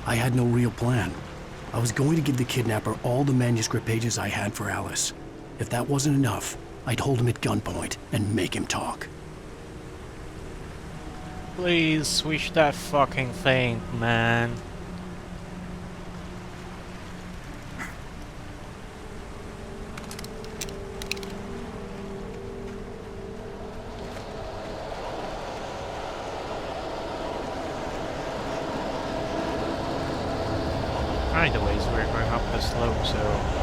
I had no real plan. I was going to give the kidnapper all the manuscript pages I had for Alice. If that wasn't enough, I'd hold him at gunpoint and make him talk. Please switch that fucking thing, man. Either ways, we're going up the slope, so...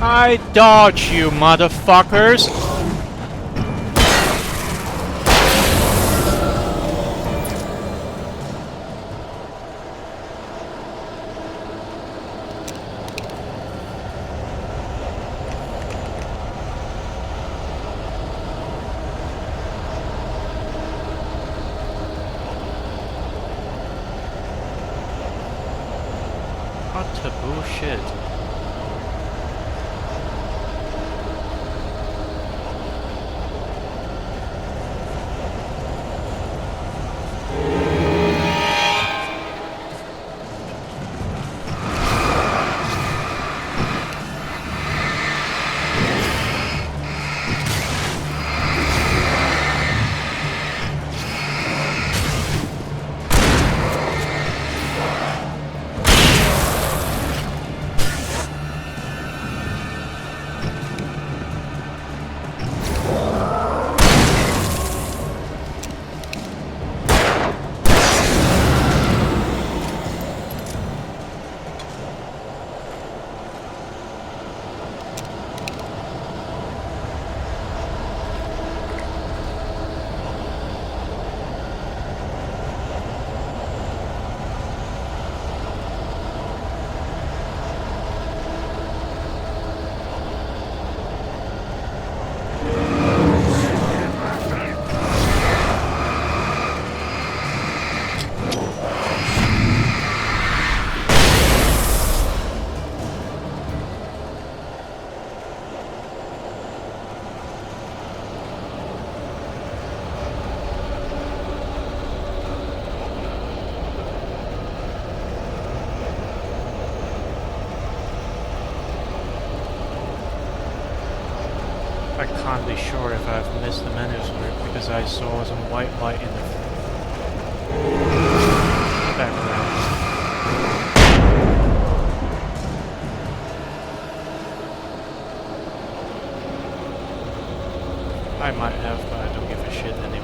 I dodge you, motherfuckers! What the bullshit? I can't be sure if I've missed the manuscript because I saw some white light in the background. I might have, but I don't give a shit anymore.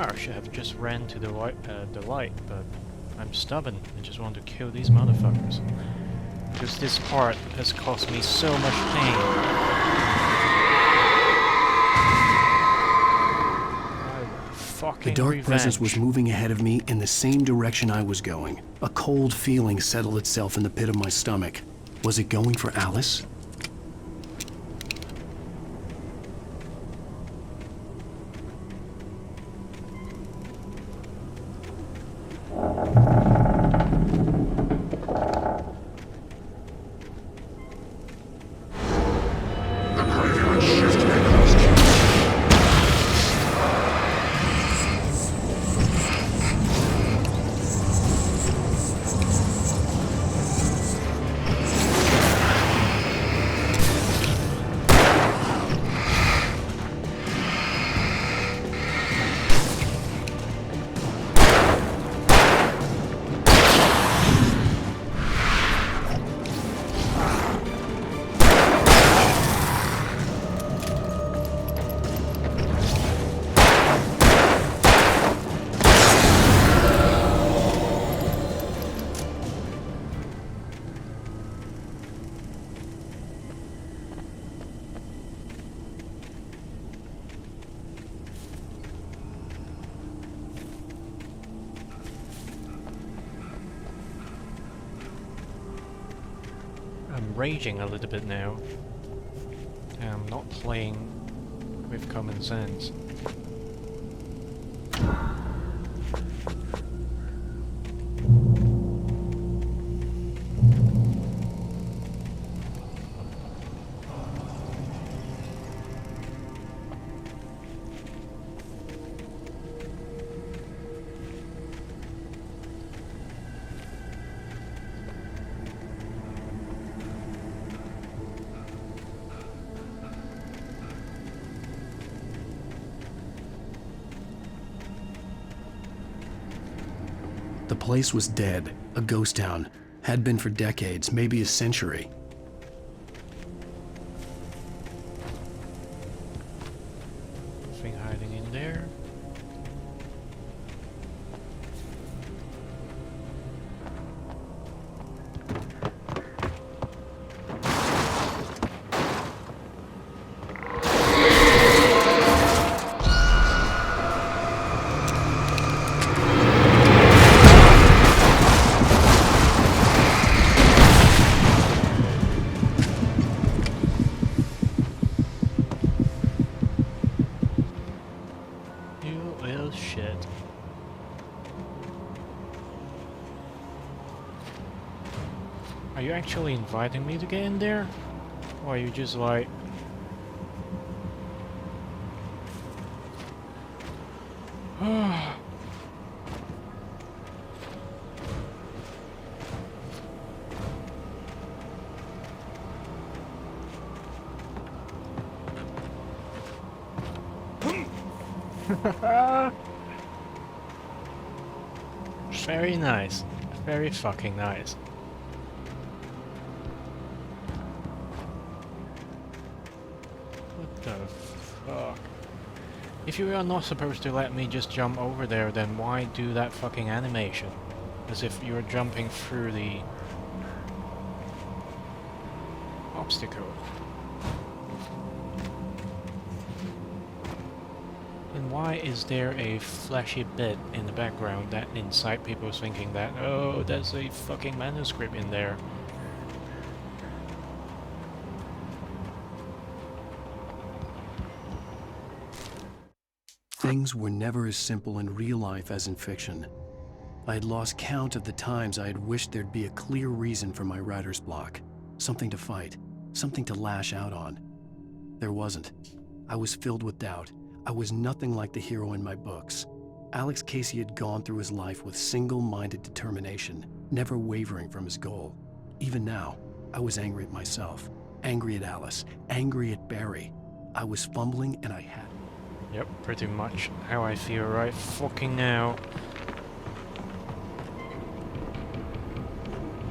I should have just ran to the light, but I'm stubborn. I just want to kill these motherfuckers. Because this part has caused me so much pain. The dark Revenge. presence was moving ahead of me in the same direction I was going. A cold feeling settled itself in the pit of my stomach. Was it going for Alice? I'm raging a little bit now. I'm not playing with common sense. The place was dead, a ghost town. Had been for decades, maybe a century. Nothing hiding in there. Shit. Are you actually inviting me to get in there? Or are you just like... Very nice. Very fucking nice. What The fuck? If you are not supposed to let me just jump over there, then why do that fucking animation? As if you were jumping through the obstacle. And why is there a flashy bit in the background that inside people thinking that, oh, there's a fucking manuscript in there? Things were never as simple in real life as in fiction. I had lost count of the times I had wished there'd be a clear reason for my writer's block. Something to fight, something to lash out on. There wasn't. I was filled with doubt. I was nothing like the hero in my books. Alex Casey had gone through his life with single-minded determination, never wavering from his goal. Even now, I was angry at myself, angry at Alice, angry at Barry. I was fumbling and I had... Yep, pretty much how I feel right fucking now.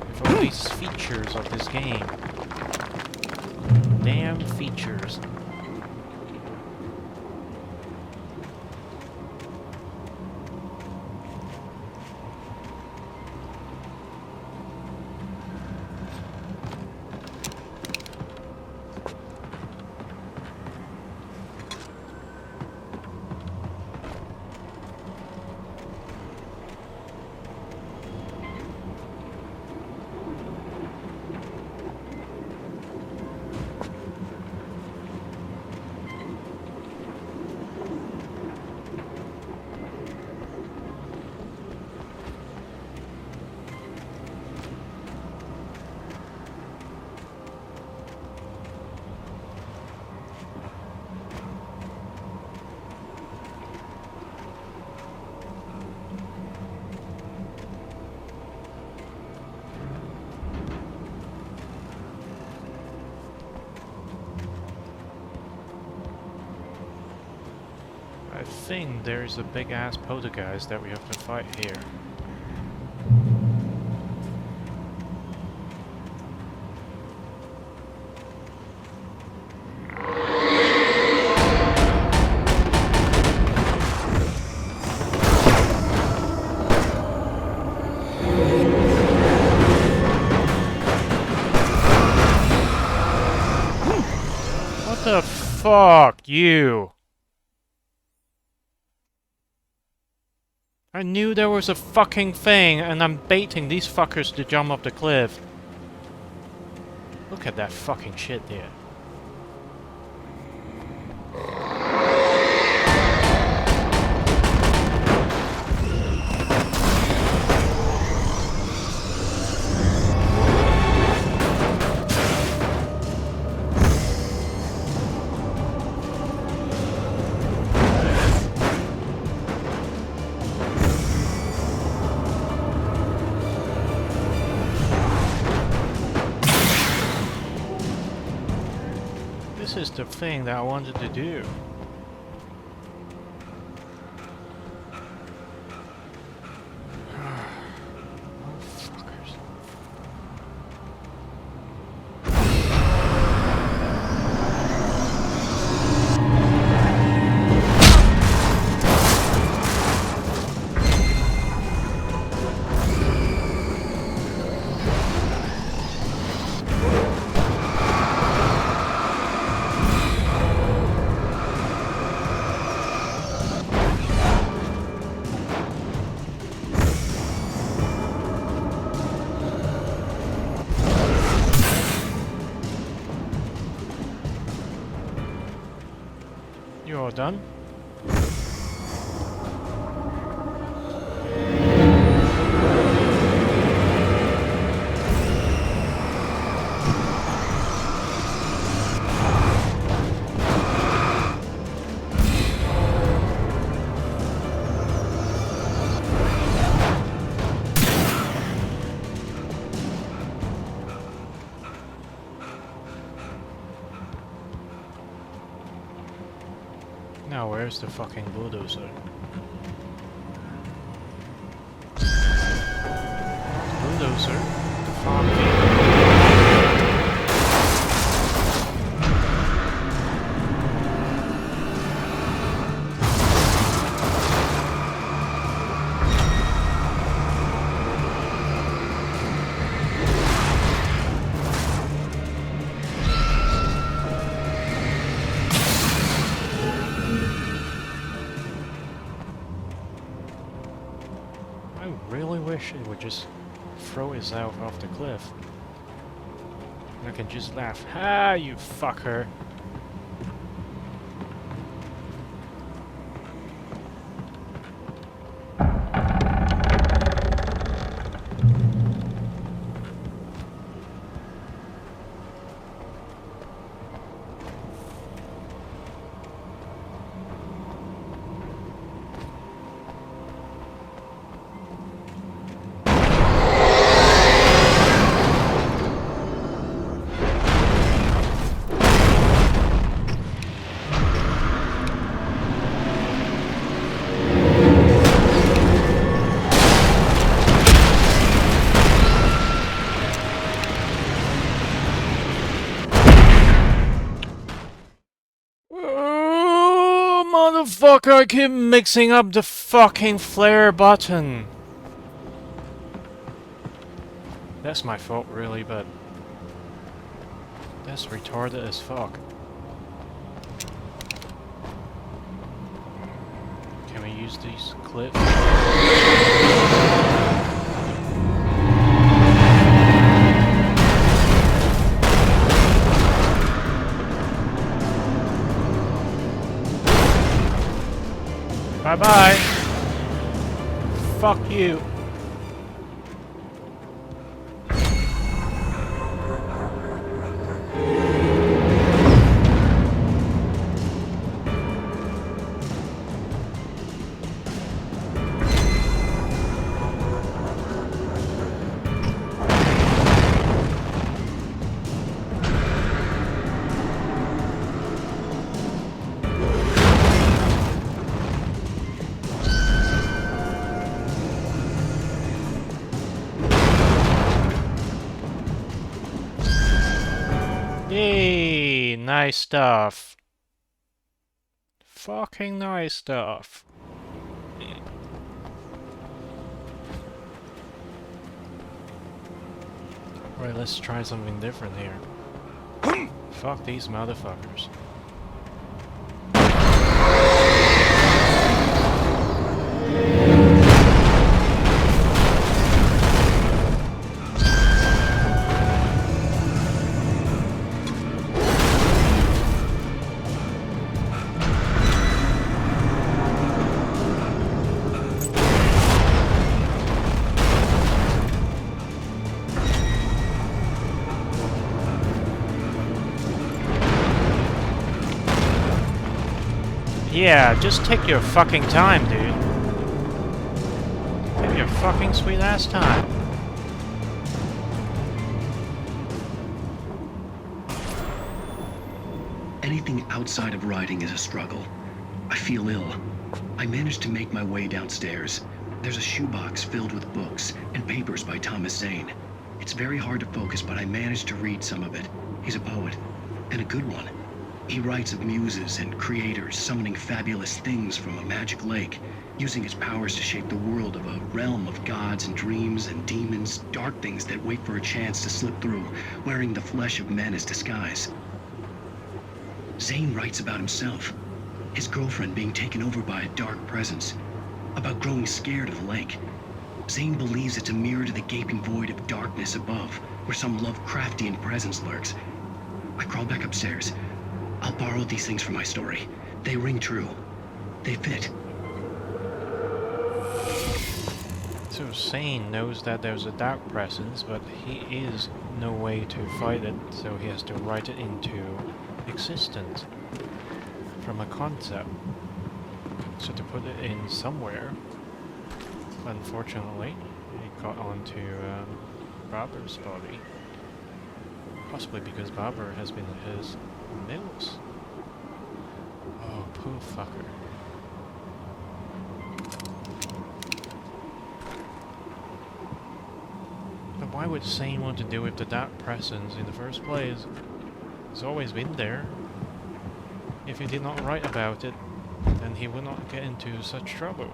With all these features of this game. Damn features. I think there's a big ass poltergeist that we have to fight here. What the fuck, you? I knew there was a fucking thing, and I'm baiting these fuckers to jump off the cliff. Look at that fucking shit there. This is the thing that I wanted to do. Motherfuckers. You all done? Now where's the fucking bulldozer? Bulldozer? The farm vehicle. wish it would just throw itself off the cliff. I can just laugh. Ha, you fucker. Motherfucker, I keep mixing up the fucking flare button. That's my fault, really, but that's retarded as fuck. Can we use these clips? Bye-bye. Fuck you. Yay, nice stuff. Fucking nice stuff. Right, let's try something different here. Fuck these motherfuckers. Yeah, just take your fucking time, dude. Take your fucking sweet ass time. Anything outside of writing is a struggle. I feel ill. I managed to make my way downstairs. There's a shoebox filled with books and papers by Thomas Zane. It's very hard to focus, but I managed to read some of it. He's a poet, and a good one. He writes of muses and creators summoning fabulous things from a magic lake, using his powers to shape the world of a realm of gods and dreams and demons, dark things that wait for a chance to slip through, wearing the flesh of men as disguise. Zane writes about himself, his girlfriend being taken over by a dark presence, about growing scared of the lake. Zane believes it's a mirror to the gaping void of darkness above, where some Lovecraftian presence lurks. I crawl back upstairs. I'll borrow these things for my story. They ring true. They fit. So Zane knows that there's a dark presence, but he is no way to fight it, so he has to write it into existence from a concept. So to put it in somewhere, unfortunately, it got onto Barbara's body. Possibly because Barbara has been his muse. Oh, poor fucker. But why would Zane want to deal with the dark presence in the first place? It's always been there. If he did not write about it, then he would not get into such trouble.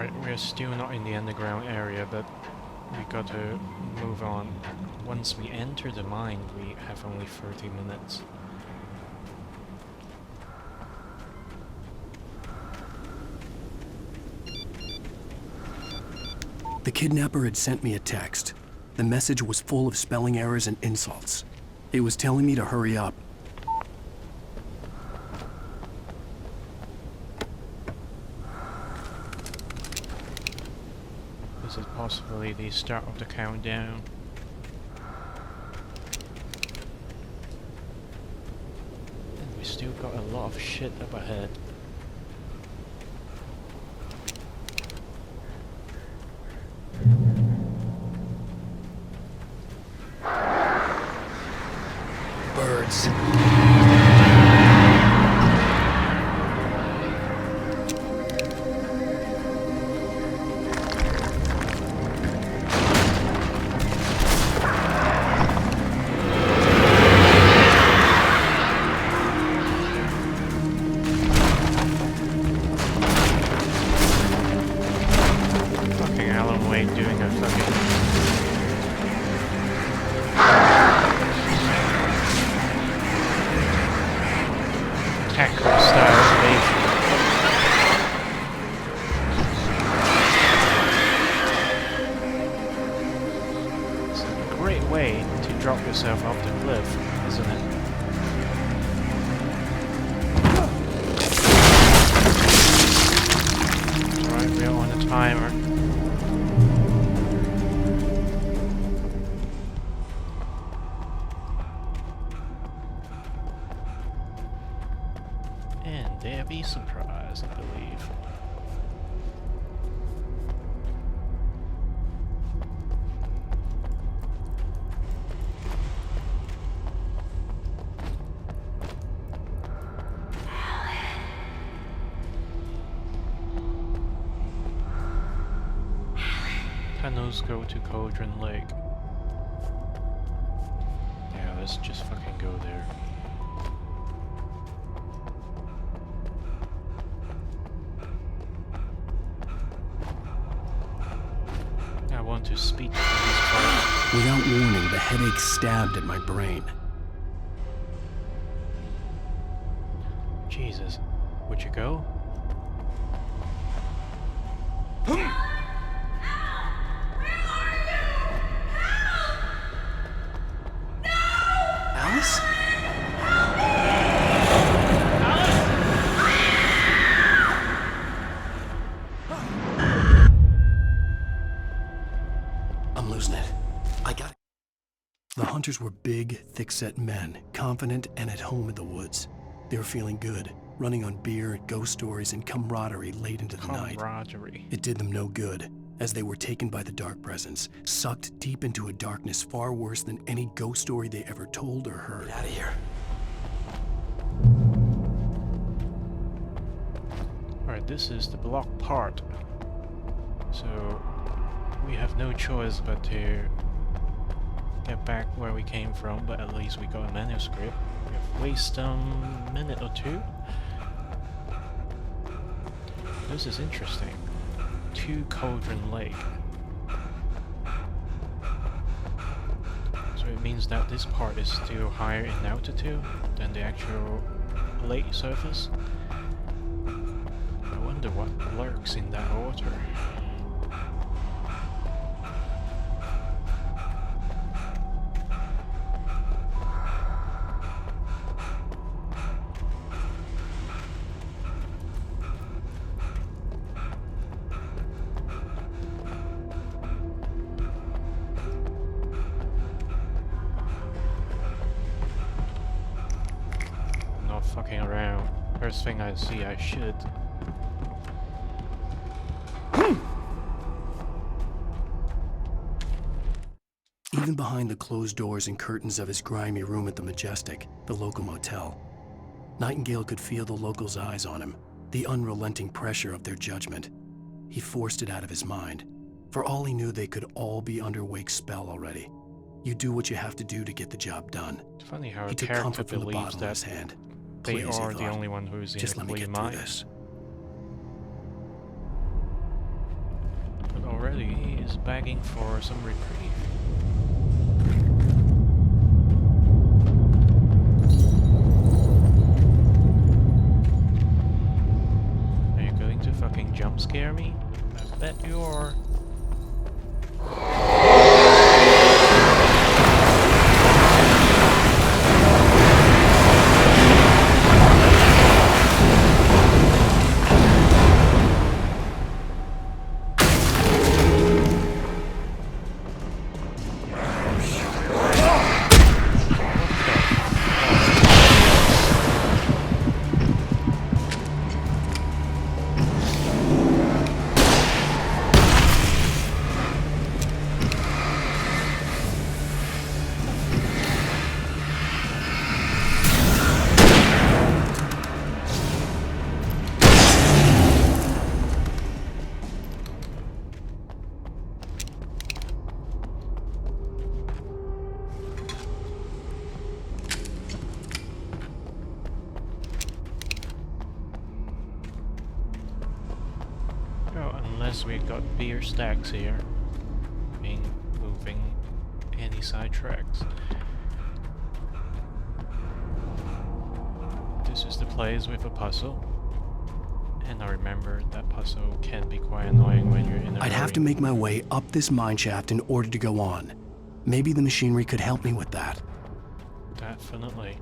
Alright, we're still not in the underground area, but we got to move on. Once we enter the mine, we have only 30 minutes. The kidnapper had sent me a text. The message was full of spelling errors and insults. It was telling me to hurry up. This is possibly the start of the countdown. And we still got a lot of shit up ahead. Birds. Fucking Alan Wake doing a fucking... tackle style invasion. It's a great way to drop yourself off the cliff, isn't it? Alright, we're on a timer. And there be surprise, I believe. Tunnels go to Cauldron Lake. Yeah, let's just fucking go there. I want to speak to this part. Without warning, the headache stabbed at my brain. Jesus, would you go? Alice? I'm losing it. I got it. The hunters were big, thick-set men, confident and at home in the woods. They were feeling good, running on beer, ghost stories, and camaraderie late into the night. Camaraderie. It did them no good, as they were taken by the dark presence, sucked deep into a darkness far worse than any ghost story they ever told or heard. Get out of here. Alright, this is the block part. So we have no choice but to get back where we came from, but at least we got a manuscript. We have wasted a minute or two. This is interesting. To Cauldron Lake. So it means that this part is still higher in altitude than the actual lake surface. I wonder what lurks in that water. Fucking around. First thing I see, I should. Even behind the closed doors and curtains of his grimy room at the Majestic, the local motel, Nightingale could feel the locals' eyes on him, the unrelenting pressure of their judgment. He forced it out of his mind. For all he knew, they could all be under Wake's spell already. You do what you have to do to get the job done. It's funny how He a took character comfort from the believes bottle in that his hand. they Please, he are the thought. only one who's in Just a let me clear get through mind. this. already. He is begging for some reprieve. Are you going to fucking jump scare me? I bet you are. We got beer stacks here, moving any side tracks. This is the place with a puzzle, and I remember that puzzle can be quite annoying when you're in a I'd have to make my way up this mine shaft in order to go on. Maybe the machinery could help me with that. Definitely.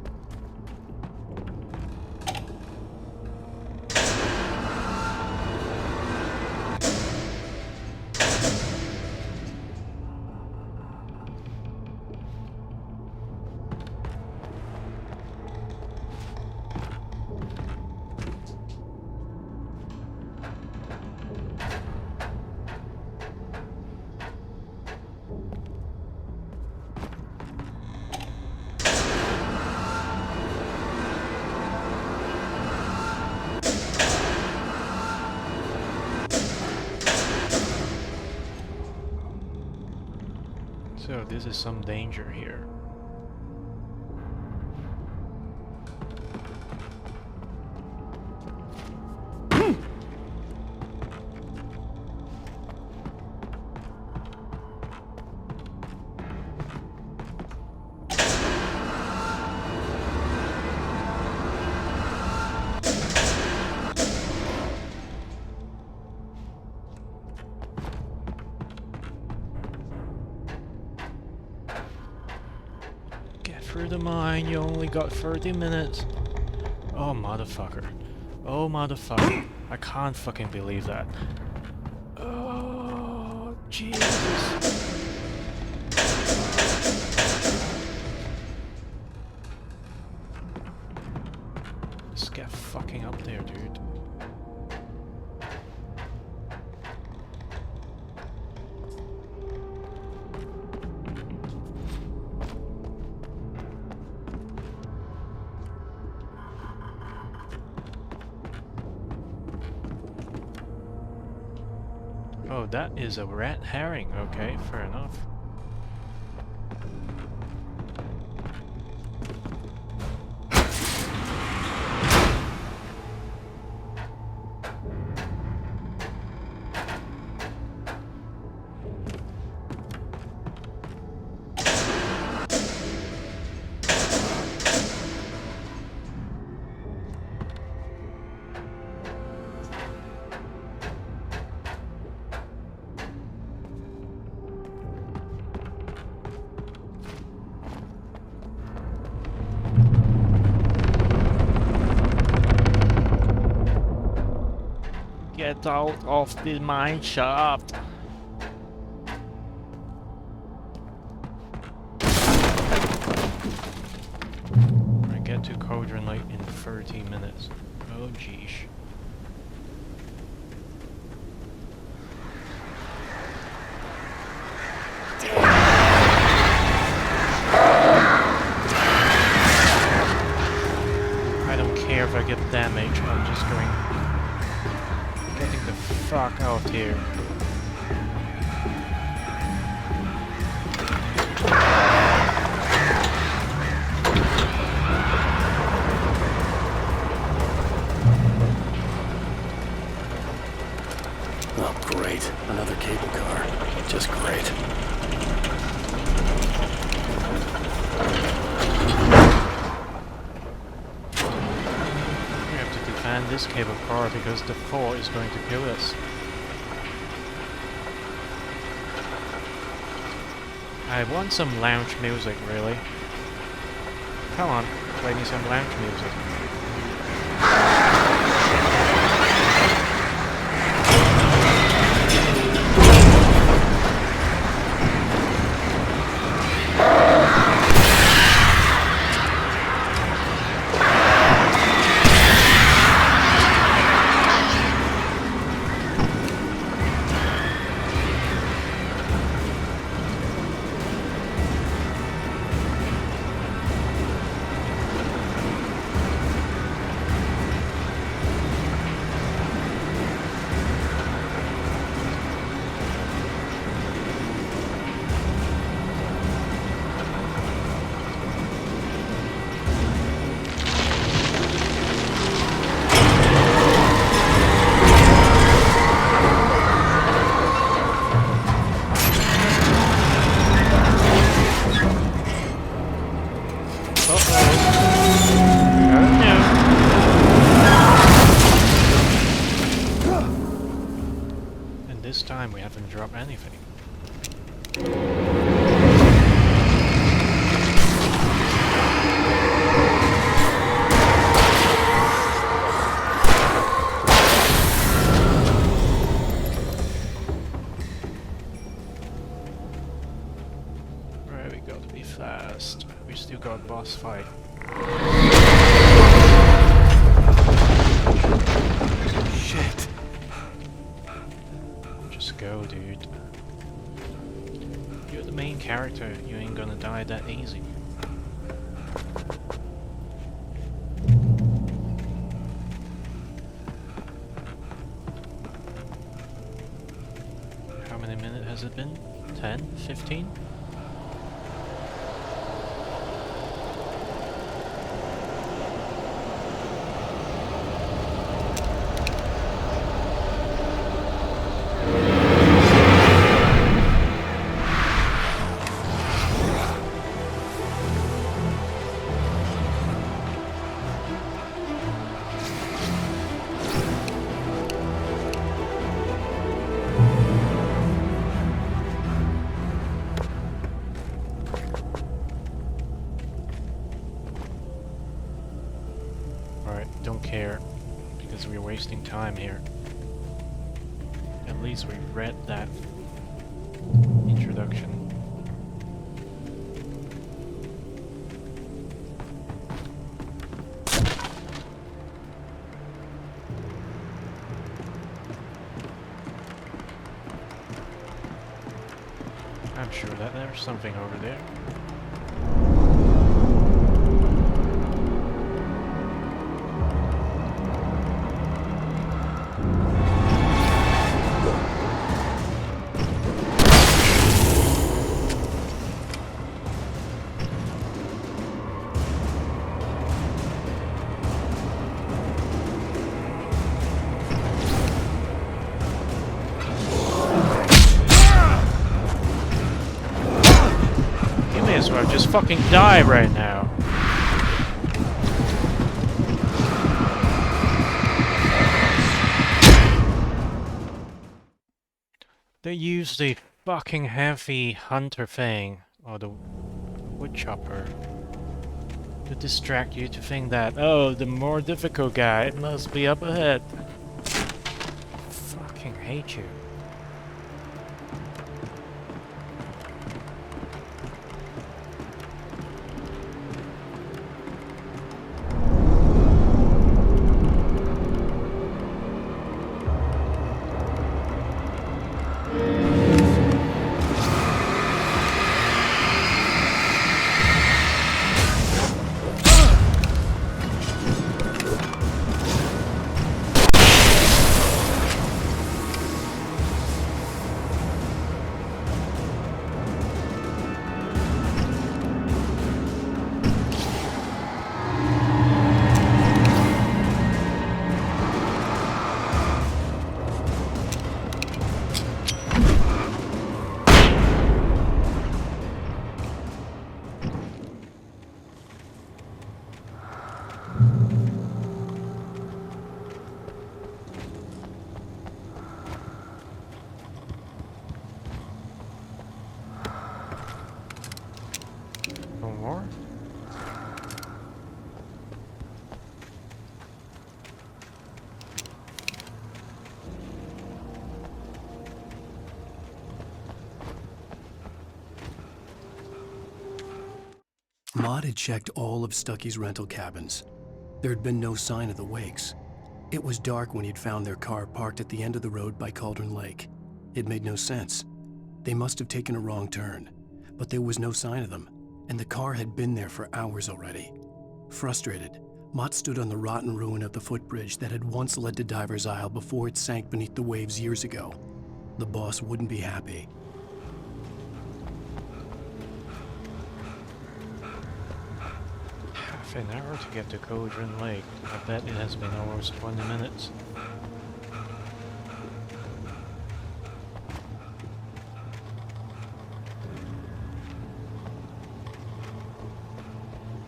So this is some danger here. Through the mine, you only got 30 minutes. Oh motherfucker. Oh motherfucker. I can't fucking believe that. Oh Jesus. Just get fucking up there, dude. Oh, that is a red herring. Okay, fair enough. Get out of the mine shaft. I get to Cauldron Lake in 30 minutes. Oh geesh. I don't care if I get damage, I'm just getting the fuck out here. Oh, great. Another cave. cable car. Just great. We have to defend this cable car because the fall is going to kill us. I want some lounge music, really. Come on, play me some lounge music. This time we haven't dropped anything. Right, we got to be fast. We still got boss fight. Shit. Just go, dude. You're the main character. You ain't gonna die that easy. How many minutes has it been? 10? 15? Don't care, because we're wasting time here. At least we read that introduction. I'm sure that there's something over there. I just fucking die right now. They use the fucking heavy hunter thing, or the wood chopper, to distract you to think that, oh, the more difficult guy, it must be up ahead. Fucking hate you. Maude had checked all of Stucky's rental cabins. There had been no sign of the Wakes. It was dark when he'd found their car parked at the end of the road by Cauldron Lake. It made no sense. They must have taken a wrong turn, but there was no sign of them, and the car had been there for hours already. Frustrated, Mott stood on the rotten ruin of the footbridge that had once led to Diver's Isle before it sank beneath the waves years ago. The boss wouldn't be happy. Half an hour to get to Cauldron Lake. I bet it has been almost 20 minutes.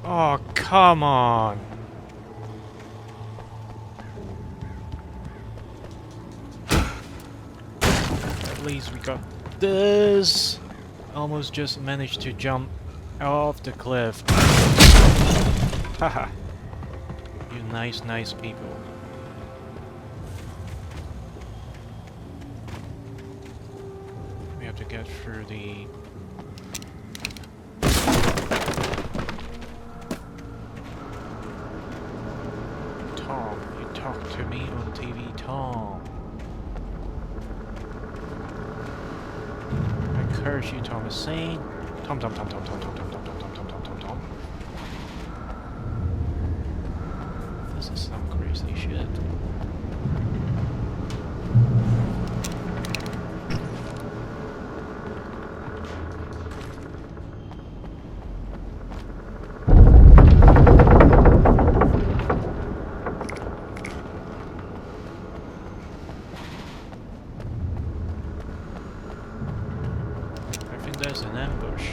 Oh, come on! At least we got this! Almost just managed to jump off the cliff. Haha. You nice people. We have to get through the... Tom, you talk to me on TV, Tom. I curse you, Thomasine. Tom. This is some crazy shit. I think there's an ambush.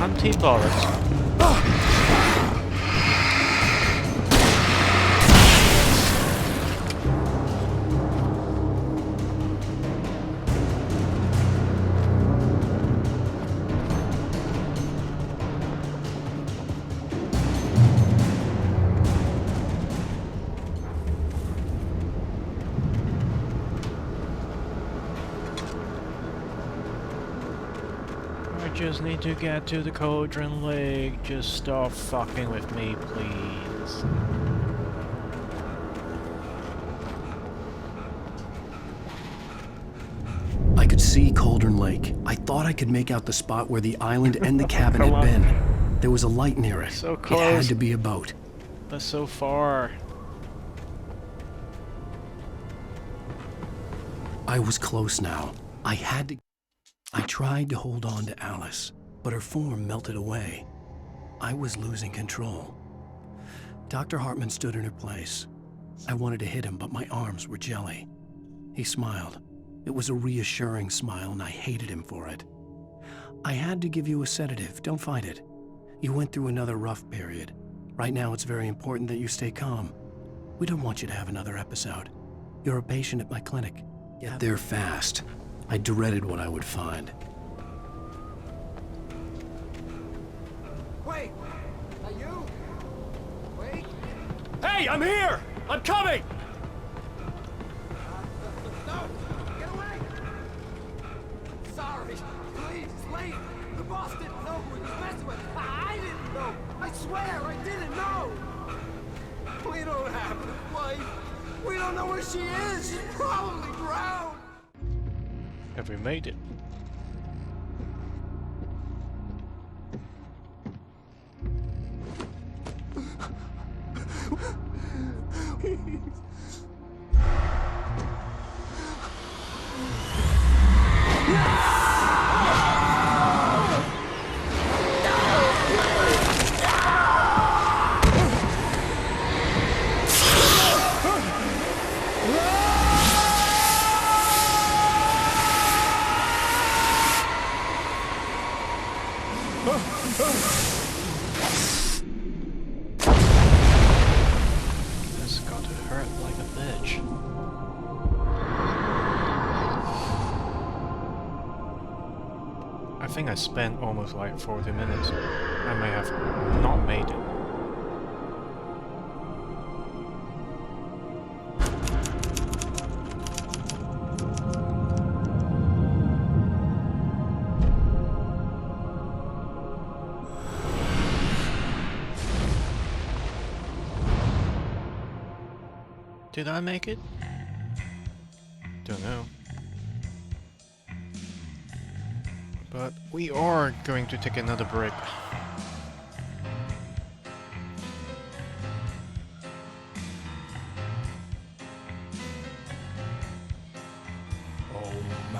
Anti-bullets. I just need to get to the Cauldron Lake. Just stop fucking with me, please. I could see Cauldron Lake. I thought I could make out the spot where the island and the cabin had been. There was a light near it. So It close. had to be a boat. That's so far. I was close now. I had to... I tried to hold on to Alice, but her form melted away. I was losing control. Dr. Hartman stood in her place. I wanted to hit him, but my arms were jelly. He smiled. It was a reassuring smile, and I hated him for it. I had to give you a sedative. Don't fight it. You went through another rough period. Right now, it's very important that you stay calm. We don't want you to have another episode. You're a patient at my clinic. Get there fast. I dreaded what I would find. Wait! Are you? Wait! Hey, I'm here! I'm coming! No! Get away! Sorry. Please, it's late. The boss didn't know who he was messing with. I didn't know. I swear I didn't know. We don't have a wife. We don't know where she is. She's probably drowned. Have we made it? think I spent almost like 40 minutes. I may have not made it. Did I make it? Don't know. But we are going to take another break. Oh my,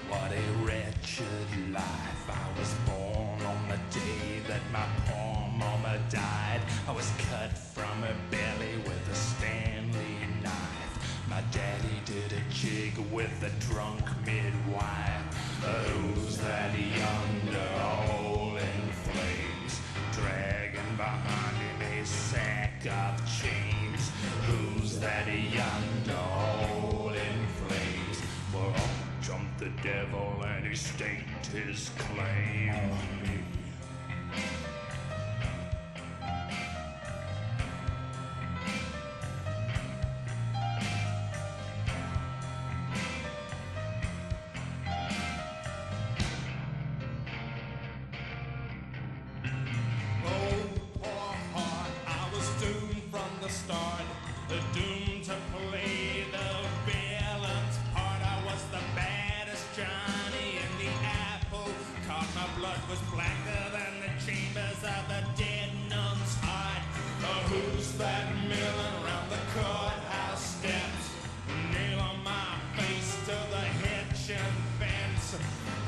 what a wretched life. I was born on the day that my poor mama died. I was cut from her belly with a Stanley knife. My daddy did a jig with a drunk midwife. Who's that yonder all in flames, dragging behind him a sack of chains? Who's that yonder all in flames? Well, up jumped the devil and he staked his claim on me.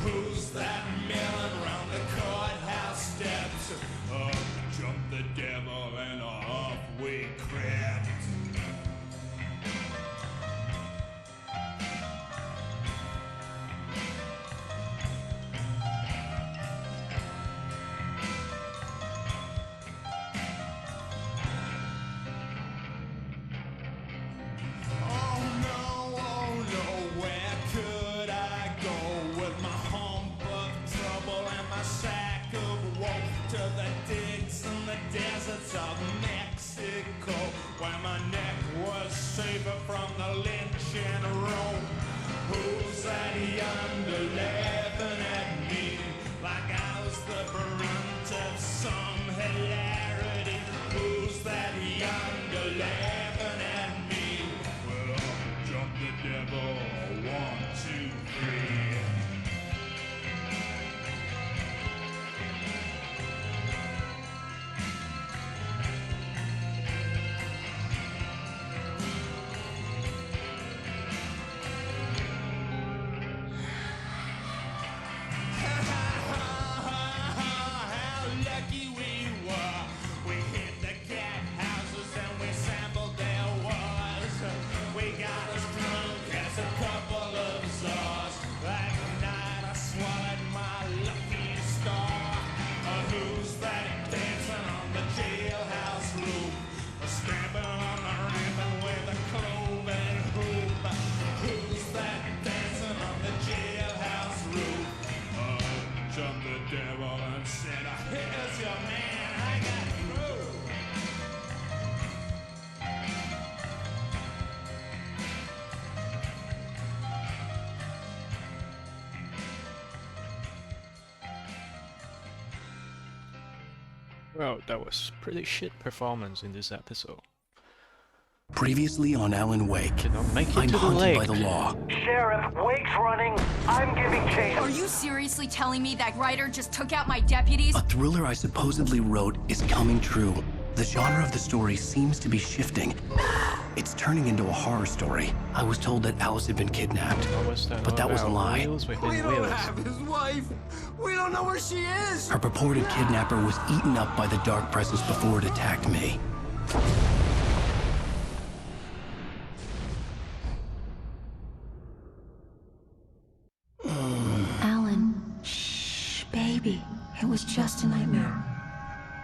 Who's that milling round the courthouse steps? Up jumped the devil and off we crept. From the lynching rope. Who's that yonder laughing at me like I was the brunt of some hilarity? Who's that yonder laughing at me? Well, up jumped the devil, 1, 2, 3. Well, that was pretty shit performance in this episode. Previously on Alan Wake, Did not make it I'm to the haunted lake. by the law. Sheriff, Wake's running. I'm giving chase. Are you seriously telling me that writer just took out my deputies? A thriller I supposedly wrote is coming true. The genre of the story seems to be shifting. It's turning into a horror story. I was told that Alice had been kidnapped, but that was a lie. We don't have his wife. We don't know where she is. Her purported kidnapper was eaten up by the dark presence before it attacked me. Alan, shh, baby. It was just a nightmare.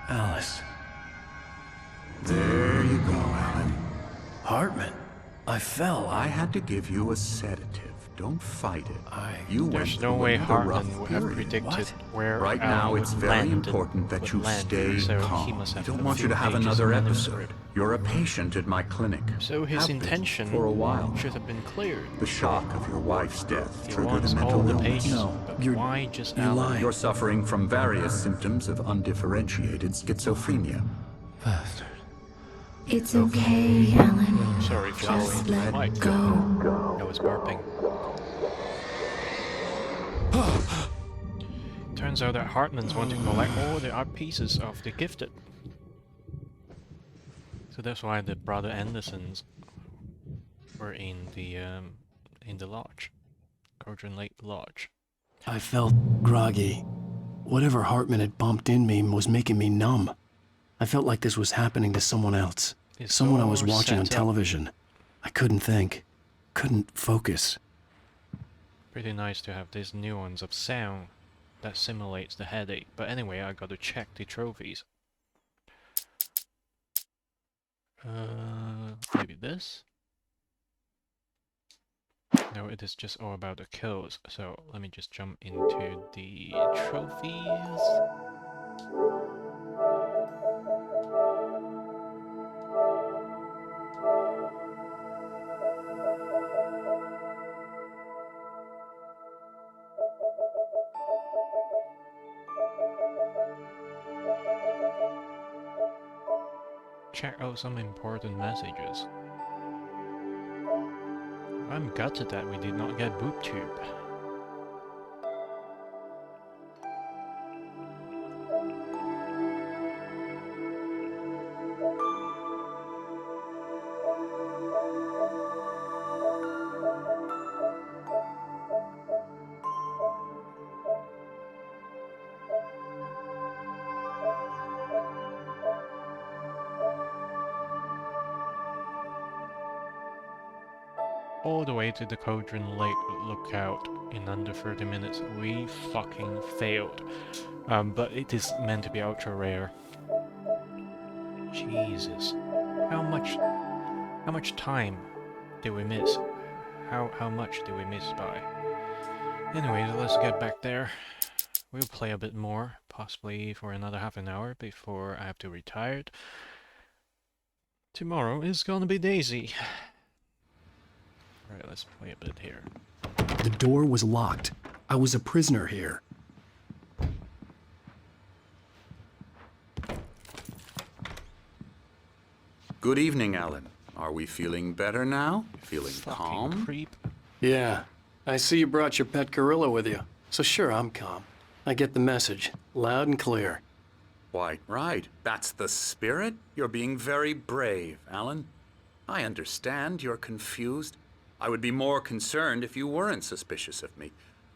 Alice. There you go, Alan. Hartman. I fell. I had to give you a sedative. Don't fight it. There's no way Hartman would have predicted where Right Alan now, would it's very land important that you stay so calm. he must I have don't a want you few to have pages another of episode. manuscript. You're a patient at my clinic. So his Have been intention for a while. should have been cleared. The shock of your wife's death He triggered wants a mental all the illness. pages, No, but why just Alan? You're suffering from various symptoms of undifferentiated schizophrenia. Bastard. It's okay, Alan. Sorry for Just the let mic. go. I was burping. Turns out that Hartman's wanting to collect all the art pieces of the gifted. So that's why the brother Andersons were in the lodge. Cauldron Lake Lodge. I felt groggy. Whatever Hartman had bumped in me was making me numb. I felt like this was happening to someone else. It's Someone I was all watching on set up. television. I couldn't think. Couldn't focus. Pretty nice to have this nuance of sound that simulates the headache. But anyway, I gotta check the trophies. Maybe this? No, it is just all about the kills. So let me just jump into the trophies. Check out some important messages. I'm gutted that we did not get BoobTube. All the way to the Cauldron Lake lookout in under 30 minutes. We fucking failed. But it is meant to be ultra rare. Jesus. How much time did we miss? How much did we miss by? Anyway, let's get back there. We'll play a bit more, possibly for another half an hour before I have to retire. Tomorrow is gonna be Daisy. Alright, let's play a bit here. The door was locked. I was a prisoner here. Good evening, Alan. Are we feeling better now? Feeling Fucking calm? creep. Yeah. I see you brought your pet gorilla with you. So sure, I'm calm. I get the message. Loud and clear. Quite right. That's the spirit. You're being very brave, Alan. I understand you're confused. I would be more concerned if you weren't suspicious of me.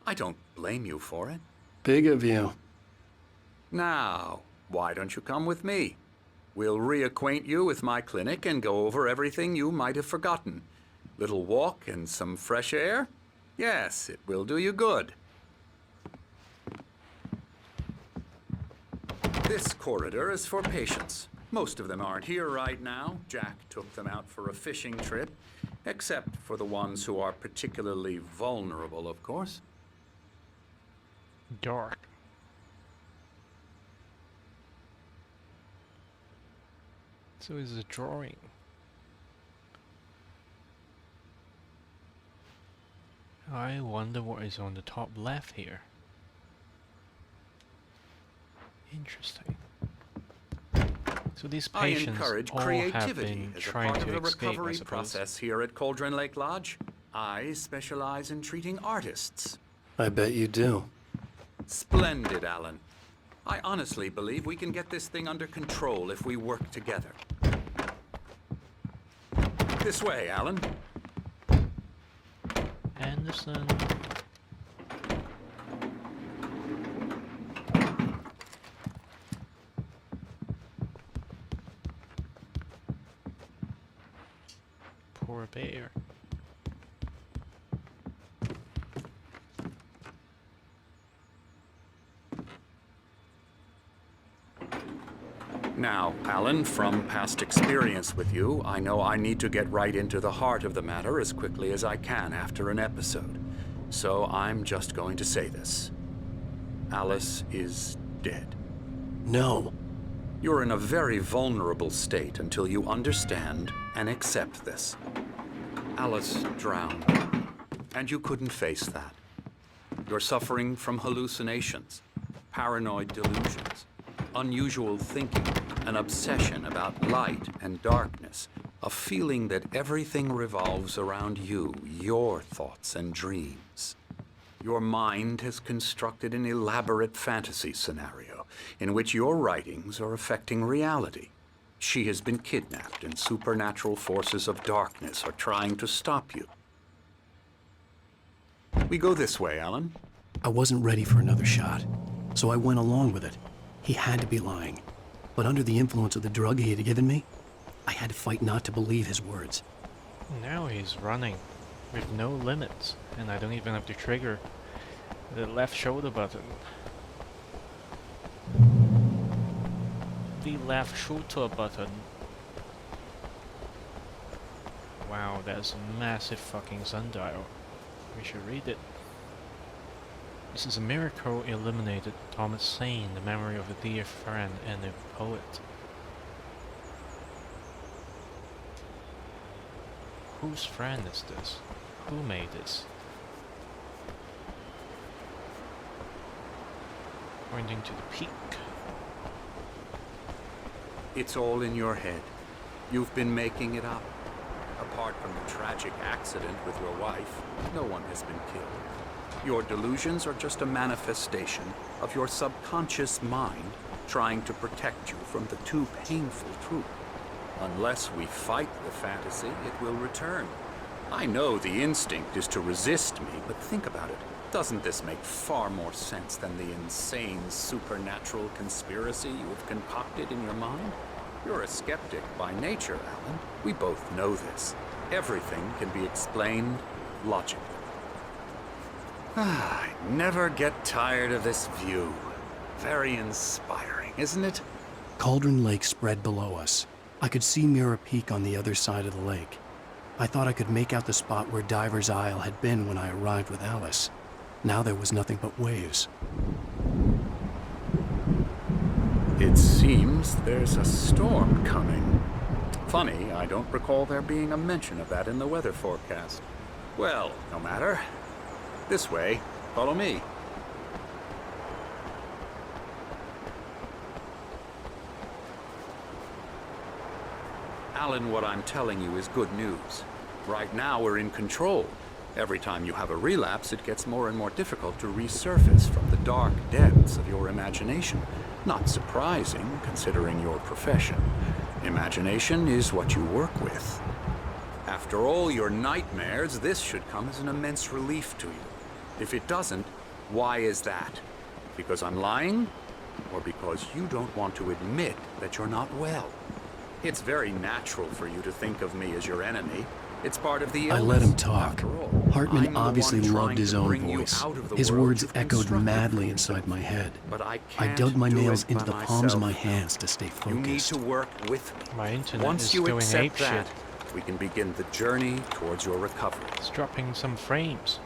I don't blame you for it. Big of you. Now, why don't you come with me? We'll reacquaint you with my clinic and go over everything you might have forgotten. Little walk and some fresh air? Yes, it will do you good. This corridor is for patients. Most of them aren't here right now. Jack took them out for a fishing trip. Except for the ones who are particularly vulnerable, of course. Dark. So is a drawing. I wonder what is on the top left here. Interesting. So these I patients encourage all have creativity been as a trying part to of the escape, I recovery suppose. process here at Cauldron Lake Lodge. I specialize in treating artists. I bet you do. Splendid, Alan. I honestly believe we can get this thing under control if we work together. This way, Alan. Anderson. Poor bear. Now, Alan, from past experience with you, I know I need to get right into the heart of the matter as quickly as I can after an episode. So I'm just going to say this. Alice is dead. No. You're in a very vulnerable state until you understand and accept this. Alice drowned, and you couldn't face that. You're suffering from hallucinations, paranoid delusions, unusual thinking, an obsession about light and darkness, a feeling that everything revolves around you, your thoughts and dreams. Your mind has constructed an elaborate fantasy scenario in which your writings are affecting reality. She has been kidnapped, and supernatural forces of darkness are trying to stop you. We go this way, Alan. I wasn't ready for another shot, so I went along with it. He had to be lying. But under the influence of the drug he had given me, I had to fight not to believe his words. Now he's running with no limits, and I don't even have to trigger the left shoulder button. The left shoulder button. Wow, that's a massive fucking sundial. We should read it. This is a miracle illuminated Thomas Sane, the memory of a dear friend and a poet. Whose friend is this? Who made this? Pointing to the peak. It's all in your head. You've been making it up. Apart from the tragic accident with your wife, no one has been killed. Your delusions are just a manifestation of your subconscious mind trying to protect you from the too painful truth. Unless we fight the fantasy, it will return. I know the instinct is to resist me, but think about it. Doesn't this make far more sense than the insane supernatural conspiracy you have concocted in your mind? You're a skeptic by nature, Alan. We both know this. Everything can be explained logically. I never get tired of this view. Very inspiring, isn't it? Cauldron Lake spread below us. I could see Mirror Peak on the other side of the lake. I thought I could make out the spot where Diver's Isle had been when I arrived with Alice. Now there was nothing but waves. It seems there's a storm coming. Funny, I don't recall there being a mention of that in the weather forecast. Well, no matter. This way. Follow me. Alan, what I'm telling you is good news. Right now, we're in control. Every time you have a relapse, it gets more and more difficult to resurface from the dark depths of your imagination. Not surprising, considering your profession. Imagination is what you work with. After all your nightmares, this should come as an immense relief to you. If it doesn't, why is that? Because I'm lying? Or because you don't want to admit that you're not well? It's very natural for you to think of me as your enemy. It's part of the illness. I let him talk. Hartman obviously loved his own voice. His words echoed madly inside my head. But I dug my nails into the palms of my hands to stay focused. You need to work with me. My internet Once is you going accept apeshit. that, we can begin the journey towards your recovery. It's dropping some frames.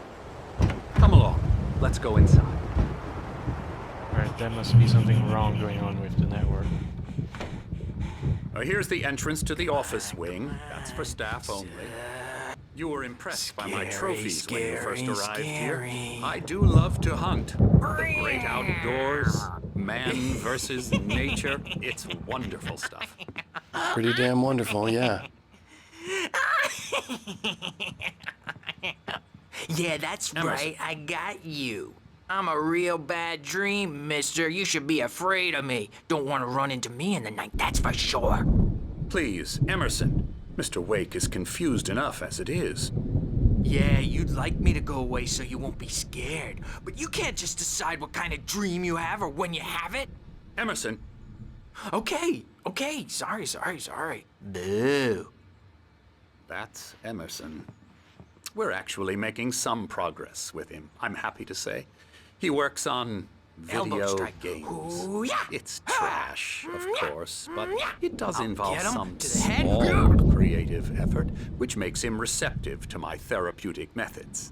Come along. Let's go inside. Alright, there must be something wrong going on with the network. Here's the entrance to the office wing. That's for staff only. You were impressed by my trophies when you first arrived here. I do love to hunt. The great outdoors, man versus nature. It's wonderful stuff. Pretty damn wonderful, yeah. Yeah, that's right. I got you. I'm a real bad dream, mister. You should be afraid of me. Don't want to run into me in the night, that's for sure. Please, Emerson. Mr. Wake is confused enough as it is. Yeah, you'd like me to go away so you won't be scared. But you can't just decide what kind of dream you have or when you have it. Emerson. Okay. Sorry. Boo. That's Emerson. We're actually making some progress with him, I'm happy to say. He works on video games. Ooh, yeah. It's trash, of course, but it does involve get him some to the head. small creative effort, which makes him receptive to my therapeutic methods.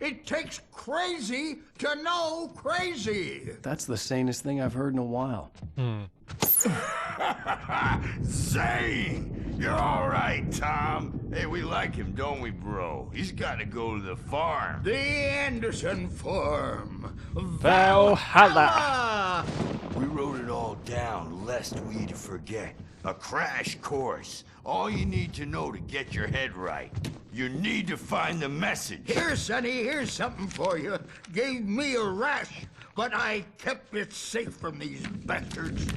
It takes crazy to know crazy. That's the sanest thing I've heard in a while. Zane! You're all right, Tom. Hey, we like him, don't we, bro? He's got to go to the farm. The Anderson farm. Valhalla! We wrote it all down, lest we forget. A crash course. All you need to know to get your head right. You need to find the message. Here, Sonny, here's something for you. Gave me a rash, but I kept it safe from these bastards.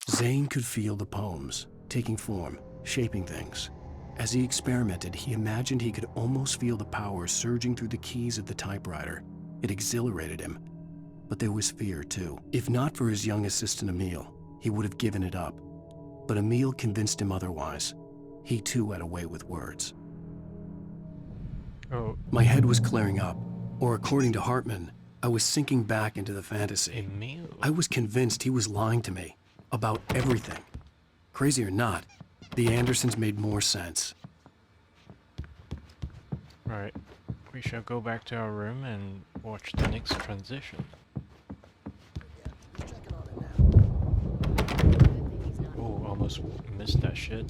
Zane could feel the poems, taking form, shaping things. As he experimented, he imagined he could almost feel the power surging through the keys of the typewriter. It exhilarated him. But there was fear, too. If not for his young assistant, Emil, he would have given it up. But Emil convinced him otherwise. He, too, had a way with words. Oh. My head was clearing up, or according to Hartman, I was sinking back into the fantasy. Emil? I was convinced he was lying to me. About everything. Crazy or not, the Andersons made more sense. Right. We shall go back to our room and watch the next transition. Oh, almost missed that shit.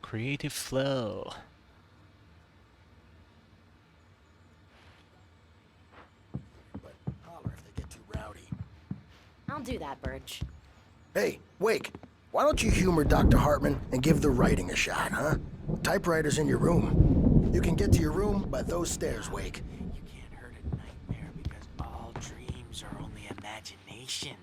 Creative flow. I'll do that, Birch. Hey, Wake, why don't you humor Dr. Hartman and give the writing a shot, huh? Typewriter's in your room. You can get to your room by those stairs, Wake. You can't hurt a nightmare because all dreams are only imagination.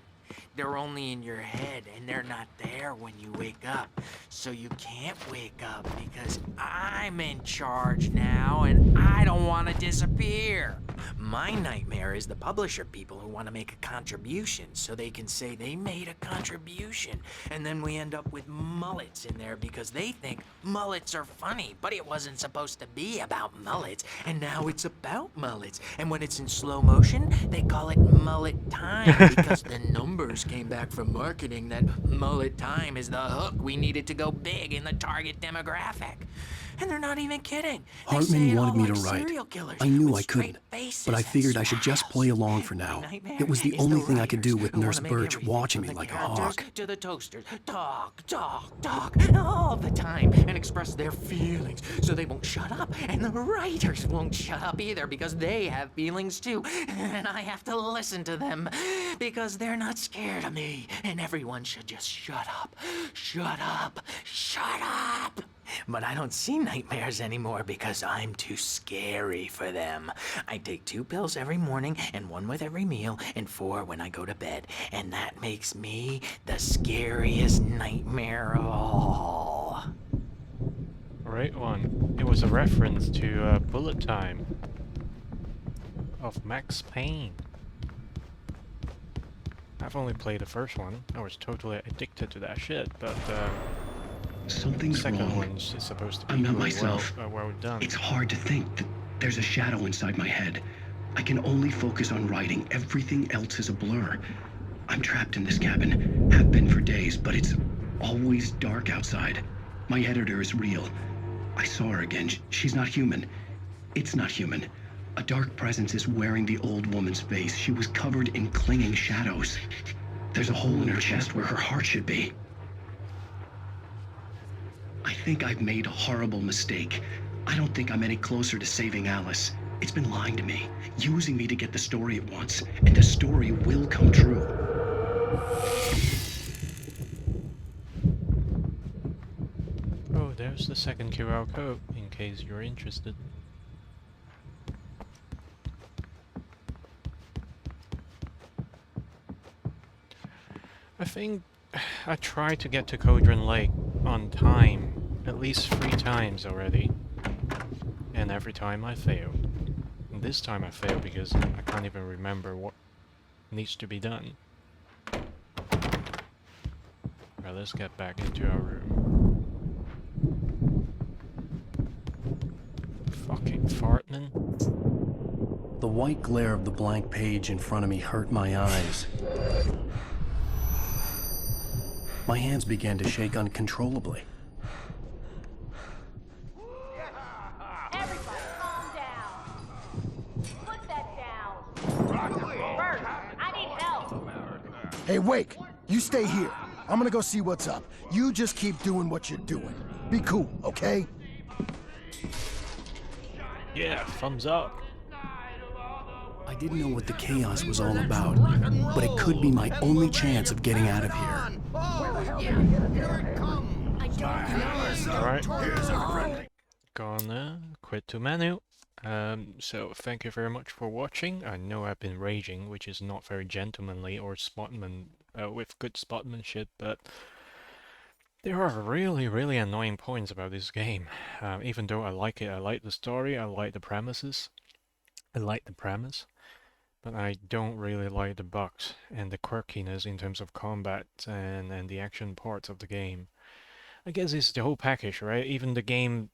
They're only in your head, and they're not there when you wake up. So you can't wake up because I'm in charge now, and I don't want to disappear. My nightmare is the publisher people who want to make a contribution so they can say they made a contribution. And then we end up with mullets in there because they think mullets are funny, but it wasn't supposed to be about mullets. And now it's about mullets. And when it's in slow motion, they call it mullet time because the numbers came back from marketing that mullet time is the hook we needed to go big in the target demographic. And they're not even kidding. Hartman wanted me to like write. serial killers I knew with I couldn't, straight faces but I and figured I should just play along for My now. nightmare It was the is only the thing I could do with writers Nurse who wanna make Birch everything watching from me the like a characters hawk. to the toasters, talk all the time and express their feelings so they won't shut up, and the writers won't shut up either because they have feelings too, and I have to listen to them because they're not scared of me, and everyone should just shut up. But I don't see nightmares anymore because I'm too scary for them. I take 2 pills every morning and 1 with every meal and 4 when I go to bed. And that makes me the scariest nightmare of all. Right one. It was a reference to Bullet Time of Max Payne. I've only played the first one. I was totally addicted to that shit, but Something's second wrong. one is supposed to be I'm not really myself. well done. It's hard to think that there's a shadow inside my head. I can only focus on writing. Everything else is a blur. I'm trapped in this cabin. Have been for days, but it's always dark outside. My editor is real. I saw her again. She's not human. It's not human. A dark presence is wearing the old woman's face. She was covered in clinging shadows. There's a hole in her chest where her heart should be. I think I've made a horrible mistake. I don't think I'm any closer to saving Alice. It's been lying to me, using me to get the story it wants, and the story will come true. Oh, there's the second QR code, in case you're interested. I think I tried to get to Codron Lake on time at least 3 times already, and every time I failed. And this time I failed because I can't even remember what needs to be done. Alright, let's get back into our room. Fucking Fartman. The white glare of the blank page in front of me hurt my eyes. My hands began to shake uncontrollably. Everybody, calm down. Put that down. Bert, I need help. Hey, Wake, you stay here. I'm gonna go see what's up. You just keep doing what you're doing. Be cool, okay? Yeah, thumbs up. I didn't know what the chaos was all about, but it could be my only chance of getting out of here. Alright. Gonna quit to menu. So thank you very much for watching. I know I've been raging, which is not very gentlemanly or with good spotmanship, but there are really annoying points about this game. Even though I like it, I like the story, I like the premises, I like the premise, but I don't really like the bugs and the quirkiness in terms of combat and the action parts of the game. I guess it's the whole package, right? Even the game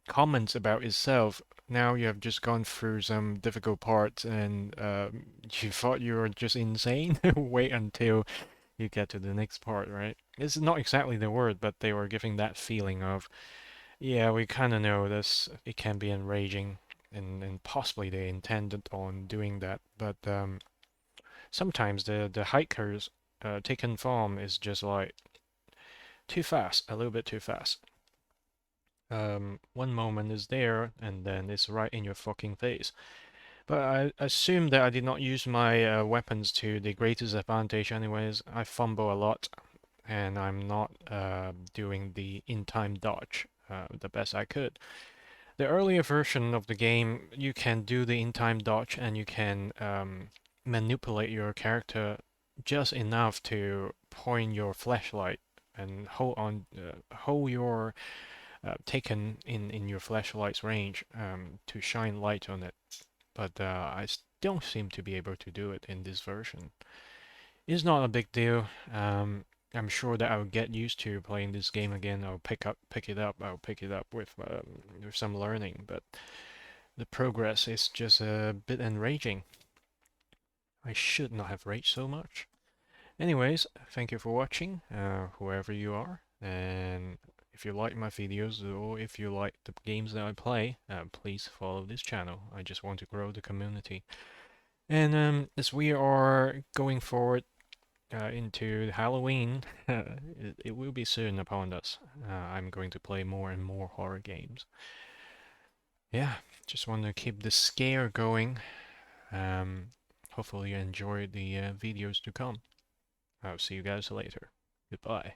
comments about itself. Now you have just gone through some difficult parts and you thought you were just insane. Wait until you get to the next part, right? It's not exactly the word, but they were giving that feeling of, yeah, we kind of know this, it can be enraging, and possibly they intended on doing that, but sometimes the hikers taken form is just like too fast, a little bit too fast. One moment is there, and then it's right in your fucking face. But I assume that I did not use my weapons to the greatest advantage anyways. I fumble a lot, and I'm not doing the in-time dodge the best I could. The earlier version of the game, you can do the in-time dodge, and you can manipulate your character just enough to point your flashlight and hold your taken in your flashlight's range to shine light on it. But I don't seem to be able to do it in this version. It's not a big deal. I'm sure that I'll get used to playing this game again. I'll pick it up with some learning, but the progress is just a bit enraging. I should not have raged so much. Anyways, thank you for watching, whoever you are, and if you like my videos or if you like the games that I play, please follow this channel. I just want to grow the community. And as we are going forward into Halloween, it will be soon upon us. I'm going to play more and more horror games. Yeah, just want to keep the scare going. Hopefully you enjoy the videos to come. I'll see you guys later. Goodbye.